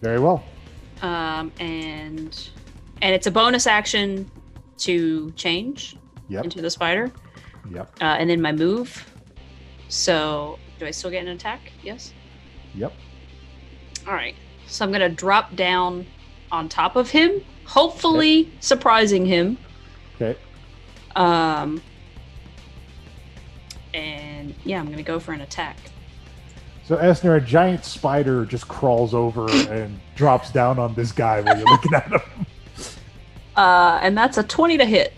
Very well. And it's a bonus action to change into the spider. Yep. And then my move. So do I still get an attack? Yes. Yep. All right. So I'm gonna drop down on top of him, hopefully surprising him. Okay. And yeah, I'm gonna go for an attack. So Esner, a giant spider just crawls over and drops down on this guy while you're looking at him. And that's a 20 to hit.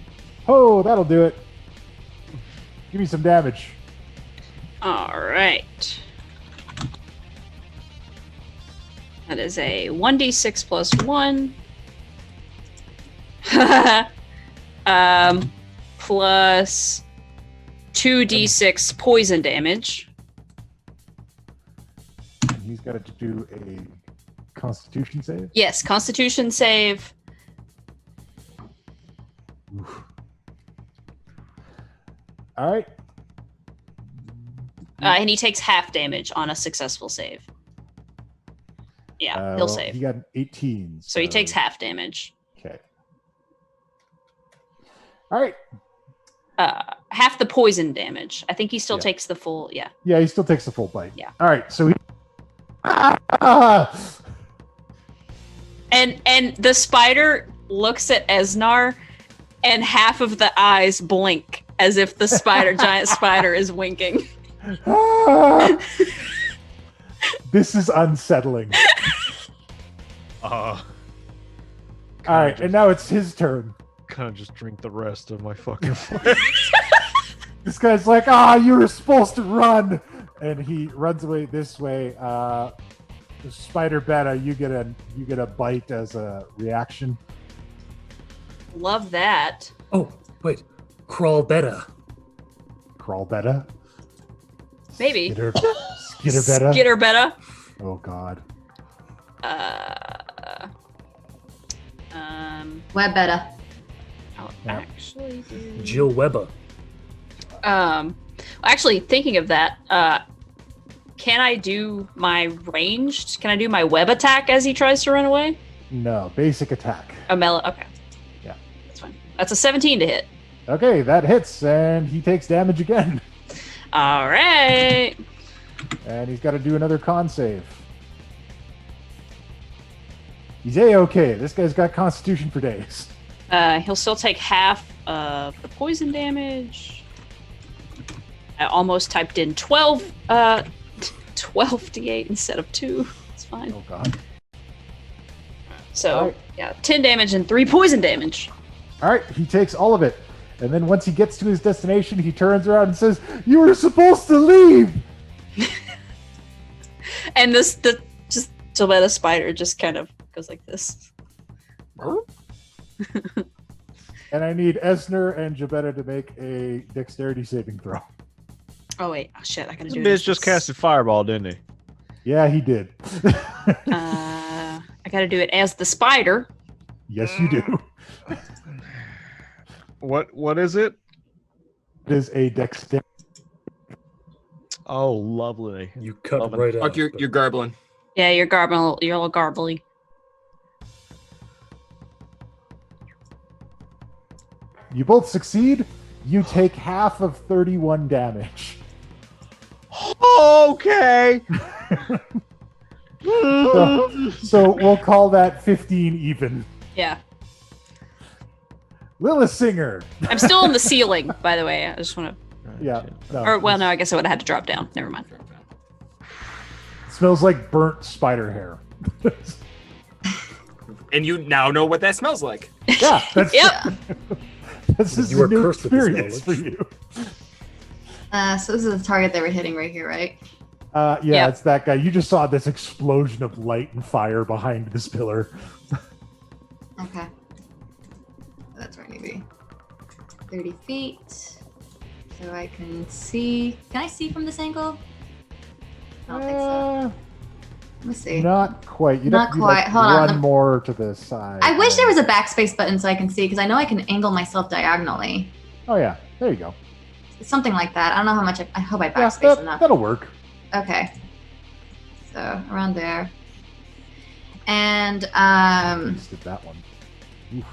Oh, that'll do it. Give me some damage. All right. That is a 1d6 plus 1. Plus 2d6 poison damage. And he's got to do a Constitution save. Yes, Constitution save. Oof. All right. And he takes half damage on a successful save. Yeah, he'll save. He got an 18. So he takes half damage. Okay. All right. Half the poison damage. I think he still takes the full. Yeah. Yeah, he still takes the full bite. Yeah. All right. So he. And the spider looks at Esner, and half of the eyes blink as if the giant spider is winking. This is unsettling. All right, and now it's his turn. Kind of just drink the rest of my fucking flesh. This guy's like, you were supposed to run, and he runs away this way. Spider Beta, you get a bite as a reaction. Love that. Oh, wait. Crawl better. Crawl Beta? Maybe. Skitter Beta? Skitter Beta. Oh, God. Web better. I'll actually do... Jill Weber. Actually, thinking of that, can I do my ranged? Can I do my web attack as he tries to run away? No, basic attack. Okay. Yeah. That's fine. That's a 17 to hit. Okay, that hits, and he takes damage again. All right. And he's got to do another con save. He's A-okay. This guy's got constitution for days. He'll still take half of the poison damage. I almost typed in 12 d8 instead of 2. It's fine. Oh, God. So, yeah, 10 damage and 3 poison damage. All right, he takes all of it. And then once he gets to his destination, he turns around and says, "You were supposed to leave!" And the spider just kind of goes like this. And I need Esner and Jabetta to make a dexterity saving throw. Oh, wait. Oh, shit. I gotta do This bitch just casted Fireball, didn't he? Yeah, he did. I gotta do it as the spider. Yes, you do. What is it? It is a dexterity. Oh, lovely. You cut Love it. right out. Fuck, you're garbling. Yeah, you're garble. You're a little garbly. You both succeed. You take half of 31 damage. Okay. So we'll call that 15 even. Yeah. Lilith Singer. I'm still on the ceiling, by the way. I just want to. Yeah. No, Or, well, no, I guess I would have had to drop down. Never mind. Smells like burnt spider hair. And you now know what that smells like. Yeah. That's, Yep. This is You a are new cursed with this experience for knowledge. you. So this is the target they were hitting right here, right? Yeah, Yep. it's that guy. You just saw this explosion of light and fire behind this pillar. Okay. That's where I need to be. 30 feet. So I can see. Can I see from this angle? I don't think so. Let me see. Not quite. You'd Not have to quite. Hold on, run let me- more to the side. I wish there was a backspace button so I can see, because I know I can angle myself diagonally. Oh, yeah. There you go. Something like that. I don't know how much I hope I Yeah, backspace enough. that'll work. Okay. So around there. And Just did that one. Oof.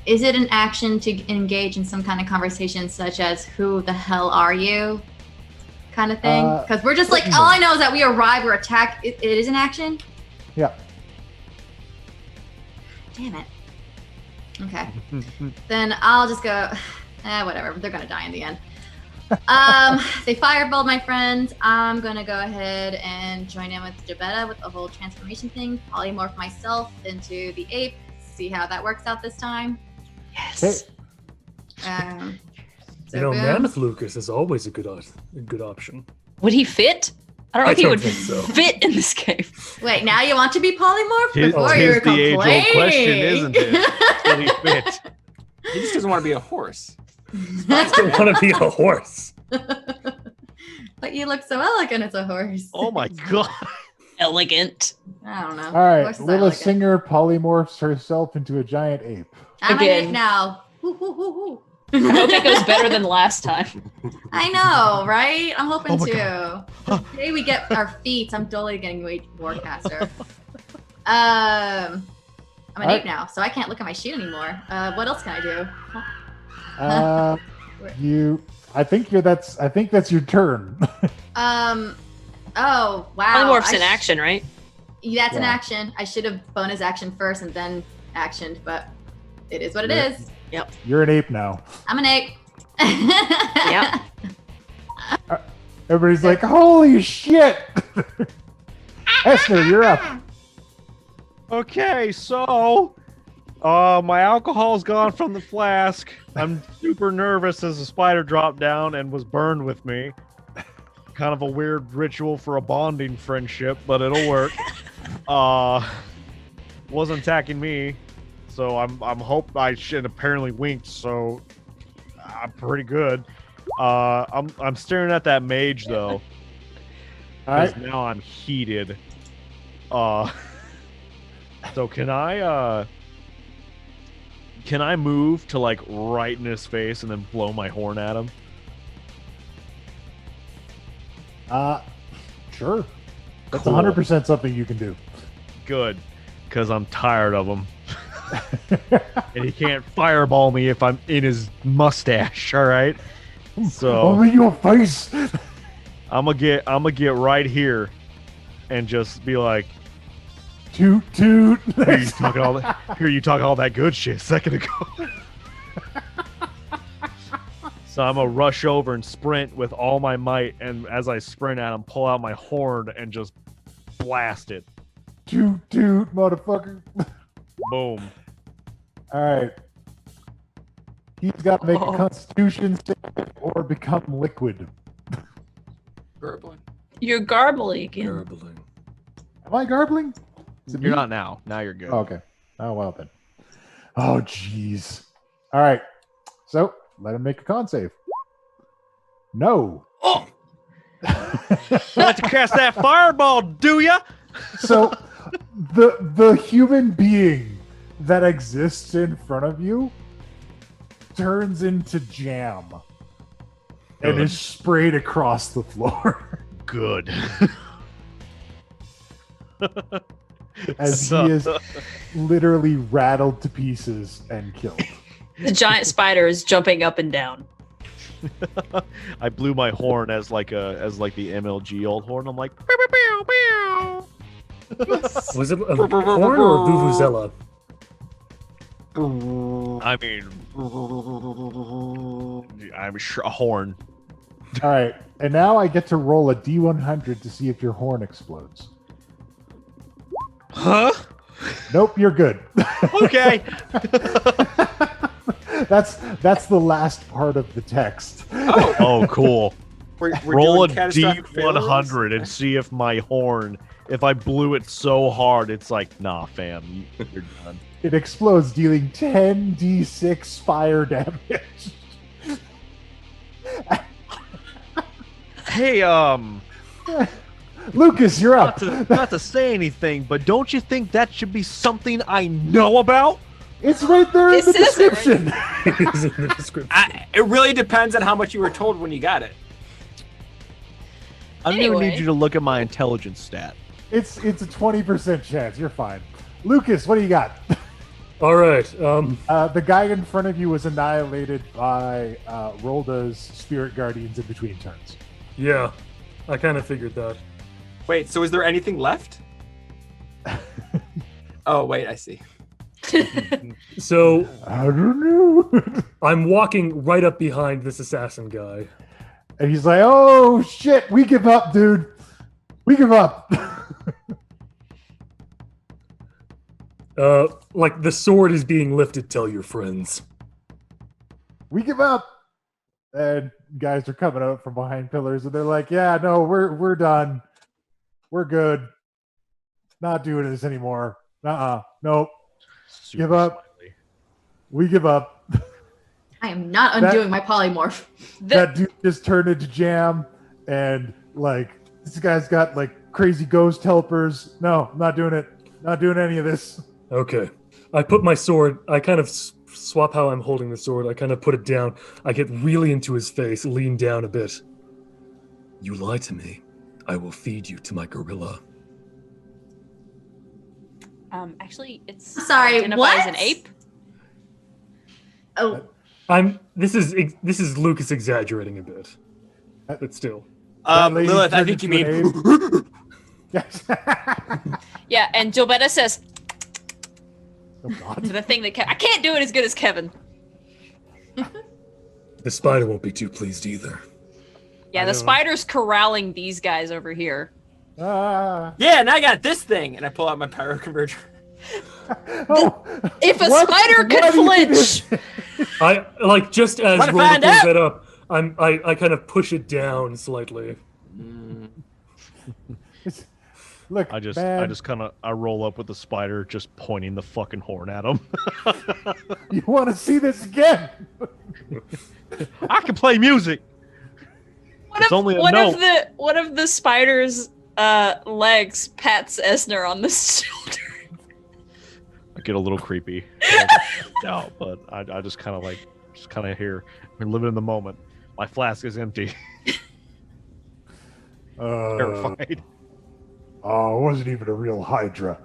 is it an action to engage in some kind of conversation such as "Who the hell are you?" kind of thing? Because we're just like, all I know is that we arrive, we're attacked. It is an action. Yeah. Damn it. Okay. Then I'll just go. Whatever. They're gonna die in the end. They fireballed my friends. I'm gonna go ahead and join in with Jabetta with the whole transformation thing. Polymorph myself into the ape. See how that works out this time. Yes. You know, Mammoth Lucas is always a good option. Would he fit? I don't know if he don't would think so. fit in this game. Wait, now you want to be polymorphed? Tis Before you were the age-old complaining. question, isn't it? Will he fit? He just doesn't want to be a horse. I still want to be a horse. But you look so elegant as a horse. Oh my god. Elegant. I don't know. All right. Horses are Lilith elegant. Singer polymorphs herself into a giant ape. I'm an Again. ape now. Woo, woo, woo, woo. I hope it goes better than last time. I know, right? I'm hoping Oh my to. Today we get our feats. I'm totally getting Warcaster. I'm an ape now, so I can't look at my sheet anymore. What else can I do? I think that's your turn. Oh wow. Polymorph's in action, right? That's an Yeah. action. I should have bonus action first and then actioned, but it is what it Yeah. is. You're an ape now. I'm an ape. Yep. Everybody's like, holy shit! Esner, you're up. Okay, so my alcohol's gone from the flask. I'm super nervous as the spider dropped down and was burned with me. Kind of a weird ritual for a bonding friendship, but it'll work. Wasn't attacking me, so I'm I should apparently winked, so I'm pretty good. I'm staring at that mage though. Alright. Because now I'm heated. So can I move to like right in his face and then blow my horn at him? Sure. That's Cool. 100% something you can do. Good, because I'm tired of him. And he can't fireball me if I'm in his mustache, alright? So Over your face. I'm gonna get right here and just be like, Toot toot. Here you talking all that good shit a second ago. So I'm gonna rush over and sprint with all my might, and as I sprint at him, pull out my horn and just blast it. Toot toot, motherfucker. Boom. Alright. He's got to make a constitution save or become liquid. Garbling. You're garbling again. Garbling. Am I garbling? Is it You're me? not now. Now you're good. Oh, okay. Oh, well then. Oh, jeez. All right. So, let him make a con save. No. Oh! Like to cast that fireball, do ya? So, the human being that exists in front of you turns into jam and Good. is sprayed across the floor Good. as he is literally rattled to pieces and killed. The giant spider is jumping up and down. I blew my horn as like the MLG old horn. I'm like, pew, pew, pew, pew. Was it a horn or a vuvuzela? I mean, I'm sure a horn. All right. And now I get to roll a D100 to see if your horn explodes. Huh? Nope, you're good. Okay. That's the last part of the text. Oh, Oh, cool. we're Roll a doing catastrophic D100 failures? and see if my horn, if I blew it so hard, it's like, nah, fam, you're done. It explodes, dealing 10d6 fire damage. Hey, Lucas, you're up. not to say anything, but don't you think that should be something I know about? It's right there in This the is it, right? description. It is in the description. It really depends on how much you were told when you got it. I don't even Anyway. need you to look at my intelligence stat. It's a 20% chance. You're fine. Lucas, what do you got? All right. The guy in front of you was annihilated by Rolda's spirit guardians in between turns. Yeah, I kind of figured that. Wait, so is there anything left? Oh, wait, I see. So I don't know. I'm walking right up behind this assassin guy. And he's like, oh shit, we give up, dude. We give up. Like the sword is being lifted. Tell your friends. We give up. And guys are coming out from behind pillars and they're like, yeah, no, we're done. We're good. Not doing this anymore. Nope. Give up. Slightly. We give up. I am not undoing my polymorph. That dude just turned into jam and like this guy's got like crazy ghost helpers. No, I'm not doing it. Not doing any of this. Okay. I put my sword. I kind of swap how I'm holding the sword. I kind of put it down. I get really into his face, lean down a bit. You lie to me, I will feed you to my gorilla. Actually, it's Sorry, identified what? as an ape. Oh, This is Lucas exaggerating a bit, but still. lady Lilith, I turned think you into mean. an Yes. Yeah, and Jobetta says Oh God. the thing that I can't do it as good as Kevin. The spider won't be too pleased either. Yeah, the spider's corralling these guys over here. Ah. Yeah, and I got this thing, and I pull out my pyro converter. Oh, If a what? spider could Why do you do flinch, this? I like just as Wanna Roller find pulls out? that up. I kind of push it down slightly. Look, I man, just kind of roll up with the spider, just pointing the fucking horn at him. you want to see this again? I can play music. It's only a note. one of the spider's legs pats Esner on the shoulder. I get a little creepy. No, but I just kind of here. We're living in the moment. My flask is empty. Terrified. Oh, it wasn't even a real Hydra.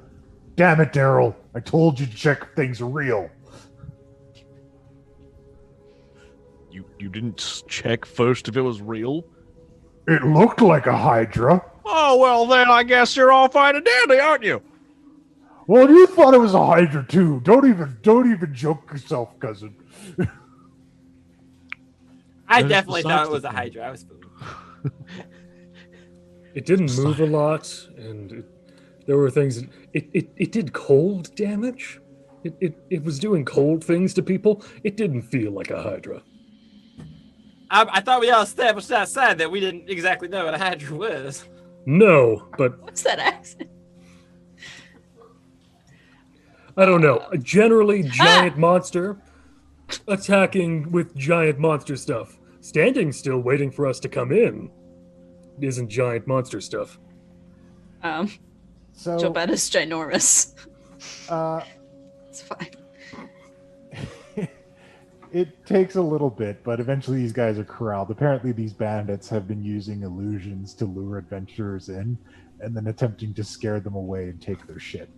Damn it, Daryl. I told you to check if things are real. You didn't check first if it was real? It looked like a Hydra. Oh, well, then I guess you're all fine and dandy, aren't you? Well, you thought it was a Hydra too. Don't even joke yourself, cousin. I definitely thought it was a Hydra. I was fooled. It didn't move a lot, and there were things. It did cold damage. It was doing cold things to people. It didn't feel like a Hydra. I thought we all established outside that we didn't exactly know what a Hydra was. No, but What's that accent? I don't know. A generally giant monster attacking with giant monster stuff. Standing still waiting for us to come in isn't giant monster stuff. So, Jobetta's ginormous. uh, It's fine. it takes a little bit, but eventually these guys are corralled. Apparently, these bandits have been using illusions to lure adventurers in, and then attempting to scare them away and take their shit.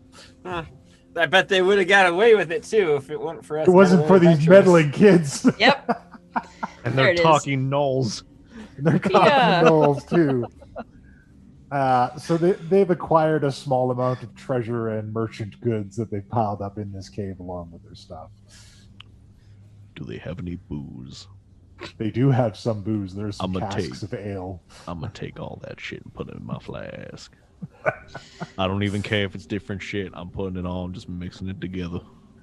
I bet they would have got away with it too if it weren't for us. It wasn't for these meddling kids. Yep. And There they're it is. talking gnolls. They're cotton gnolls too. So they've acquired a small amount of treasure and merchant goods that they've piled up in this cave along with their stuff. Do they have any booze? They do have some booze. There's some I'ma casks take- of ale. I'm gonna take all that shit and put it in my flask. I don't even care if it's different shit. I'm putting it all, just mixing it together.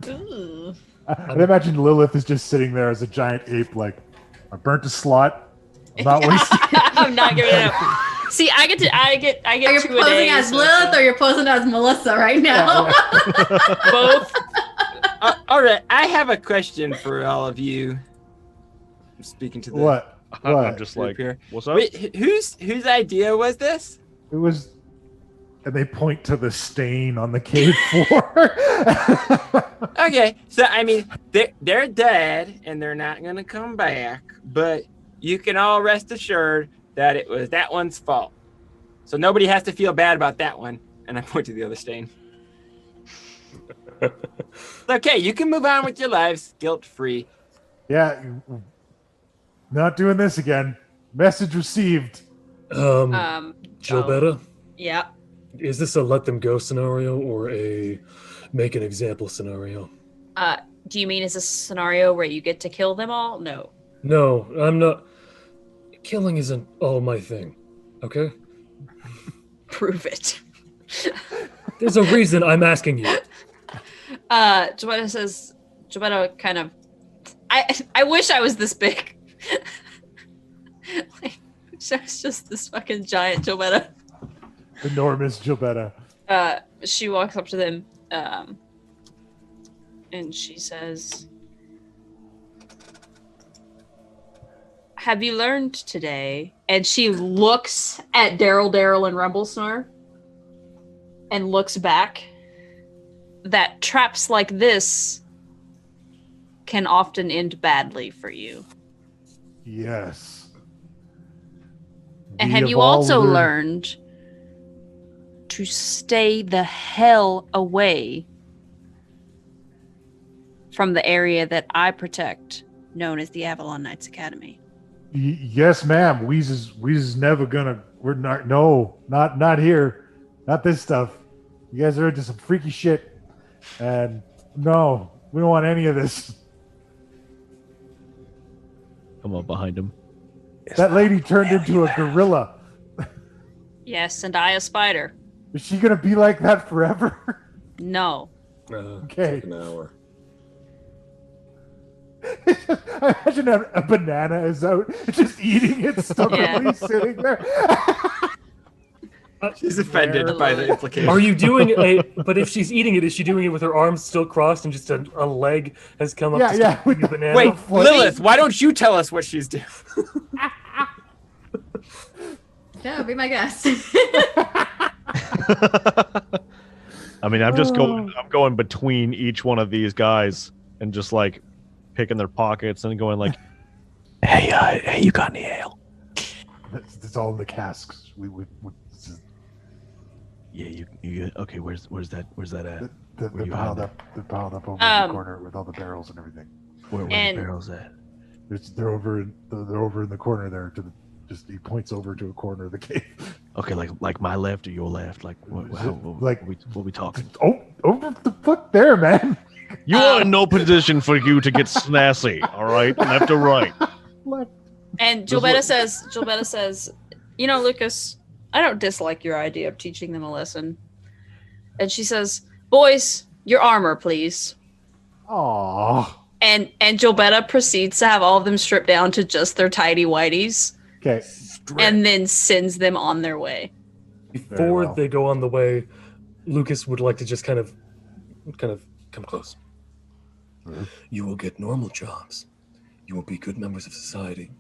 Ooh. I imagine Lilith is just sitting there as a giant ape, like, I burnt a slot. I'm not wasting. I'm not giving it up. See, I get are you 2 a day. posing as so- Lilith or you're posing as Melissa right now? Both. All right, I have a question for all of you. I'm speaking to the What? I'm What? just group like, here. what's up? Wait, whose idea was this? It was. And they point to the stain on the cave floor. Okay, so I mean, they're dead and they're not gonna come back, but you can all rest assured that it was that one's fault. So nobody has to feel bad about that one. And I point to the other stain. It's okay, you can move on with your lives guilt-free. Yeah. Not doing this again. Message received. Jobetta, Yeah. is this a let them go scenario or a make an example scenario? Do you mean is this a scenario where you get to kill them all? No. No, I'm not. Killing isn't all my thing, okay? Prove it. There's a reason I'm asking you. Jobetta kind of, I wish I was this big. Like, I wish I was just this fucking giant Jobetta. Enormous Jobetta. She walks up to them, and she says, "Have you learned today?" And she looks at Daryl, and Rumblesnarl, and looks back, that traps like this can often end badly for you. Yes. And We have you all also learned to stay the hell away from the area that I protect, known as the Avalon Knights Academy? Yes, ma'am. Weez is never gonna. We're not. No, not here. Not this stuff. You guys are into some freaky shit, and no, we don't want any of this. Come up behind him. That lady turned into a gorilla. Yes, and I a spider. Is she gonna be like that forever? No. Okay. An hour. I imagine a banana is out, just eating it, stubbornly sitting there. She's offended by the implication. Are you doing a? But if she's eating it, is she doing it with her arms still crossed and just a leg has come up? Yeah, yeah. With the banana. Wait, Lilith, why don't you tell us what she's doing? Yeah, be my guest. I mean, I'm just going. I'm going between each one of these guys and just like picking their pockets and going like, "Hey, you got any ale?" It's all in the casks. Yeah, you okay? Where's that at? They're Where you piled hide up. They're piled up over in the corner with all the barrels and everything. Where the And- barrels at? They're over in the corner there. He points over to a corner of the cave. Okay, like my left or your left? Like what we talking? Oh, over the fuck there, man. You are in no position for you to get snazzy. All right, left or right. And Gilbetta says, you know, Lucas, I don't dislike your idea of teaching them a lesson. And she says, boys, your armor, please. Aww. And Gilbetta proceeds to have all of them stripped down to just their tidy whities. Okay. And then sends them on their way. Before they go on the way, Lucas would like to just kind of come close. Mm-hmm. You will get normal jobs. You will be good members of society.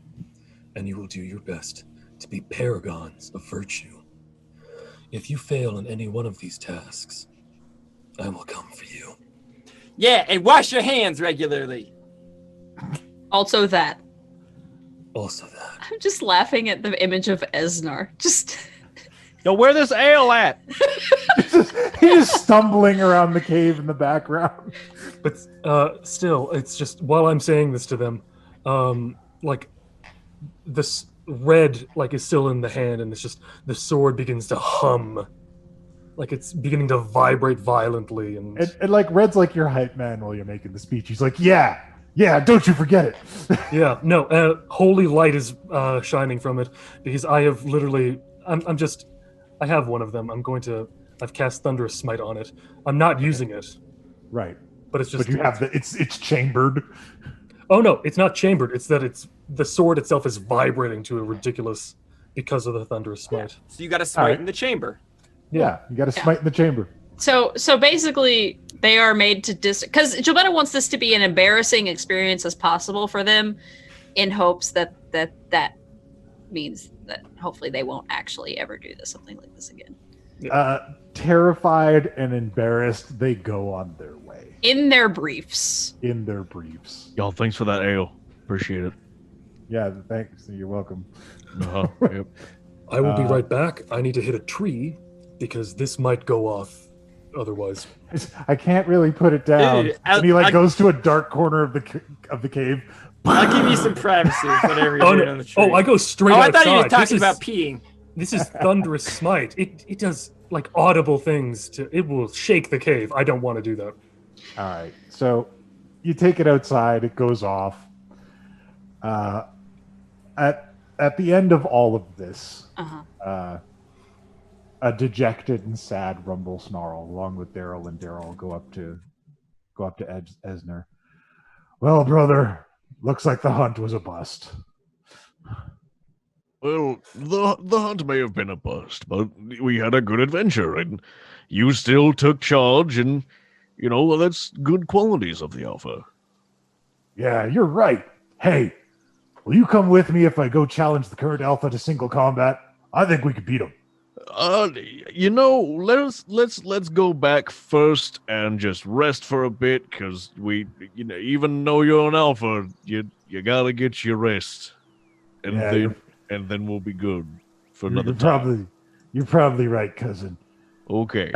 And you will do your best to be paragons of virtue. If you fail in any one of these tasks, I will come for you. Yeah, and wash your hands regularly. Also that. Also that. I'm just laughing at the image of Esner. Just... Yo, where this ale at? He's stumbling around the cave in the background. But still, it's just, while I'm saying this to them, like, this red, like, is still in the hand, and it's just, the sword begins to hum. Like, it's beginning to vibrate violently, and like, Red's like your hype man while you're making the speech. He's like, yeah, don't you forget it. yeah, no, holy light is shining from it, because I have literally, I have one of them. I've cast Thunderous Smite on it. I'm not using it. Right. But it's just... But you have it's chambered. Oh no, it's not chambered. It's that the sword itself is vibrating to a ridiculous because of the Thunderous Smite. Yeah. So you got to smite in the chamber. Yeah, you got to smite in the chamber. So basically, they are made to because Gilbetta wants this to be an embarrassing experience as possible for them, in hopes that means that hopefully they won't actually ever do something like this again. Terrified and embarrassed, they go on their way. In their briefs. Y'all, thanks for that ale. Appreciate it. Yeah, thanks. You're welcome. Yep. I will be right back. I need to hit a tree because this might go off otherwise. I can't really put it down. Dude, and he goes to a dark corner of the cave. I'll give you some privacy, whatever you're doing on the tree. Oh, I go straight I outside. thought you were talking about peeing. This is Thunderous Smite. It does like audible things it will shake the cave. I don't want to do that. All right. So you take it outside, it goes off. At the end of all of this, a dejected and sad Rumblesnarl, along with Daryl and Daryl, go up to Esner. Well, brother, looks like the hunt was a bust. Well, the hunt may have been a bust, but we had a good adventure, and you still took charge, and, you know, that's good qualities of the Alpha. Yeah, you're right. Hey, will you come with me if I go challenge the current Alpha to single combat? I think we could beat him. Let's go back first and just rest for a bit, because even though you're an alpha, you gotta get your rest, and then we'll be good for another time. You're probably right, cousin. Okay.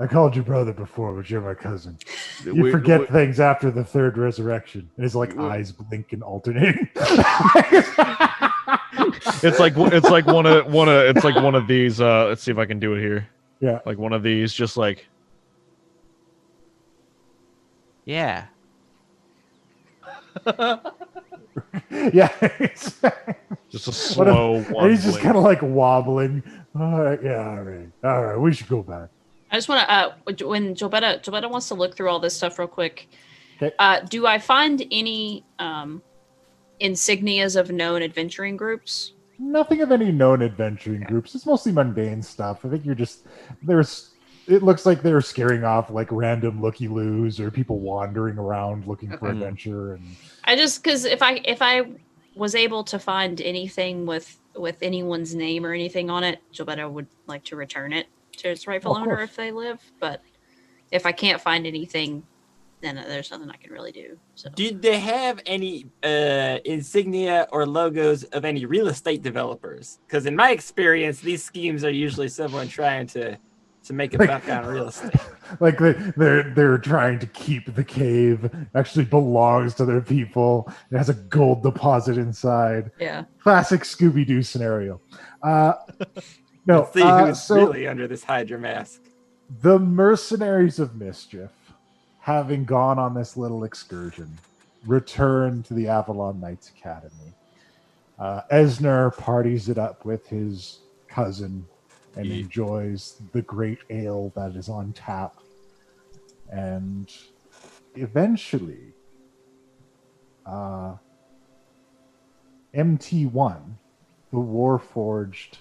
I called you brother before, but you're my cousin. You forget things after the third resurrection, and his eyes blink and alternating. It's like one of these. Let's see if I can do it here. Yeah, like one of these, just like. Yeah. Yeah. Just a slow one. And he's just kind of like wobbling. All right, yeah, all right. We should go back. I just want to, when Jobetta wants to look through all this stuff real quick, okay. Do I find any insignias of known adventuring groups? Nothing of any known adventuring groups. It's mostly mundane stuff. I think it looks like they're scaring off like random looky-loos or people wandering around looking for adventure. And I just, because if I was able to find anything with anyone's name or anything on it, Jobetta would like to return it to its rightful owner if they live. But if I can't find anything, then there's nothing I can really do. So, did they have any insignia or logos of any real estate developers? Because in my experience, these schemes are usually someone trying to make a buck on real estate. Like they're trying to keep the cave. Actually belongs to their people. It has a gold deposit inside. Yeah. Classic Scooby-Doo scenario. No. Let's see who's really under this Hydra mask. The Mercenaries of Mischief, having gone on this little excursion, return to the Avalon Knights Academy. Esner parties it up with his cousin and enjoys the great ale that is on tap. And eventually, MT1, the Warforged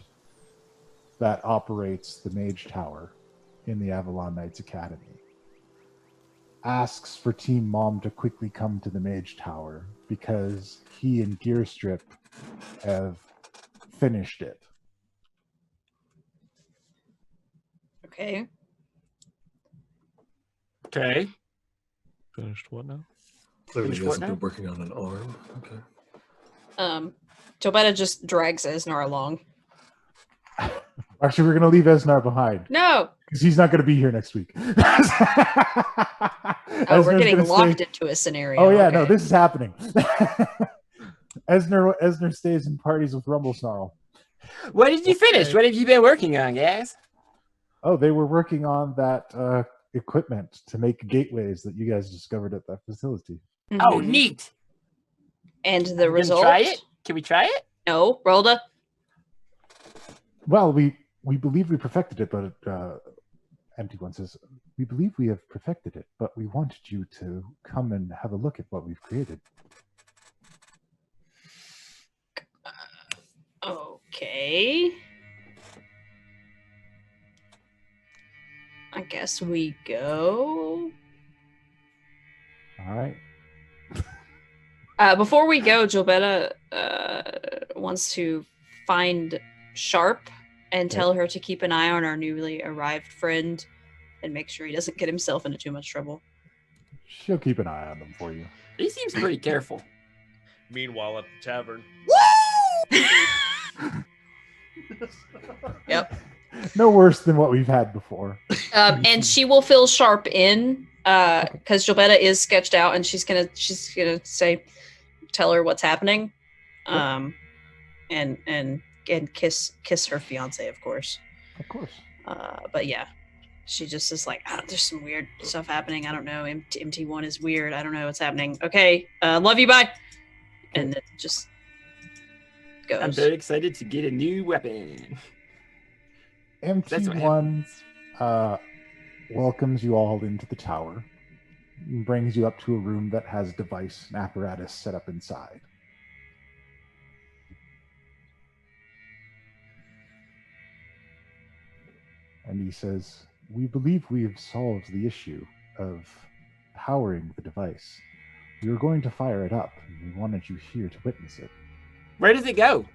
that operates the Mage Tower in the Avalon Knights Academy, asks for Team Mom to quickly come to the Mage Tower because he and Gearstrip have finished it. Okay. Okay. Finished what now? Clearly he hasn't been working on an arm. Okay. Jobetta just drags Esnar along. Actually, we're going to leave Esnar behind. No! Because he's not going to be here next week. We're getting locked into a scenario. Oh, yeah, no, this is happening. Esner stays and parties with Rumblesnarl. What did you finish? What have you been working on, guys? Oh, they were working on that equipment to make gateways that you guys discovered at that facility. Mm-hmm. Oh, neat. And the result? Try it? Can we try it? No, Rolda. Well, we believe we perfected it, but Empty One says, we believe we have perfected it, but we wanted you to come and have a look at what we've created. Okay. I guess we go. All right. Before we go, Jobetta wants to find Sharp and tell her to keep an eye on our newly arrived friend and make sure he doesn't get himself into too much trouble. She'll keep an eye on them for you. He seems pretty careful. Meanwhile, at the tavern. Yep. No worse than what we've had before. And she will fill Sharp in because Jobetta is sketched out, and she's gonna tell her what's happening, and kiss her fiance, of course. Of course. But yeah, she just is like, there's some weird stuff happening. I don't know. MT1 is weird. I don't know what's happening. Okay, love you. Bye. And then just goes. I'm very excited to get a new weapon. MT1 welcomes you all into the tower and brings you up to a room that has device and apparatus set up inside. And he says, we believe we have solved the issue of powering the device. We were going to fire it up, and we wanted you here to witness it. Where does it go?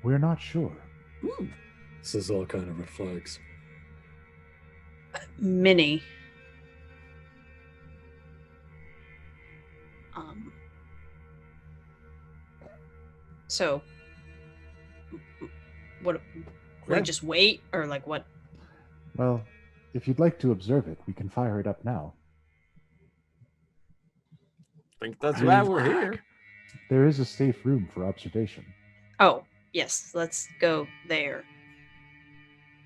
We're not sure. Ooh. This is all kind of red flags. Mini. So, what? We just wait, or like what? Well, if you'd like to observe it, we can fire it up now. I think that's why we're here. There is a safe room for observation. Oh, yes. Let's go there.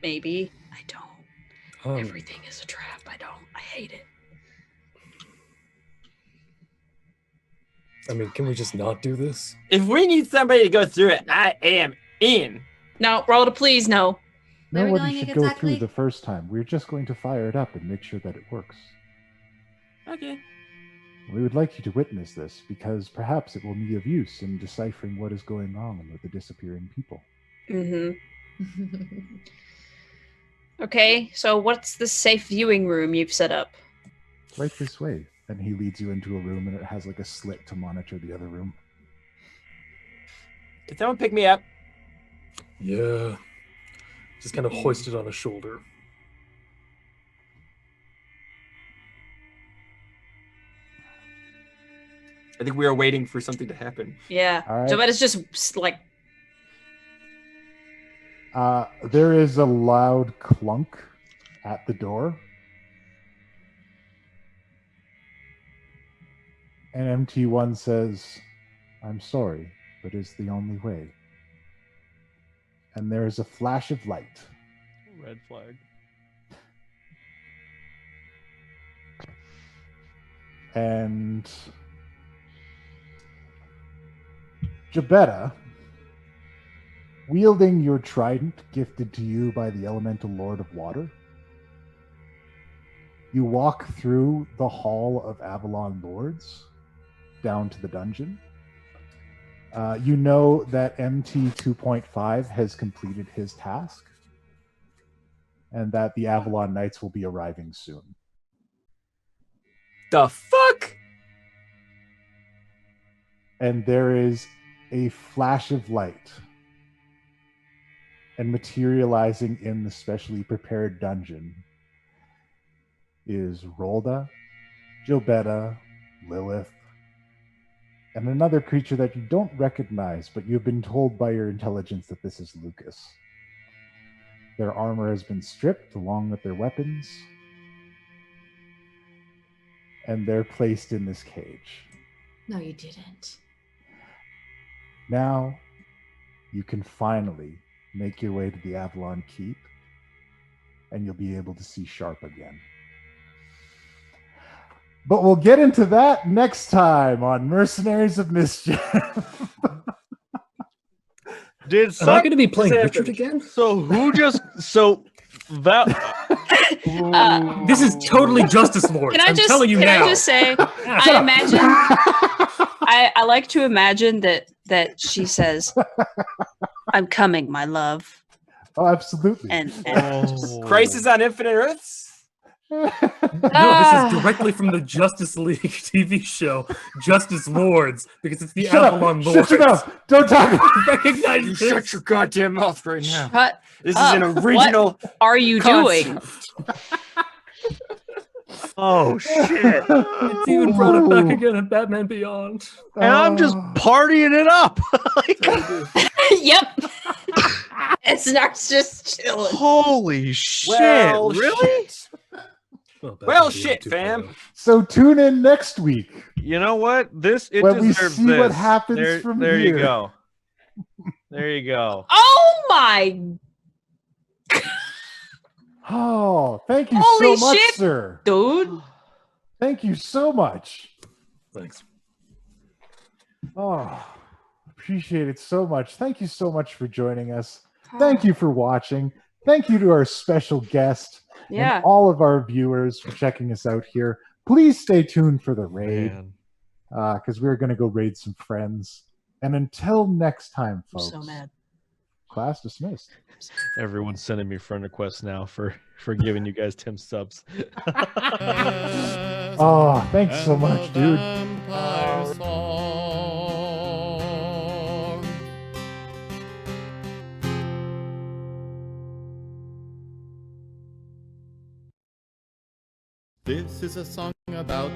Maybe. I don't. Everything is a trap. I hate it. I mean, can we just not do this? If we need somebody to go through it, I am in. No, roll to please, no. Where are we Nobody going should go exactly? through the first time. We're just going to fire it up and make sure that it works. Okay. We would like you to witness this because perhaps it will be of use in deciphering what is going on with the disappearing people. Mm-hmm. Okay, so what's the safe viewing room you've set up? Right this way. And he leads you into a room and it has like a slit to monitor the other room. Can someone pick me up? Yeah. Just kind of hoisted on a shoulder. I think we are waiting for something to happen. Yeah. All right. So that is just like... There is a loud clunk at the door. And MT1 says, "I'm sorry, but it's the only way." And there is a flash of light. Red flag. And Jabetta, wielding your trident gifted to you by the elemental lord of water, you walk through the hall of Avalon Lords down to the dungeon. You know that MT 2.5 has completed his task and that the Avalon Knights will be arriving soon. The fuck? And there is a flash of light, and materializing in the specially prepared dungeon is Rolda, Jobetta, Lilith, and another creature that you don't recognize, but you've been told by your intelligence that this is Lucas. Their armor has been stripped along with their weapons, and they're placed in this cage. No, you didn't. Now, you can finally make your way to the Avalon Keep, and you'll be able to see Sharp again. But we'll get into that next time on Mercenaries of Mischief. Am I going to be playing Richard again? So who just... So... That... This is totally Justice Lord. I'm telling you now. Can I just say, I imagine... I like to imagine that she says, "I'm coming, my love." Oh, absolutely. And Crisis on Infinite Earths? No, this is directly from the Justice League TV show, Justice Lords, because it's the Avalon Lords. Shut your mouth! Don't talk about it! Recognize You this. shut your goddamn mouth right now. Shut This is an original. What are you doing? Oh, shit. It's even brought it back again in Batman Beyond. And I'm just partying it up. Yep. Esner's just chilling. Holy shit. Well, really? Well, shit, fam. So tune in next week. You know what? It when we deserves see this. what happens from there here. you go. There you go. Oh my! Oh, thank you Holy so much, shit, sir. dude. Thank you so much. Thanks. Oh, appreciate it so much. Thank you so much for joining us. Thank you for watching. Thank you to our special guest and all of our viewers for checking us out here. Please stay tuned for the raid because we're going to go raid some friends. And until next time, folks. I'm so mad. Class dismissed. Everyone's sending me friend requests now for giving you guys 10 subs. Oh, thanks so much, dude. This is a song about